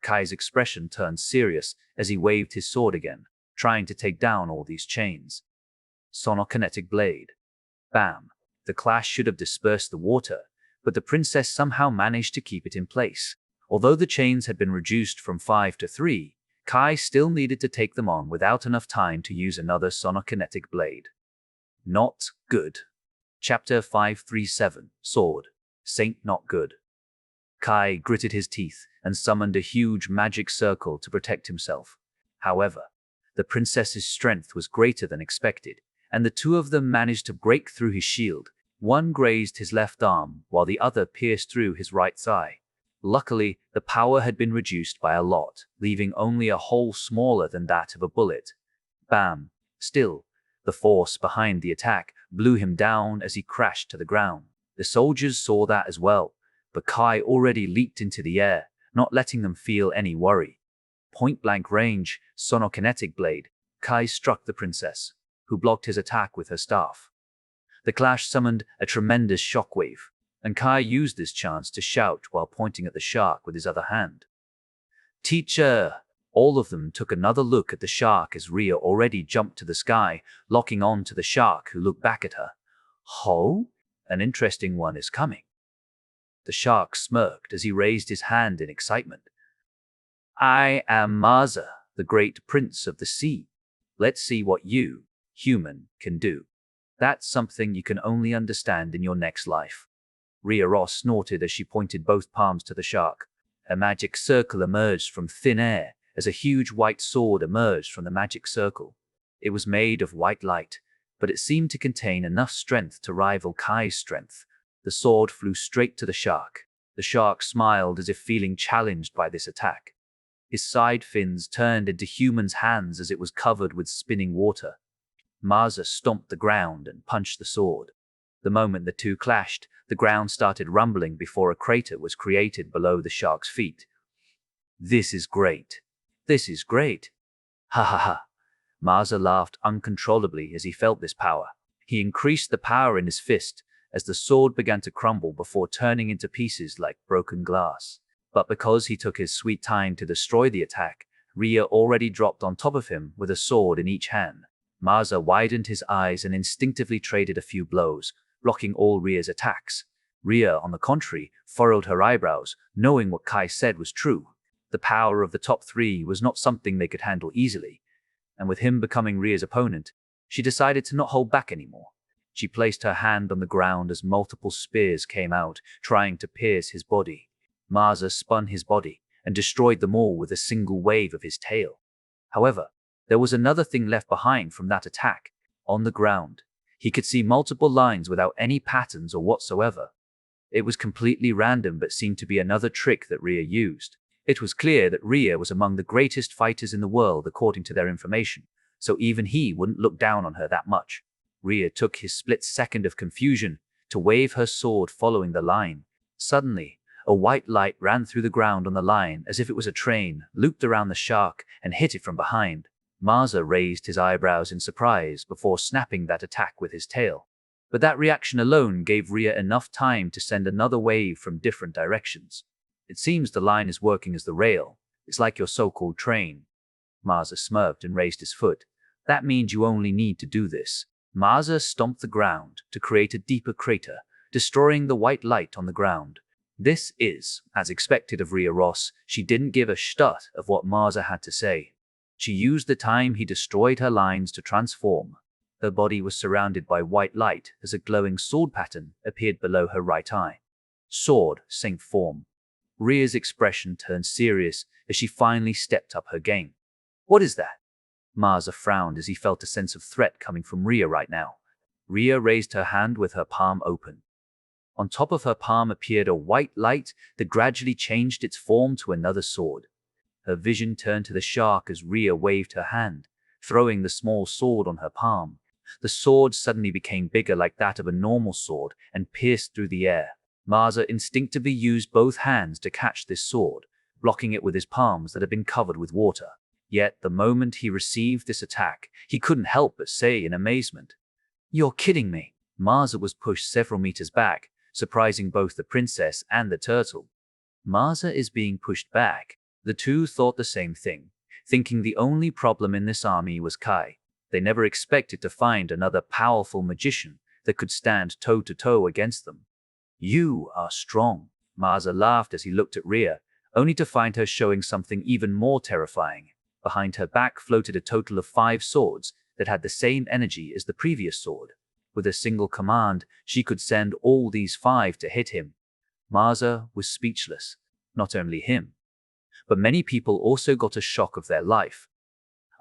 Kai's expression turned serious as he waved his sword again, trying to take down all these chains. Sonokinetic blade. Bam! The clash should have dispersed the water, but the princess somehow managed to keep it in place. Although the chains had been reduced from 5 to 3, Kai still needed to take them on without enough time to use another sonokinetic blade. Not good. Chapter 537, Sword. Saint Not Good. Kai gritted his teeth and summoned a huge magic circle to protect himself. However, the princess's strength was greater than expected, and the two of them managed to break through his shield. One grazed his left arm, while the other pierced through his right thigh. Luckily, the power had been reduced by a lot, leaving only a hole smaller than that of a bullet. Bam! Still, the force behind the attack blew him down as he crashed to the ground. The soldiers saw that as well, but Kai already leaped into the air, not letting them feel any worry. Point-blank range, sonokinetic blade. Kai struck the princess, who blocked his attack with her staff. The clash summoned a tremendous shockwave, and Kai used this chance to shout while pointing at the shark with his other hand. Teacher! All of them took another look at the shark as Rhea already jumped to the sky, locking on to the shark who looked back at her. Ho? An interesting one is coming. The shark smirked as he raised his hand in excitement. I am Marza, the great prince of the sea. Let's see what you, human, can do. That's something you can only understand in your next life. Rhea Ross snorted as she pointed both palms to the shark. A magic circle emerged from thin air as a huge white sword emerged from the magic circle. It was made of white light, but it seemed to contain enough strength to rival Kai's strength. The sword flew straight to the shark. The shark smiled as if feeling challenged by this attack. His side fins turned into human's hands as it was covered with spinning water. Marza stomped the ground and punched the sword. The moment the two clashed, the ground started rumbling before a crater was created below the shark's feet. This is great. This is great. Ha ha ha. Marza laughed uncontrollably as he felt this power. He increased the power in his fist as the sword began to crumble before turning into pieces like broken glass. But because he took his sweet time to destroy the attack, Rhea already dropped on top of him with a sword in each hand. Marza widened his eyes and instinctively traded a few blows, blocking all Rhea's attacks. Rhea, on the contrary, furrowed her eyebrows, knowing what Kai said was true. The power of the top three was not something they could handle easily, and with him becoming Rhea's opponent, she decided to not hold back anymore. She placed her hand on the ground as multiple spears came out, trying to pierce his body. Marza spun his body and destroyed them all with a single wave of his tail. However, there was another thing left behind from that attack. On the ground, he could see multiple lines without any patterns or whatsoever. It was completely random but seemed to be another trick that Rhea used. It was clear that Rhea was among the greatest fighters in the world according to their information, so even he wouldn't look down on her that much. Rhea took his split second of confusion to wave her sword following the line. Suddenly, a white light ran through the ground on the line as if it was a train, looped around the shark, and hit it from behind. Marza raised his eyebrows in surprise before snapping that attack with his tail. But that reaction alone gave Rhea enough time to send another wave from different directions. It seems the line is working as the rail. It's like your so-called train. Marza smirked and raised his foot. That means you only need to do this. Marza stomped the ground to create a deeper crater, destroying the white light on the ground. This is, as expected of Rhea Ross, she didn't give a stut of what Marza had to say. She used the time he destroyed her lines to transform. Her body was surrounded by white light as a glowing sword pattern appeared below her right eye. Sword, same form. Rhea's expression turned serious as she finally stepped up her game. What is that? Marza frowned as he felt a sense of threat coming from Rhea right now. Rhea raised her hand with her palm open. On top of her palm appeared a white light that gradually changed its form to another sword. Her vision turned to the shark as Rhea waved her hand, throwing the small sword on her palm. The sword suddenly became bigger like that of a normal sword and pierced through the air. Marza instinctively used both hands to catch this sword, blocking it with his palms that had been covered with water. Yet the moment he received this attack, he couldn't help but say in amazement, "You're kidding me." Marza was pushed several meters back, surprising both the princess and the turtle. Marza is being pushed back. The two thought the same thing, thinking the only problem in this army was Kai. They never expected to find another powerful magician that could stand toe-to-toe against them. "You are strong," Marza laughed as he looked at Rhea, only to find her showing something even more terrifying. Behind her back floated a total of 5 swords that had the same energy as the previous sword. With a single command, she could send all these 5 to hit him. Marza was speechless. Not only him, but many people also got a shock of their life,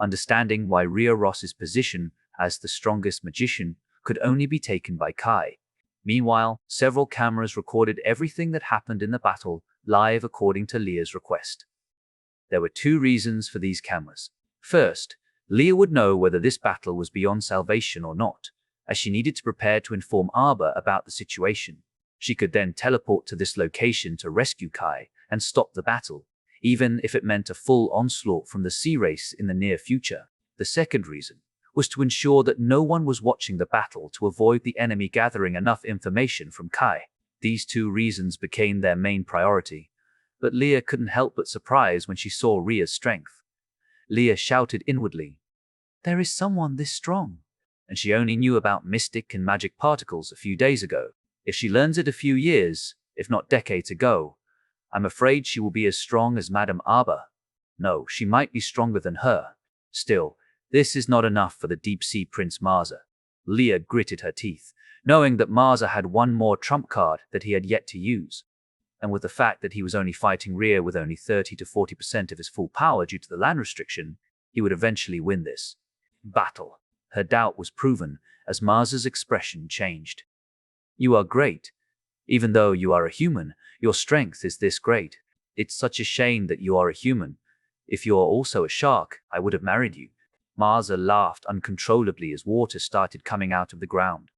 understanding why Rhea Ross's position as the strongest magician could only be taken by Kai. Meanwhile, several cameras recorded everything that happened in the battle live according to Leah's request. There were 2 reasons for these cameras. First, Leah would know whether this battle was beyond salvation or not, as she needed to prepare to inform Arba about the situation. She could then teleport to this location to rescue Kai and stop the battle, even if it meant a full onslaught from the sea race in the near future. The second reason was to ensure that no one was watching the battle to avoid the enemy gathering enough information from Kai. These 2 reasons became their main priority, but Leah couldn't help but surprise when she saw Rhea's strength. Leah shouted inwardly, "There is someone this strong," and she only knew about mystic and magic particles a few days ago. If she learns it a few years, if not decades ago, I'm afraid she will be as strong as Madame Arba. No, she might be stronger than her. Still, this is not enough for the deep-sea Prince Marza. Leah gritted her teeth, knowing that Marza had one more trump card that he had yet to use. And with the fact that he was only fighting Rhea with only 30 to 40% of his full power due to the land restriction, he would eventually win this battle. Her doubt was proven as Marza's expression changed. "You are great. Even though you are a human, your strength is this great. It's such a shame that you are a human. If you are also a shark, I would have married you." Marza laughed uncontrollably as water started coming out of the ground.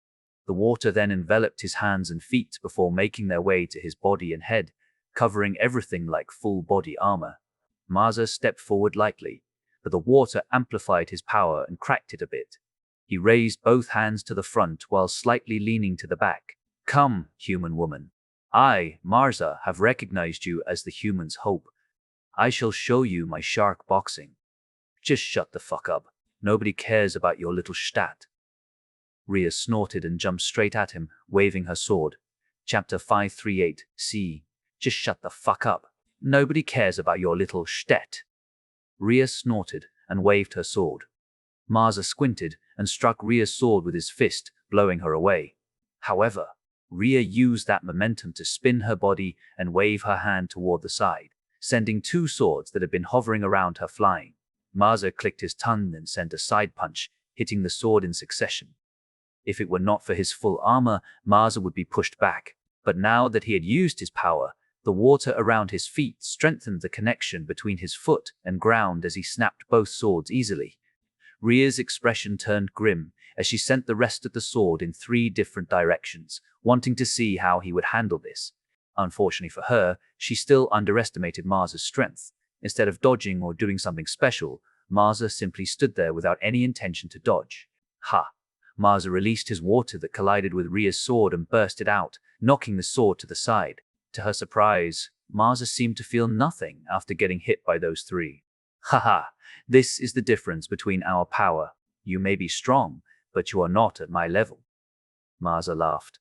The water then enveloped his hands and feet before making their way to his body and head, covering everything like full body armor. Marza stepped forward lightly, but the water amplified his power and cracked it a bit. He raised both hands to the front while slightly leaning to the back. "Come, human woman. I, Marza, have recognized you as the human's hope. I shall show you my shark boxing." "Just shut the fuck up. Nobody cares about your little stat." Rhea snorted and jumped straight at him, waving her sword. Chapter 538, C. Just shut the fuck up. Nobody cares about your little stat. Rhea snorted and waved her sword. Marza squinted and struck Rhea's sword with his fist, blowing her away. However, Rhea used that momentum to spin her body and wave her hand toward the side, sending 2 swords that had been hovering around her flying. Marza clicked his tongue and sent a side punch, hitting the sword in succession. If it were not for his full armor, Marza would be pushed back. But now that he had used his power, the water around his feet strengthened the connection between his foot and ground as he snapped both swords easily. Rhea's expression turned grim as she sent the rest of the sword in 3 different directions, wanting to see how he would handle this. Unfortunately for her, she still underestimated Marza's strength. Instead of dodging or doing something special, Marza simply stood there without any intention to dodge. Ha! Marza released his water that collided with Rhea's sword and burst it out, knocking the sword to the side. To her surprise, Marza seemed to feel nothing after getting hit by those 3. Haha, this is the difference between our power. You may be strong, but you are not at my level. Marza laughed.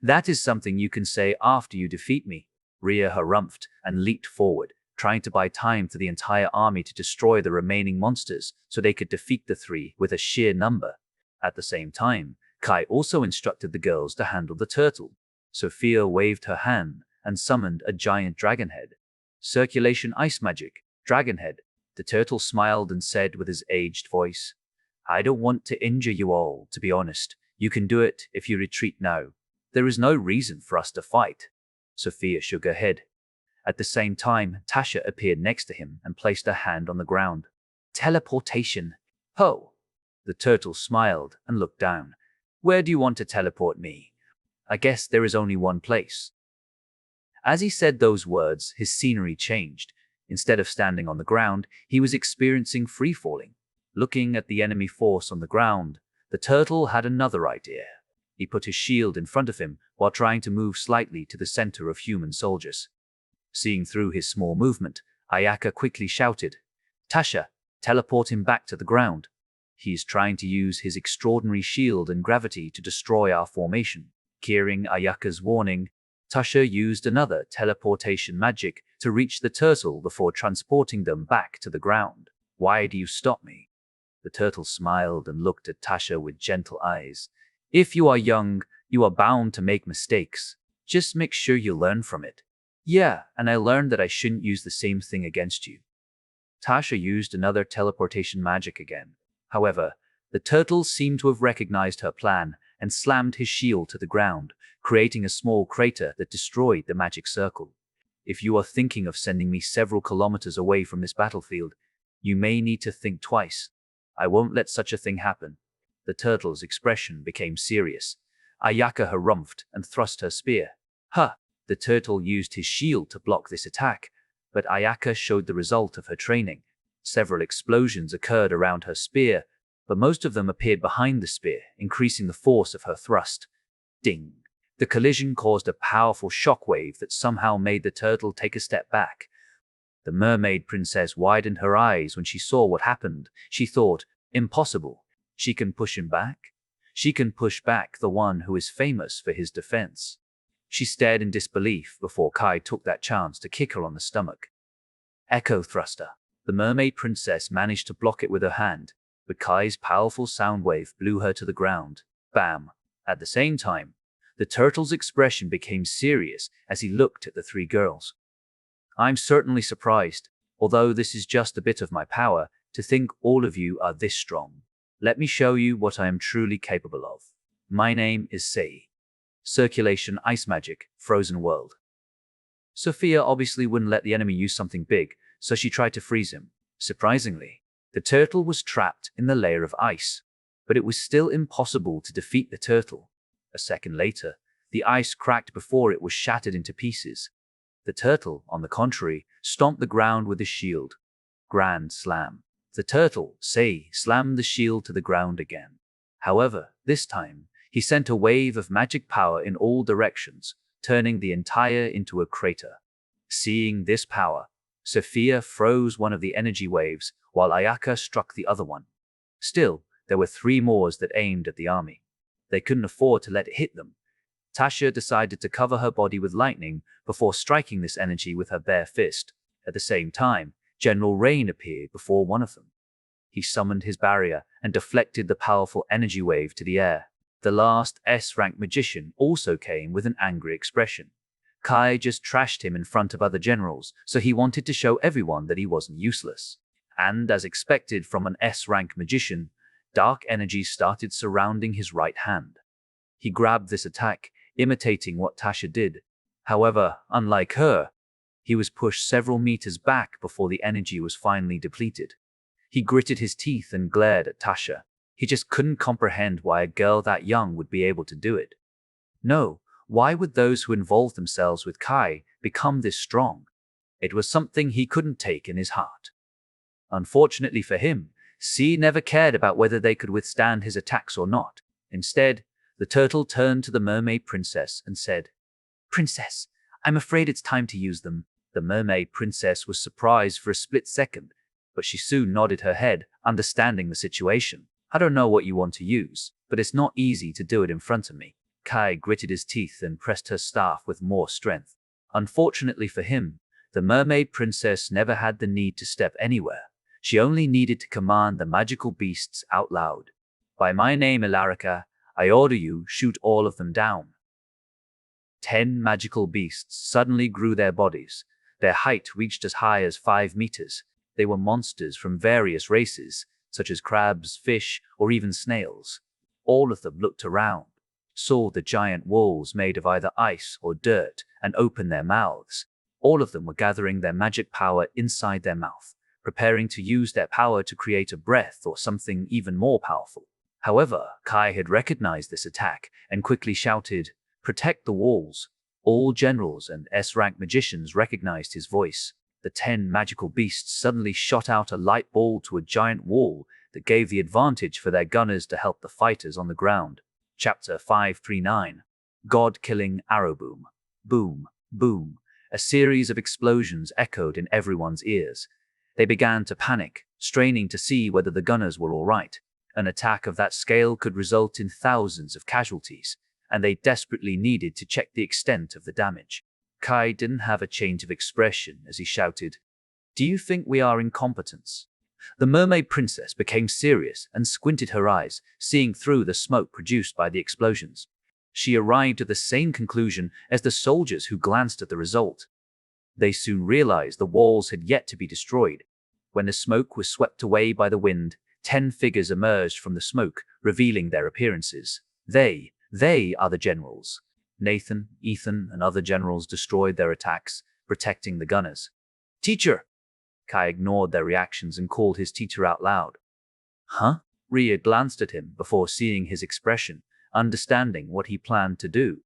That is something you can say after you defeat me. Rhea harumphed and leaped forward, trying to buy time for the entire army to destroy the remaining monsters so they could defeat the 3 with a sheer number. At the same time, Kai also instructed the girls to handle the turtle. Sophia waved her hand and summoned a giant dragon head. Circulation ice magic, dragon head. The turtle smiled and said with his aged voice, "I don't want to injure you all, to be honest. You can do it if you retreat now." There is no reason for us to fight. Sophia shook her head. At the same time, Tasha appeared next to him and placed her hand on the ground. Teleportation. Ho! The turtle smiled and looked down. Where do you want to teleport me? I guess there is only one place. As he said those words, his scenery changed. Instead of standing on the ground, he was experiencing free-falling. Looking at the enemy force on the ground, the turtle had another idea. He put his shield in front of him while trying to move slightly to the center of human soldiers. Seeing through his small movement, Ayaka quickly shouted, Tasha, teleport him back to the ground. He is trying to use his extraordinary shield and gravity to destroy our formation. Hearing Ayaka's warning, Tasha used another teleportation magic to reach the turtle before transporting them back to the ground. Why do you stop me? The turtle smiled and looked at Tasha with gentle eyes. If you are young, you are bound to make mistakes. Just make sure you learn from it. Yeah, and I learned that I shouldn't use the same thing against you. Tasha used another teleportation magic again. However, the turtle seemed to have recognized her plan and slammed his shield to the ground, creating a small crater that destroyed the magic circle. If you are thinking of sending me several kilometers away from this battlefield, you may need to think twice. I won't let such a thing happen. The turtle's expression became serious. Ayaka harumphed and thrust her spear. Huh! The turtle used his shield to block this attack, but Ayaka showed the result of her training. Several explosions occurred around her spear, but most of them appeared behind the spear, increasing the force of her thrust. Ding! The collision caused a powerful shockwave that somehow made the turtle take a step back. The mermaid princess widened her eyes when she saw what happened. She thought, impossible. She can push him back? She can push back the one who is famous for his defense. She stared in disbelief before Kai took that chance to kick her on the stomach. Echo thruster. The mermaid princess managed to block it with her hand, but Kai's powerful sound wave blew her to the ground. Bam! At the same time, the turtle's expression became serious as he looked at the three girls. I'm certainly surprised, although this is just a bit of my power, to think all of you are this strong. Let me show you what I am truly capable of. My name is Sei. Circulation Ice Magic, Frozen World. Sophia obviously wouldn't let the enemy use something big, so she tried to freeze him. Surprisingly, the turtle was trapped in the layer of ice, but it was still impossible to defeat the turtle. A second later, the ice cracked before it was shattered into pieces. The turtle, on the contrary, stomped the ground with his shield. Grand slam. The turtle, Sei, slammed the shield to the ground again. However, this time, he sent a wave of magic power in all directions, turning the entire into a crater. Seeing this power, Sophia froze one of the energy waves, while Ayaka struck the other one. Still, there were three more that aimed at the army. They couldn't afford to let it hit them. Tasha decided to cover her body with lightning before striking this energy with her bare fist. At the same time, General Rain appeared before one of them. He summoned his barrier and deflected the powerful energy wave to the air. The last S-rank magician also came with an angry expression. Kai just trashed him in front of other generals, so he wanted to show everyone that he wasn't useless. And as expected from an S-rank magician, dark energy started surrounding his right hand. He grabbed this attack, imitating what Tasha did. However, unlike her, he was pushed several meters back before the energy was finally depleted. He gritted his teeth and glared at Tasha. He just couldn't comprehend why a girl that young would be able to do it. No, why would those who involved themselves with Kai become this strong? It was something he couldn't take in his heart. Unfortunately for him, C never cared about whether they could withstand his attacks or not. Instead, the turtle turned to the mermaid princess and said, "Princess, I'm afraid it's time to use them." The mermaid princess was surprised for a split second, but she soon nodded her head, understanding the situation. I don't know what you want to use, but it's not easy to do it in front of me. Kai gritted his teeth and pressed her staff with more strength. Unfortunately for him, the mermaid princess never had the need to step anywhere. She only needed to command the magical beasts out loud. By my name, Ilarica, I order you, shoot all of them down. 10 magical beasts suddenly grew their bodies. Their height reached as high as 5 meters. They were monsters from various races, such as crabs, fish, or even snails. All of them looked around. saw the giant walls made of either ice or dirt and opened their mouths. All of them were gathering their magic power inside their mouth, preparing to use their power to create a breath or something even more powerful. However, Kai had recognized this attack and quickly shouted, "Protect the walls." All generals and S-rank magicians recognized his voice. The 10 magical beasts suddenly shot out a light ball to a giant wall that gave the advantage for their gunners to help the fighters on the ground. Chapter 539. God-killing arrow boom. Boom, boom. A series of explosions echoed in everyone's ears. They began to panic, straining to see whether the gunners were all right. An attack of that scale could result in thousands of casualties, and they desperately needed to check the extent of the damage. Kai didn't have a change of expression as he shouted, "Do you think we are incompetents?" The mermaid princess became serious and squinted her eyes, seeing through the smoke produced by the explosions. She arrived at the same conclusion as the soldiers who glanced at the result. They soon realized the walls had yet to be destroyed. When the smoke was swept away by the wind, 10 figures emerged from the smoke, revealing their appearances. They are the generals. Nathan, Ethan, and other generals destroyed their attacks, protecting the gunners. "Teacher!" Kai ignored their reactions and called his teacher out loud. "Huh?" Rhea glanced at him before seeing his expression, understanding what he planned to do.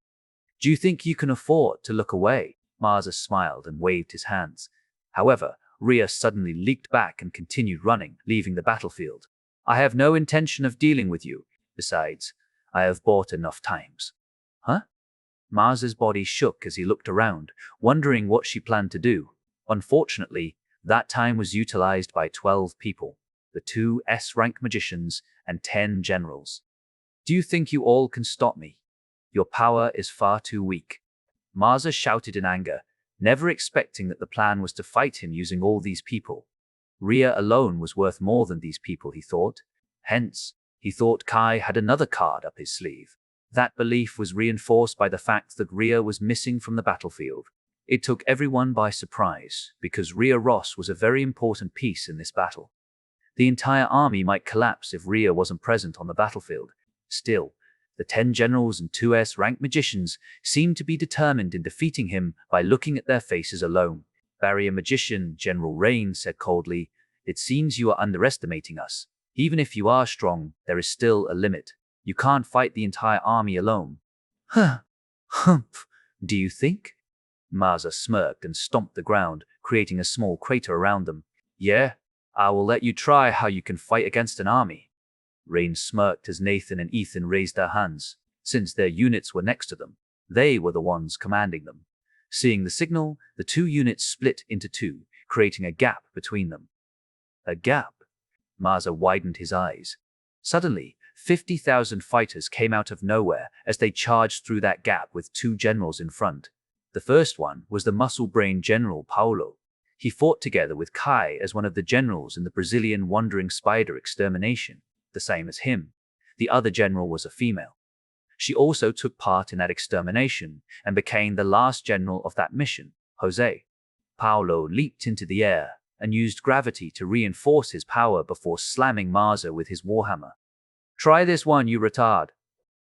"Do you think you can afford to look away?" Marza smiled and waved his hands. However, Rhea suddenly leaped back and continued running, leaving the battlefield. "I have no intention of dealing with you. Besides, I have bought enough times." "Huh?" Marza's body shook as he looked around, wondering what she planned to do. Unfortunately, that time was utilized by 12 people, the 2 S-rank magicians and 10 generals. "Do you think you all can stop me? Your power is far too weak." Marza shouted in anger, never expecting that the plan was to fight him using all these people. Rhea alone was worth more than these people, he thought. Hence, he thought Kai had another card up his sleeve. That belief was reinforced by the fact that Rhea was missing from the battlefield. It took everyone by surprise, because Rhea Ross was a very important piece in this battle. The entire army might collapse if Rhea wasn't present on the battlefield. Still, the 10 generals and 2 S-rank magicians seemed to be determined in defeating him by looking at their faces alone. Barrier magician General Rain said coldly, "It seems you are underestimating us. Even if you are strong, there is still a limit. You can't fight the entire army alone." "Huh. Humph. Do you think?" Marza smirked and stomped the ground, creating a small crater around them. "Yeah, I will let you try how you can fight against an army." Rain smirked as Nathan and Ethan raised their hands. Since their units were next to them, they were the ones commanding them. Seeing the signal, the 2 units split into 2, creating a gap between them. A gap? Marza widened his eyes. Suddenly, 50,000 fighters came out of nowhere as they charged through that gap with 2 generals in front. The first one was the muscle-brained General Paulo. He fought together with Kai as one of the generals in the Brazilian Wandering Spider extermination, the same as him. The other general was a female. She also took part in that extermination and became the last general of that mission, Jose. Paulo leaped into the air and used gravity to reinforce his power before slamming Marza with his warhammer. "Try this one, you retard."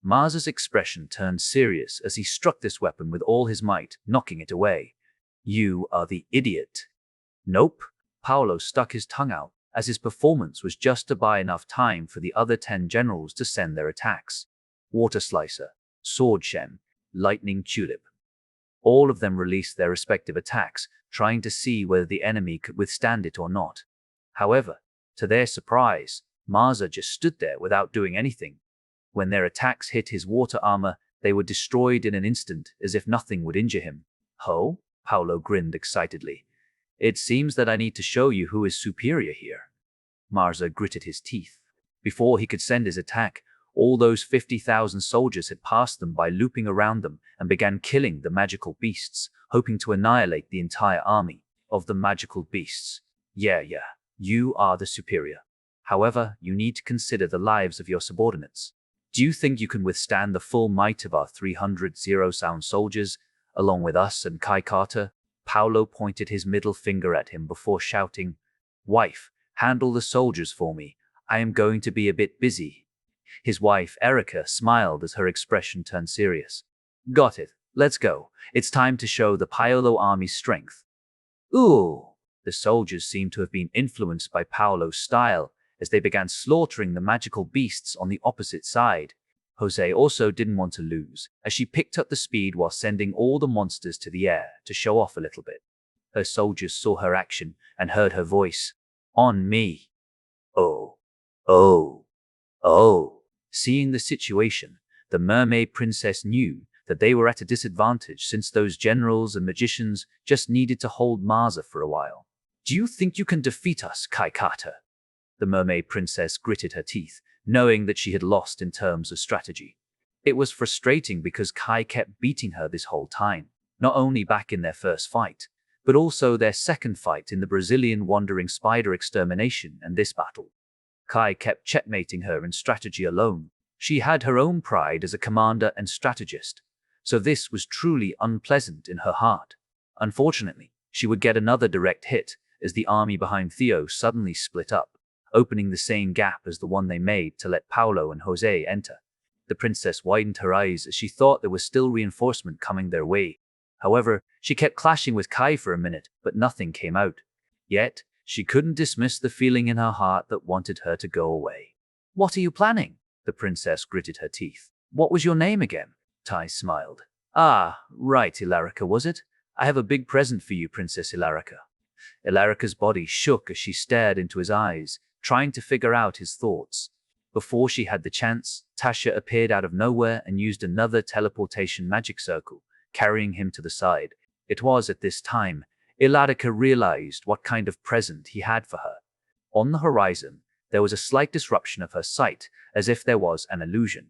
Marza's expression turned serious as he struck this weapon with all his might, knocking it away. "You are the idiot." "Nope." Paulo stuck his tongue out, as his performance was just to buy enough time for the other 10 generals to send their attacks. Water Slicer, Sword Shem, Lightning Tulip. All of them released their respective attacks, trying to see whether the enemy could withstand it or not. However, to their surprise, Marza just stood there without doing anything. When their attacks hit his water armor, they were destroyed in an instant, as if nothing would injure him. "Ho?" Paulo grinned excitedly. "It seems that I need to show you who is superior here." Marza gritted his teeth. Before he could send his attack, all those 50,000 soldiers had passed them by looping around them and began killing the magical beasts, hoping to annihilate the entire army of the magical beasts. Yeah, you are the superior. However, you need to consider the lives of your subordinates. Do you think you can withstand the full might of our 300 zero-sound soldiers, along with us and Kai Carter? Paulo pointed his middle finger at him before shouting, "Wife, handle the soldiers for me. I am going to be a bit busy." His wife, Erica, smiled as her expression turned serious. Got it. Let's go. It's time to show the Paolo army's strength. Ooh! The soldiers seemed to have been influenced by Paolo's style as they began slaughtering the magical beasts on the opposite side. Jose also didn't want to lose, as she picked up the speed while sending all the monsters to the air to show off a little bit. Her soldiers saw her action and heard her voice. On me. Oh. Oh. Oh. Seeing the situation, the mermaid princess knew that they were at a disadvantage since those generals and magicians just needed to hold Marza for a while. Do you think you can defeat us, Kai Carter? The mermaid princess gritted her teeth, knowing that she had lost in terms of strategy. It was frustrating because Kai kept beating her this whole time, not only back in their first fight, but also their second fight in the Brazilian wandering spider extermination and this battle. Kai kept checkmating her in strategy alone. She had her own pride as a commander and strategist, so this was truly unpleasant in her heart. Unfortunately, she would get another direct hit as the army behind Theo suddenly split up, opening the same gap as the one they made to let Paolo and Jose enter. The princess widened her eyes as she thought there was still reinforcement coming their way. However, she kept clashing with Kai for a minute, but nothing came out. Yet, she couldn't dismiss the feeling in her heart that wanted her to go away. What are you planning? The princess gritted her teeth. What was your name again? Tai smiled. Ah, right, Ilarica, was it? I have a big present for you, Princess Ilarica. Ilarica's body shook as she stared into his eyes, trying to figure out his thoughts. Before she had the chance, Tasha appeared out of nowhere and used another teleportation magic circle, carrying him to the side. It was at this time Ilarica realized what kind of present he had for her. On the horizon, there was a slight disruption of her sight, as if there was an illusion.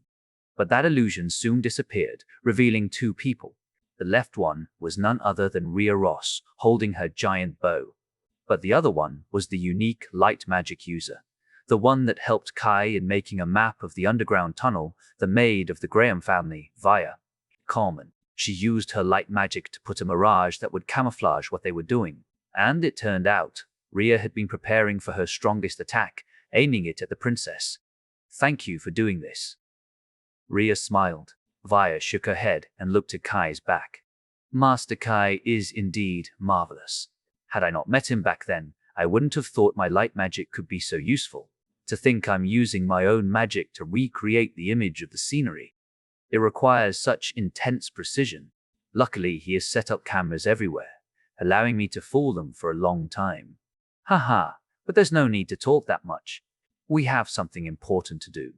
But that illusion soon disappeared, revealing two people. The left one was none other than Rhea Ross, holding her giant bow. But the other one was the unique light magic user, the one that helped Kai in making a map of the underground tunnel, the maid of the Graham family, Via. Coleman. She used her light magic to put a mirage that would camouflage what they were doing. And it turned out, Rhea had been preparing for her strongest attack, aiming it at the princess. Thank you for doing this. Rhea smiled. Via shook her head and looked at Kai's back. Master Kai is indeed marvelous. Had I not met him back then, I wouldn't have thought my light magic could be so useful. To think I'm using my own magic to recreate the image of the scenery. It requires such intense precision. Luckily, he has set up cameras everywhere, allowing me to fool them for a long time. Haha, but there's no need to talk that much. We have something important to do.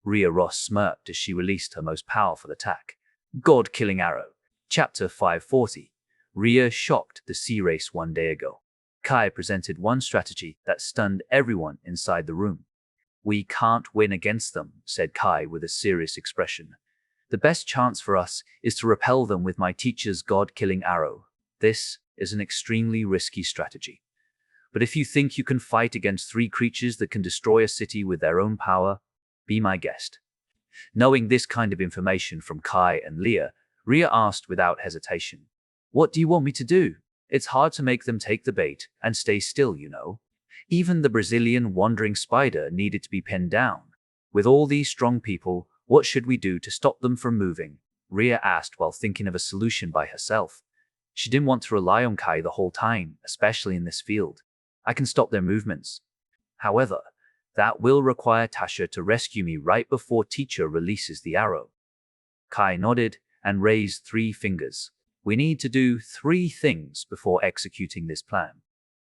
Rhea Ross smirked as she released her most powerful attack. God-killing arrow. Chapter 540. Rhea shocked the sea race one day ago. Kai presented one strategy that stunned everyone inside the room. We can't win against them, said Kai with a serious expression. The best chance for us is to repel them with my teacher's God-killing arrow. This is an extremely risky strategy. But if you think you can fight against 3 creatures that can destroy a city with their own power, be my guest. Knowing this kind of information from Kai and Leah, Rhea asked without hesitation. What do you want me to do? It's hard to make them take the bait and stay still, you know. Even the Brazilian wandering spider needed to be pinned down. With all these strong people, what should we do to stop them from moving? Rhea asked while thinking of a solution by herself. She didn't want to rely on Kai the whole time, especially in this field. I can stop their movements. However, that will require Tasha to rescue me right before teacher releases the arrow. Kai nodded and raised 3 fingers. We need to do 3 things before executing this plan.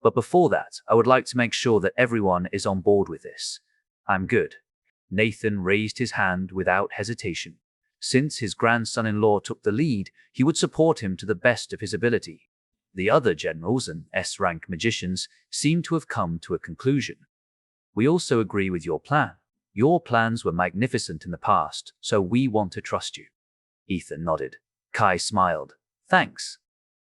But before that, I would like to make sure that everyone is on board with this. I'm good. Nathan raised his hand without hesitation. Since his grandson-in-law took the lead, he would support him to the best of his ability. The other generals and S-rank magicians seemed to have come to a conclusion. We also agree with your plan. Your plans were magnificent in the past, so we want to trust you. Ethan nodded. Kai smiled. Thanks.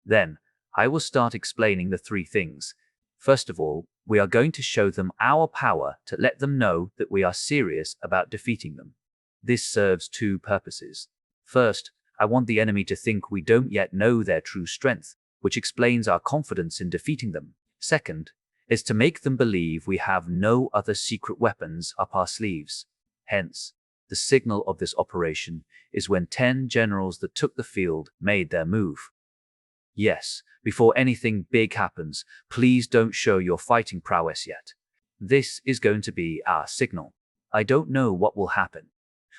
Then, I will start explaining the 3 things. First of all, we are going to show them our power to let them know that we are serious about defeating them. This serves 2 purposes. First, I want the enemy to think we don't yet know their true strength, which explains our confidence in defeating them. Second, is to make them believe we have no other secret weapons up our sleeves. Hence, The signal of this operation is when 10 generals that took the field made their move. Yes, before anything big happens, please don't show your fighting prowess yet. This is going to be our signal. I don't know what will happen,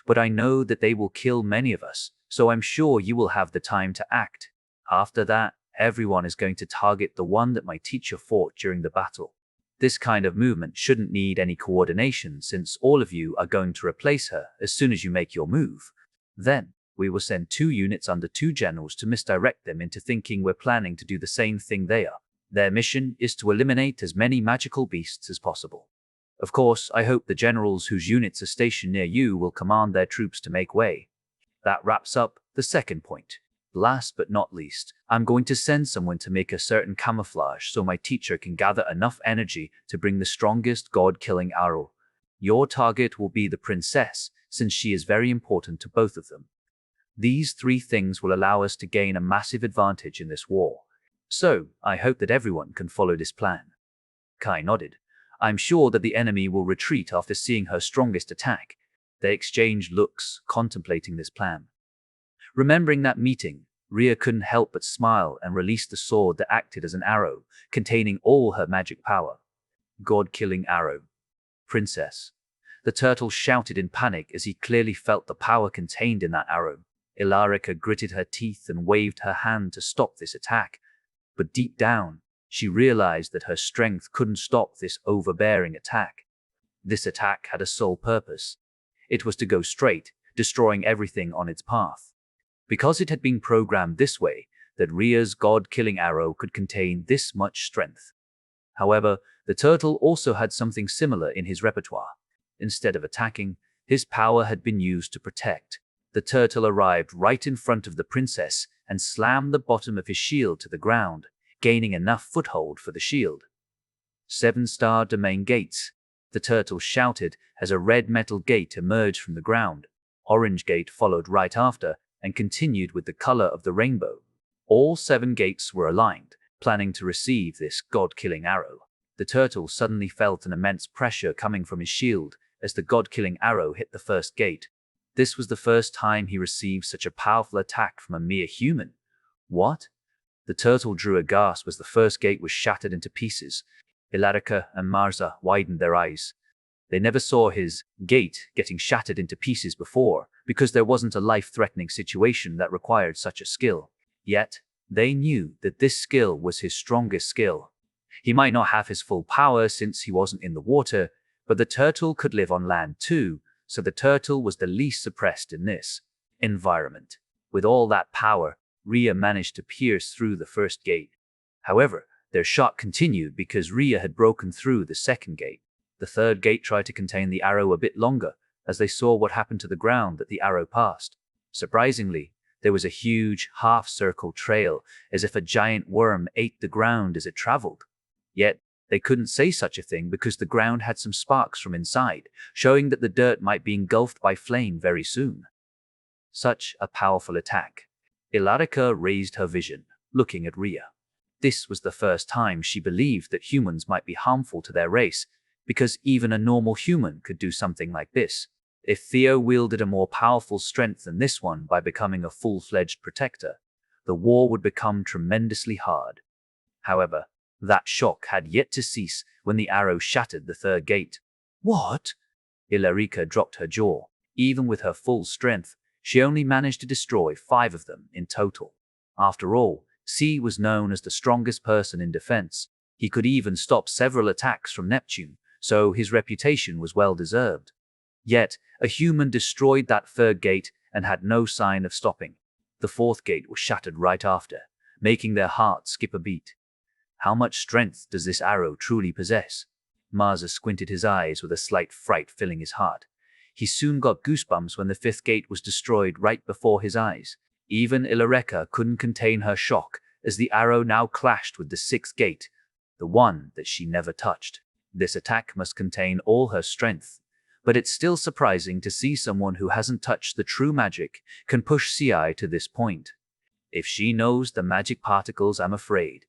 but I know that they will kill many of us, so I'm sure you will have the time to act. After that, everyone is going to target the one that my teacher fought during the battle. This kind of movement shouldn't need any coordination since all of you are going to replace her as soon as you make your move. Then, we will send 2 units under 2 generals to misdirect them into thinking we're planning to do the same thing they are. Their mission is to eliminate as many magical beasts as possible. Of course, I hope the generals whose units are stationed near you will command their troops to make way. That wraps up the second point. Last but not least, I'm going to send someone to make a certain camouflage so my teacher can gather enough energy to bring the strongest god-killing arrow. Your target will be the princess, since she is very important to both of them. These 3 things will allow us to gain a massive advantage in this war. So, I hope that everyone can follow this plan. Kai nodded. I'm sure that the enemy will retreat after seeing her strongest attack. They exchanged looks, contemplating this plan. Remembering that meeting, Rhea couldn't help but smile and release the sword that acted as an arrow, containing all her magic power. God-killing arrow. Princess. The turtle shouted in panic as he clearly felt the power contained in that arrow. Ilarica gritted her teeth and waved her hand to stop this attack. But deep down, she realized that her strength couldn't stop this overbearing attack. This attack had a sole purpose. It was to go straight, destroying everything on its path. Because it had been programmed this way, that Rhea's god-killing arrow could contain this much strength. However, the turtle also had something similar in his repertoire. Instead of attacking, his power had been used to protect. The turtle arrived right in front of the princess and slammed the bottom of his shield to the ground, gaining enough foothold for the shield. 7-star domain gates. The turtle shouted as a red metal gate emerged from the ground. Orange gate followed right after and continued with the color of the rainbow. All 7 gates were aligned, planning to receive this god-killing arrow. The turtle suddenly felt an immense pressure coming from his shield as the god-killing arrow hit the first gate. This was the first time he received such a powerful attack from a mere human. What? The turtle drew a gasp as the first gate was shattered into pieces. Ilarica and Marza widened their eyes. They never saw his gate getting shattered into pieces before, because there wasn't a life-threatening situation that required such a skill. Yet, they knew that this skill was his strongest skill. He might not have his full power since he wasn't in the water, but the turtle could live on land too, so the turtle was the least suppressed in this environment. With all that power, Rhea managed to pierce through the first gate. However, their shot continued because Rhea had broken through the second gate. The third gate tried to contain the arrow a bit longer, as they saw what happened to the ground that the arrow passed. Surprisingly, there was a huge half-circle trail, as if a giant worm ate the ground as it traveled. Yet, they couldn't say such a thing because the ground had some sparks from inside, showing that the dirt might be engulfed by flame very soon. Such a powerful attack. Ilarica raised her vision, looking at Rhea. This was the first time she believed that humans might be harmful to their race, because even a normal human could do something like this. If Theo wielded a more powerful strength than this one by becoming a full-fledged protector, the war would become tremendously hard. However, that shock had yet to cease when the arrow shattered the third gate. What? Ilarica dropped her jaw. Even with her full strength, she only managed to destroy 5 of them in total. After all, C was known as the strongest person in defense. He could even stop several attacks from Neptune, so his reputation was well deserved. Yet, a human destroyed that third gate and had no sign of stopping. The fourth gate was shattered right after, making their hearts skip a beat. How much strength does this arrow truly possess? Marza squinted his eyes with a slight fright filling his heart. He soon got goosebumps when the 5th gate was destroyed right before his eyes. Even Ilarica couldn't contain her shock as the arrow now clashed with the 6th gate, the one that she never touched. This attack must contain all her strength, but it's still surprising to see someone who hasn't touched the true magic can push CI to this point. If she knows the magic particles, I'm afraid.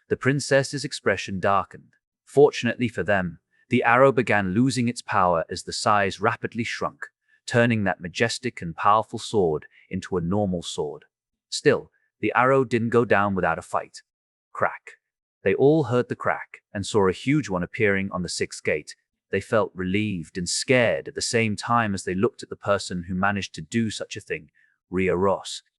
The princess's expression darkened. Fortunately for them, the arrow began losing its power as the size rapidly shrunk, turning that majestic and powerful sword into a normal sword. Still, the arrow didn't go down without a fight. Crack. They all heard the crack and saw a huge one appearing on the sixth gate. They felt relieved and scared at the same time as they looked at the person who managed to do such a thing, Ria Ross.